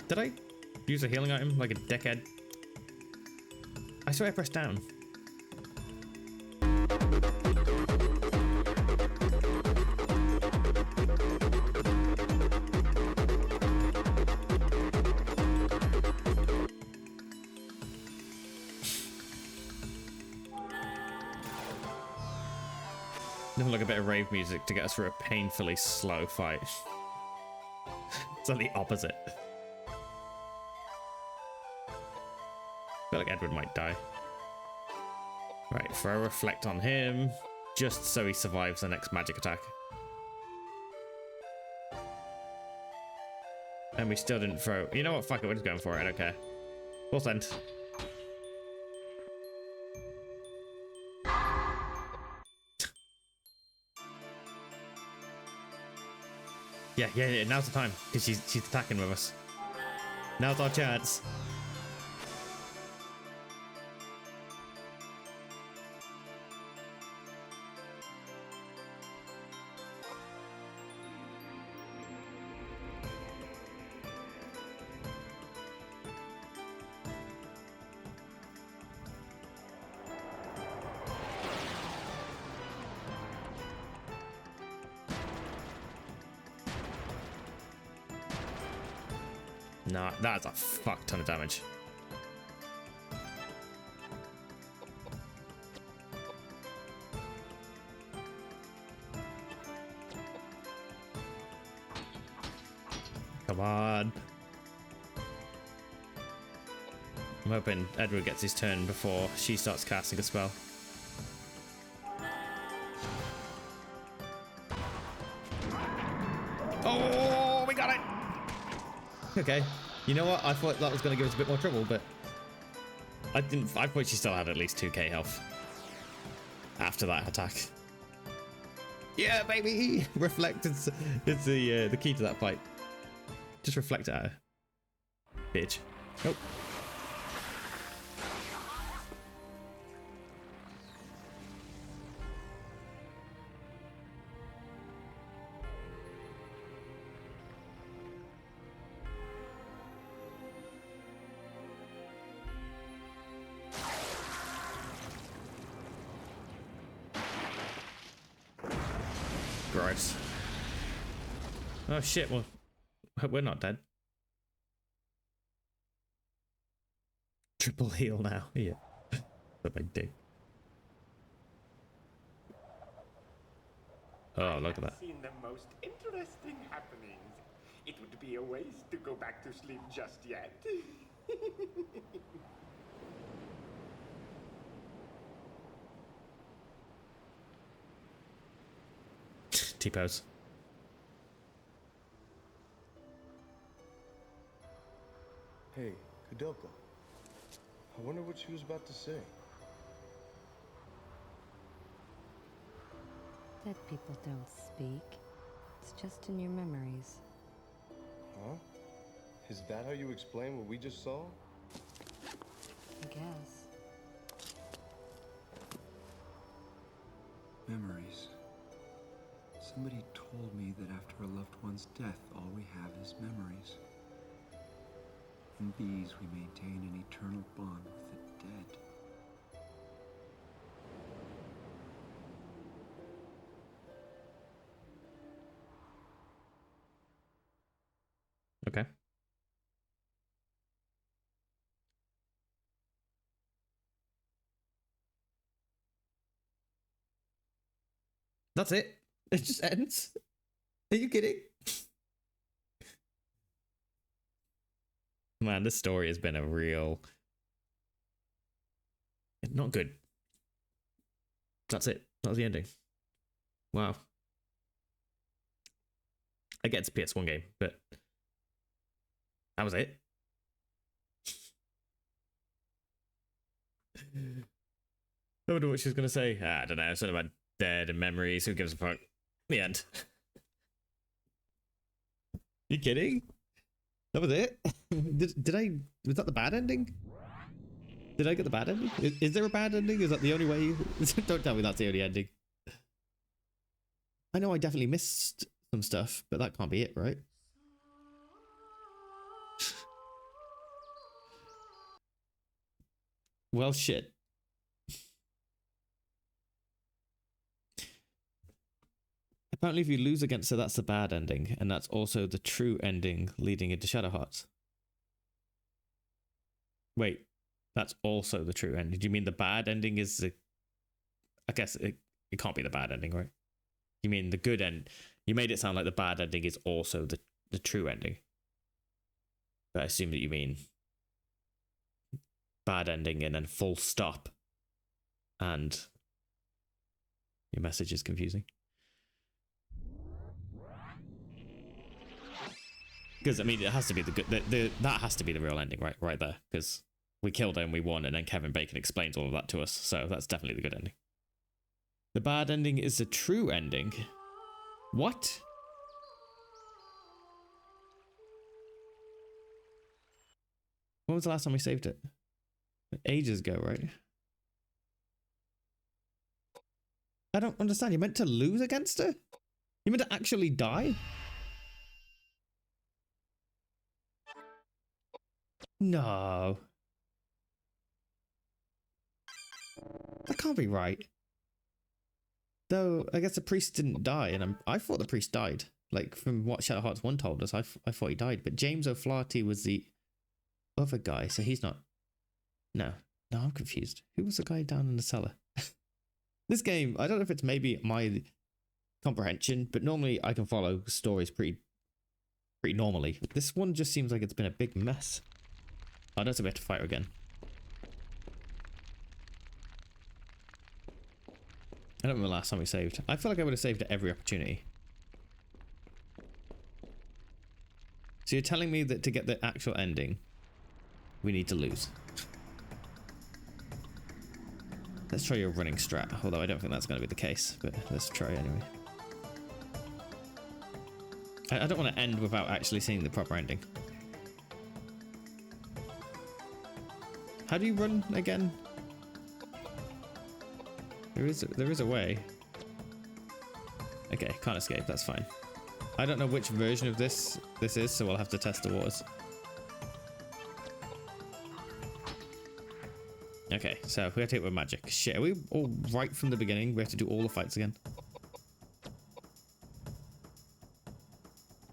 Did I use a healing item like a dickhead? I swear I pressed down. Nothing like a bit of rave music to get us through a painfully slow fight. It's like the opposite. I feel like Edward might die. Right, throw reflect on him, just so he survives the next magic attack. And we still didn't throw. You know what? Fuck it, we're just going for it. I don't care. Full send. Yeah, now's the time, because she's attacking with us. Now's our chance. Nah, that's a fuck ton of damage. Come on. I'm hoping Edward gets his turn before she starts casting a spell. Oh, we got it! Okay, you know what? I thought that was going to give us a bit more trouble, but I didn't. I thought she still had at least 2k health after that attack. Yeah, baby! Reflect is the key to that fight. Just reflect at her, bitch. Nope. Gross. Oh shit, well, we're not dead. Triple heal now. Yeah. What I do. Oh, look at that. Seen the most interesting happenings. It would be a waste to go back to sleep just yet. T-pose. Hey, Koudelka. I wonder what she was about to say. Dead people don't speak. It's just in your memories. Huh? Is that how you explain what we just saw? I guess. Memories. Somebody told me that after a loved one's death, all we have is memories. In these, we maintain an eternal bond with the dead. Okay. That's it. It just ends. Are you kidding? Man, this story has been a real... Not good. That's it. That was the ending. Wow. I get it's a PS1 game, but... That was it. I wonder what she was going to say. I don't know. Something about dead and memories. Who gives a fuck? The end. You kidding? That was it? Did I... Was that the bad ending? Did I get the bad ending? Is there a bad ending? Is that the only way? Don't tell me that's the only ending. I know I definitely missed some stuff, but that can't be it, right? Well, shit. Apparently, if you lose against her, that's the bad ending, and that's also the true ending leading into Shadow Hearts. Wait, that's also the true ending. Do you mean the bad ending is the... I guess it can't be the bad ending, right? You mean the good end? You made it sound like the bad ending is also the true ending. But I assume that you mean bad ending and then full stop. And your message is confusing. Because I mean, it has to be the good. That has to be the real ending, right there. Because we killed him, we won, and then Kevin Bacon explains all of that to us. So that's definitely the good ending. The bad ending is the true ending. What? When was the last time we saved it? Ages ago, right? I don't understand. You're meant to lose against her? You're meant to actually die? No. That can't be right. Though, I guess the priest didn't die, and I thought the priest died. Like, from what Shadow Hearts 1 told us, I thought he died. But James O'Flaherty was the other guy, so he's not... No, I'm confused. Who was the guy down in the cellar? This game, I don't know if it's maybe my comprehension, but normally I can follow stories pretty normally. This one just seems like it's been a big mess. Oh, that's a bit to fight again. I don't remember the last time we saved. I feel like I would have saved at every opportunity. So you're telling me that to get the actual ending, we need to lose. Let's try your running strat, although I don't think that's going to be the case, but let's try anyway. I don't want to end without actually seeing the proper ending. How do you run again? There is a way. Okay, can't escape, that's fine. I don't know which version of this is, so we'll have to test the waters. Okay, so we have to hit with magic. Shit, are we all right from the beginning? We have to do all the fights again.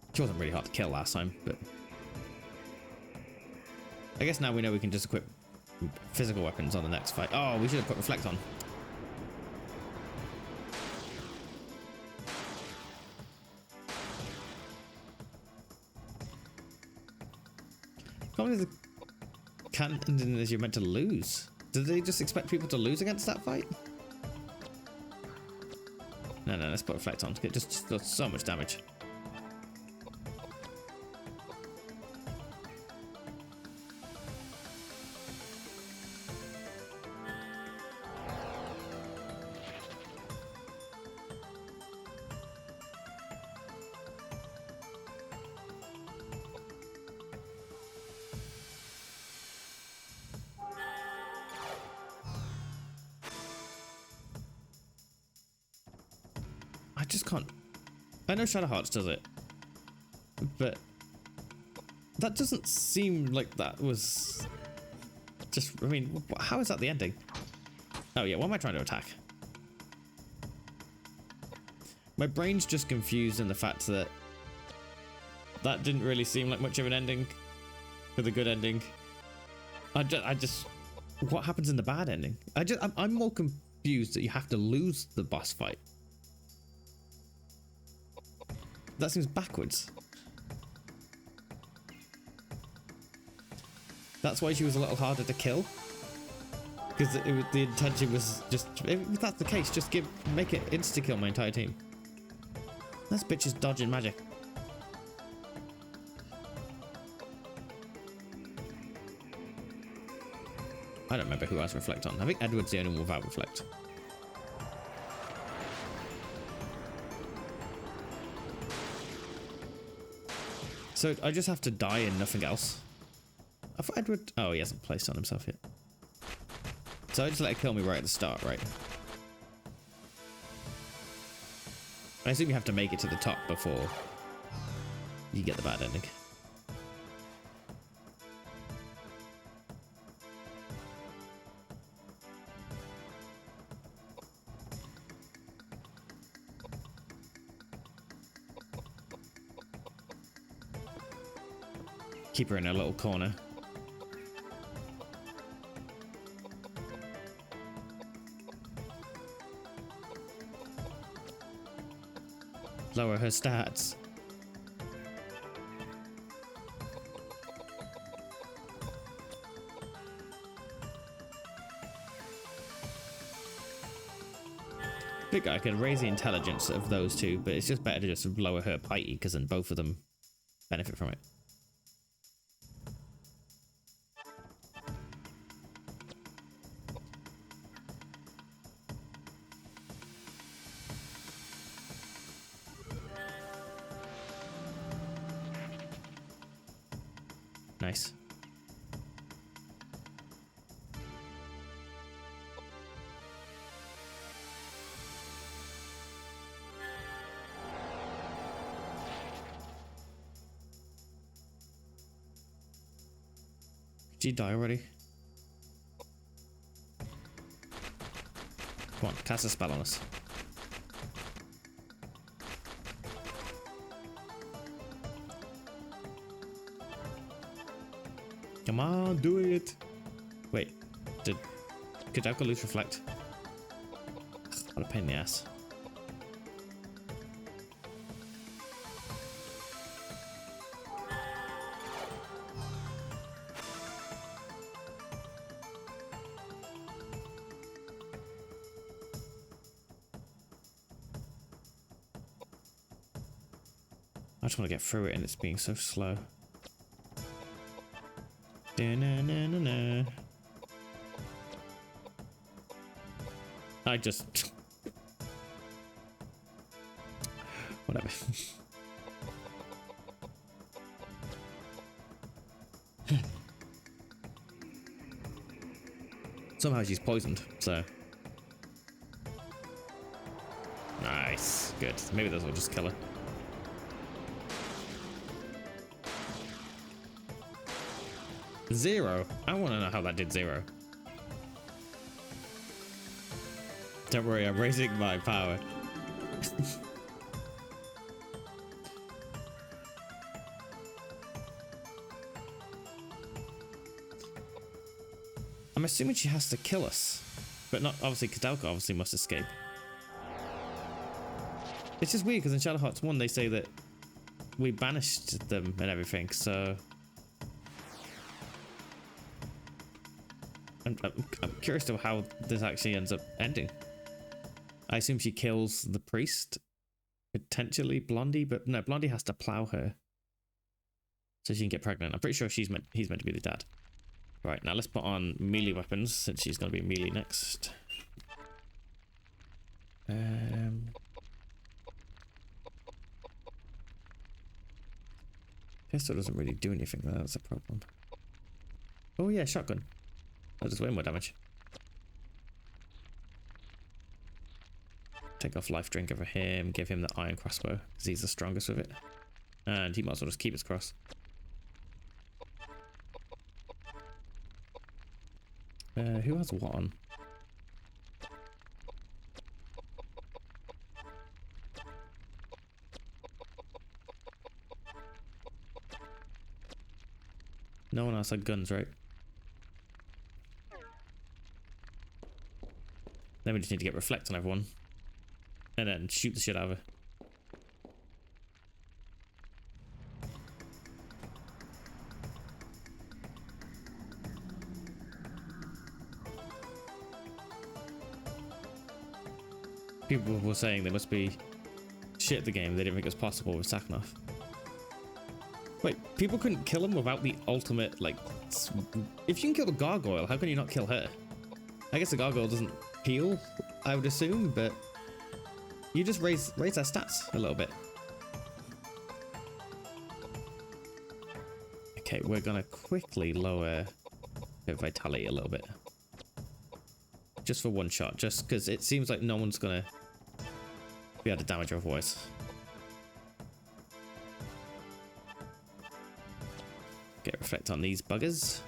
It wasn't really hard to kill last time, but... I guess now we know we can just equip physical weapons on the next fight. Oh, we should have put Reflect on. Probably the canon is you're meant to lose. Did they just expect people to lose against that fight? No, let's put Reflect on. It just does so much damage. I just can't. I know Shadow Hearts does it, but that doesn't seem like that was just. I mean, how is that the ending? Oh yeah, what am I trying to attack? My brain's just confused in the fact that that didn't really seem like much of an ending for the good ending. I just what happens in the bad ending? I'm more confused that you have to lose the boss fight. That seems backwards. That's why she was a little harder to kill. Because the intention was just, if that's the case, just make it insta-kill my entire team. This bitch is dodging magic. I don't remember who has Reflect on. I think Edward's the only one without Reflect. So I just have to die and nothing else. I thought Edward... Oh, he hasn't placed on himself yet. So I just let it kill me right at the start, right? I assume you have to make it to the top before you get the bad ending. Keep her in a little corner. lower her stats. Think I can raise the intelligence of those two, but it's just better to just lower her piety because then both of them benefit from it. Nice. Did you die already? Come on, cast a spell on us. Come on, do it. Wait, did Koudelka lose reflect? Ugh, what a pain in the ass. I just want to get through it and it's being so slow. Da-na-na-na-na. I just... Whatever. Somehow she's poisoned, so... Nice. Good. Maybe those will just kill her. Zero? I want to know how that did zero. Don't worry, I'm raising my power. I'm assuming she has to kill us. But not, obviously, Koudelka obviously must escape. It's just weird, because in Shadow Hearts 1 they say that we banished them and everything, so... I'm curious to how this actually ends up ending. I assume she kills the priest, potentially Blondie, but no, Blondie has to plow her so she can get pregnant. I'm pretty sure he's meant to be the dad. Right, now let's put on melee weapons since she's going to be melee next. Pistol doesn't really do anything though, that's a problem. Oh yeah, shotgun. That does way more damage. Take off life drink over him, give him the iron crossbow, because he's the strongest with it. And he might as well just keep his cross. Who has what on? No one else had guns, right? Then we just need to get reflect on everyone. And then shoot the shit out of her. People were saying they must be shit at the game. They didn't think it was possible with Sacnoth. Wait, people couldn't kill him without the ultimate, like... If you can kill the gargoyle, how can you not kill her? I guess the gargoyle doesn't heal, I would assume, but you just raise their stats a little bit. Okay, we're gonna quickly lower her vitality a little bit, just for one shot, just because it seems like no one's gonna be able to damage her otherwise. Get reflect on these buggers.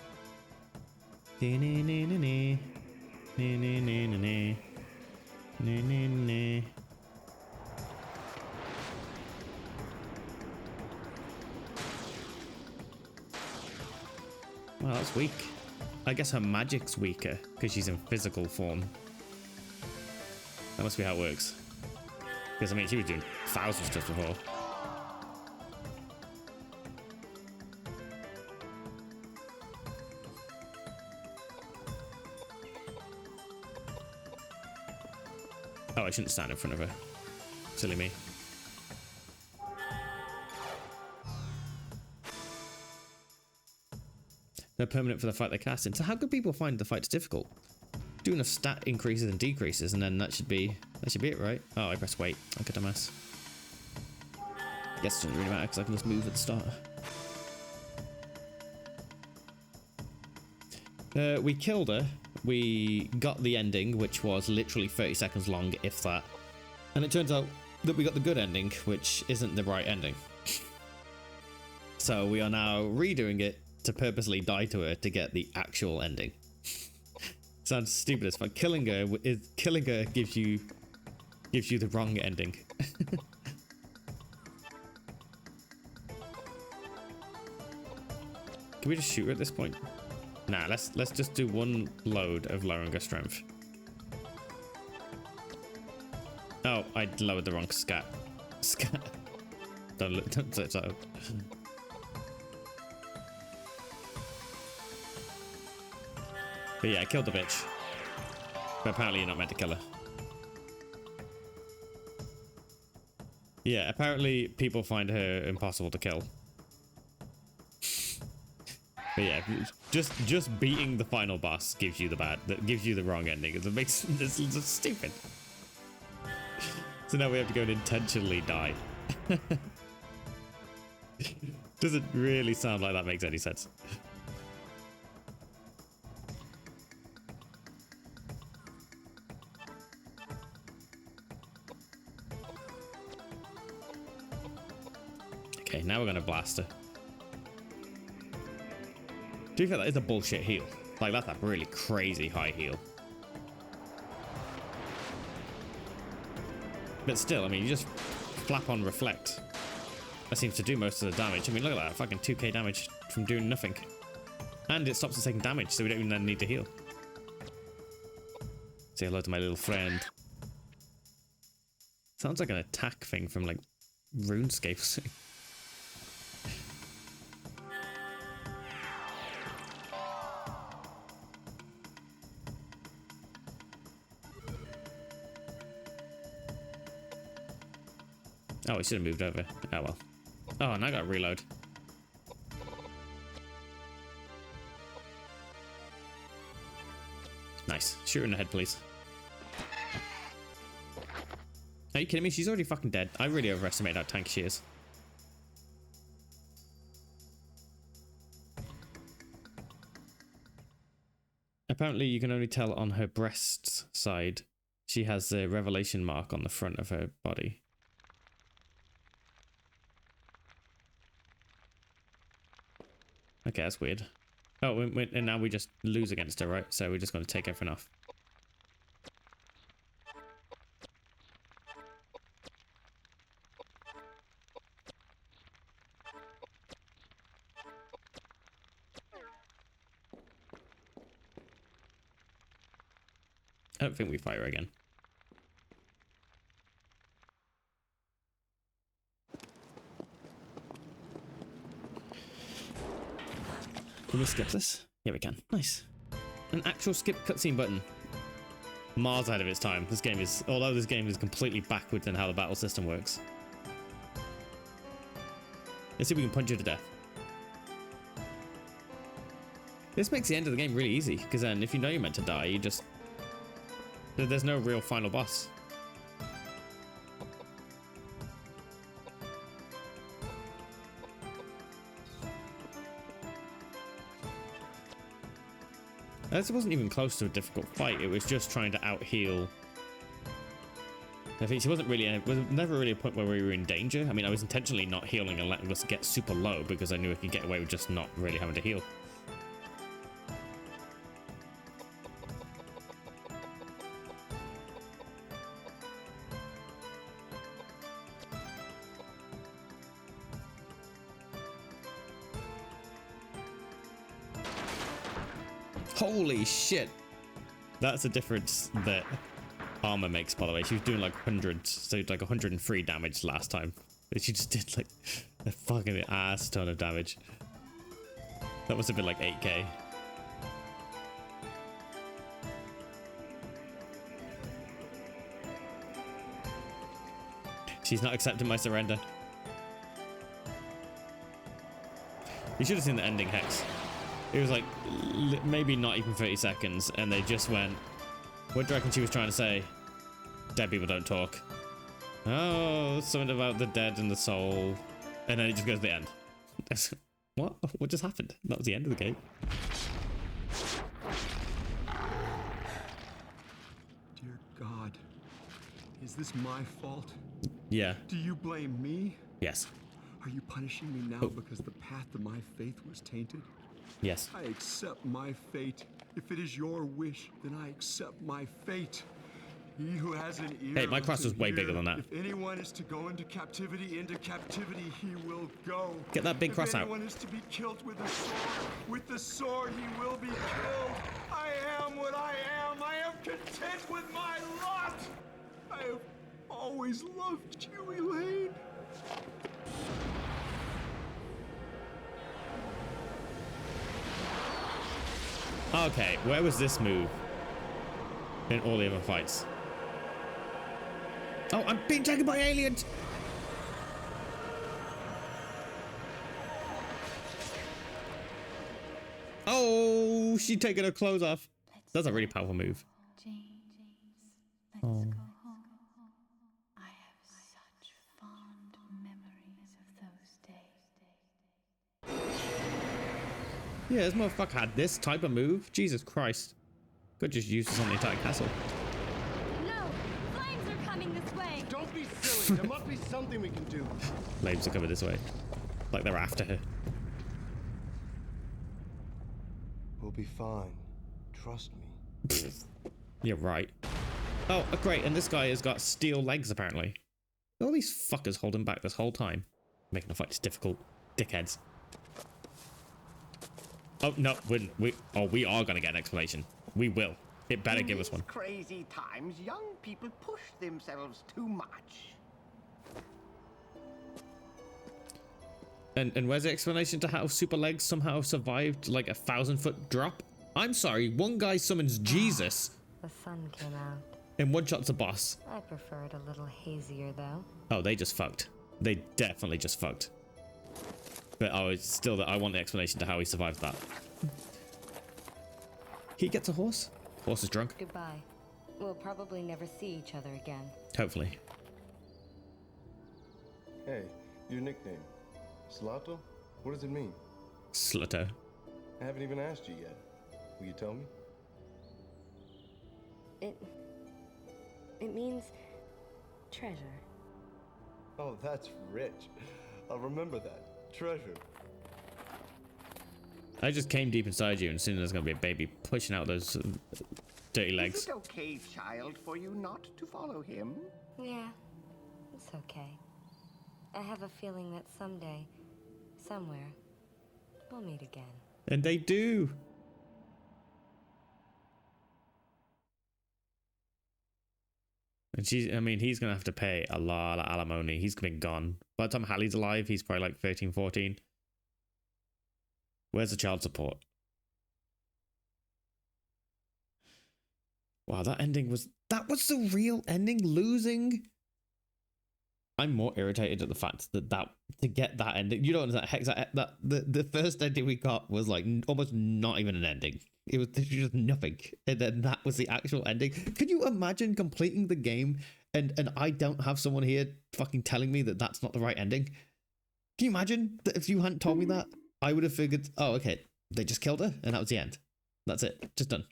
Well, that's weak. I guess her magic's weaker because she's in physical form. That must be how it works. Because, I mean, she was doing thousands just before. Oh, I shouldn't stand in front of her. Silly me. They're permanent for the fight they cast in. So how could people find the fights difficult? Do enough stat increases and decreases, and then that should be it, right? Oh, I press wait. Like a dumbass. Guess it doesn't really matter because I can just move at the start. We killed her. We got the ending, which was literally 30 seconds long, if that. And it turns out that we got the good ending, which isn't the right ending. So we are now redoing it to purposely die to her to get the actual ending. Sounds stupid as fuck. Killing her gives you the wrong ending. Can we just shoot her at this point? Nah, let's just do one load of lowering her strength. Oh, I lowered the wrong scat. Don't say so. But yeah, I killed the bitch. But apparently you're not meant to kill her. Yeah, apparently people find her impossible to kill. But yeah, just beating the final boss gives you the wrong ending. It makes this stupid. So now we have to go and intentionally die. Doesn't really sound like that makes any sense. Okay, now we're gonna blast her. To be fair, that is a bullshit heal. Like, that's a really crazy high heal. But still, I mean, you just flap on reflect. That seems to do most of the damage. I mean, look at that, fucking 2k damage from doing nothing. And it stops us taking damage, so we don't even then need to heal. Say hello to my little friend. Sounds like an attack thing from, like, RuneScape. Oh, it should have moved over. Oh well. Oh, and I got to reload. Nice. Shoot her in the head, please. Are you kidding me? She's already fucking dead. I really overestimated how tanky she is. Apparently, you can only tell on her breast side. She has the revelation mark on the front of her body. Okay, that's weird. Oh, and now we just lose against her, right? So we're just going to take everything off. I don't think we fire again. Can we skip this? Yeah, we can. Nice. An actual skip cutscene button. Miles ahead of its time. This game is, although this game is completely backwards in how the battle system works. Let's see if we can punch her to death. This makes the end of the game really easy, because then if you know you're meant to die, you just... There's no real final boss. This wasn't even close to a difficult fight. It was just trying to out-heal. I think she wasn't really... It was never really a point where we were in danger. I mean, I was intentionally not healing and letting us get super low because I knew I could get away with just not really having to heal. Holy shit. That's a difference that armor makes, by the way. She was doing like 100, so like 103 damage last time. She just did like a fucking ass ton of damage. That must have been like 8k. She's not accepting my surrender. You should have seen the ending, Hex. It was like maybe not even 30 seconds, and they just went, what do you reckon she was trying to say? Dead people don't talk. Oh, something about the dead and the soul. And then it just goes to the end. What? What just happened? That was the end of the game. Dear God, is this my fault? Yeah. Do you blame me? Yes. Are you punishing me now because the path of my faith was tainted? Yes. I accept my fate. If it is your wish, then I accept my fate. He who has an ear. Hey, my cross was way bigger than that. If anyone is to go into captivity he will go. Get that big cross out. If anyone is to be killed with the sword he will be killed. I am what I am. I am content with my lot. I have always loved you, Elaine. Okay, where was this move in all the other fights? Oh, I'm being taken by aliens! Oh, she's taking her clothes off. That's a really powerful move. James, let's Oh. go home. I have such fond memories of those days. Yeah, this motherfucker had this type of move. Jesus Christ. Could just use this on the entire castle. No! Flames are coming this way! Don't be silly. There must be something we can do. Flames are coming this way. Like they're after her. We'll be fine. Trust me. You're right. Oh, great. And this guy has got steel legs, apparently. All these fuckers holding back this whole time. Making the fight difficult. Dickheads. Oh, no. We are going to get an explanation. We will. It better give us one. In these crazy times, young people push themselves too much. And where's the explanation to how Super Legs somehow survived like a 1,000-foot drop? I'm sorry, one guy summons Jesus, The sun came out. and one shot's a boss. I prefer it a little hazier, though. Oh, they just fucked. They definitely just fucked. But it's still that I want the explanation to how he survived that. He gets a horse. Horse is drunk. Goodbye. We'll probably never see each other again. Hopefully. Hey, your nickname. Slato? What does it mean? Slutto. I haven't even asked you yet. Will you tell me? It means treasure. Oh, that's rich. I'll remember that. Treasure. I just came deep inside you, and soon there's gonna be a baby pushing out those dirty legs. Is it okay, child, for you not to follow him? Yeah, it's okay. I have a feeling that someday, somewhere, we'll meet again. And they do. And he's gonna have to pay a lot of alimony. He's been gone. By the time Hallie's alive, he's probably like 13, 14. Where's the child support? Wow, that was the real ending? Losing? I'm more irritated at the fact that to get that ending, you don't understand, Hex, that the first ending we got was like almost not even an ending. It was just nothing, and then that was the actual ending. Could you imagine completing the game and I don't have someone here fucking telling me that that's not the right ending? Can you imagine that if you hadn't told me that, I would have figured, oh, okay, they just killed her and that was the end. That's it, just done.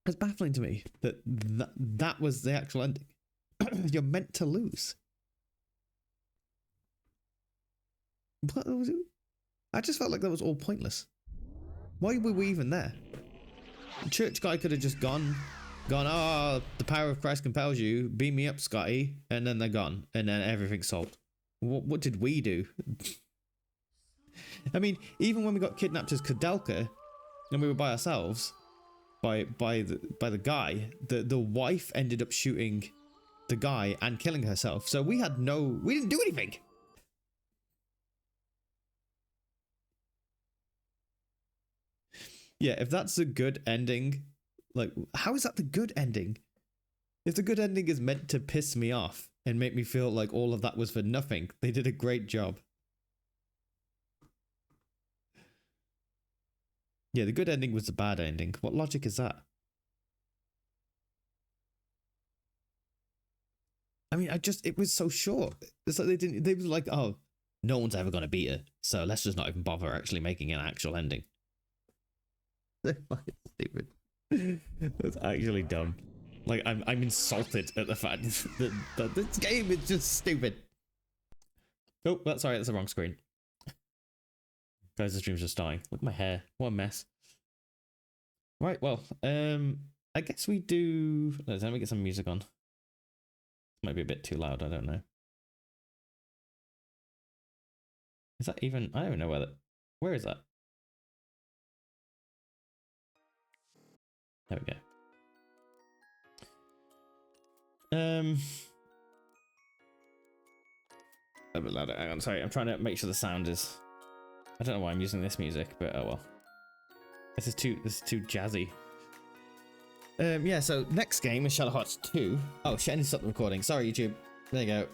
It's baffling to me that was the actual ending. You're meant to lose. What was it? I just felt like that was all pointless. Why were we even there? The church guy could have just gone, oh, the power of Christ compels you, beam me up, Scotty, and then they're gone, and then everything's solved. What did we do? I mean, even when we got kidnapped as Koudelka, and we were by ourselves, by the guy, the wife ended up shooting the guy and killing herself. So we didn't do anything. Yeah, if that's a good ending, like, how is that the good ending? If the good ending is meant to piss me off and make me feel like all of that was for nothing, they did a great job. Yeah, the good ending was the bad ending. What logic is that? I mean, it was so short. It's like they were like, oh, no one's ever going to beat her, so let's just not even bother actually making an actual ending. They're fucking stupid. That's actually dumb. Like, I'm insulted at the fact that this game is just stupid. Oh, sorry, that's the wrong screen. Guys, the stream's just dying. Look at my hair. What a mess. Right, well, I guess we do... Let me get some music on. Might be a bit too loud, I don't know. Is that even... I don't even know where that... Where is that? There we go. A bit louder. Hang on, sorry, I'm trying to make sure the sound is... I don't know why I'm using this music, but oh well. This is too jazzy. Yeah, so next game is Shadow Hearts 2. Oh shit, I need to stop the recording. Sorry, YouTube. There you go.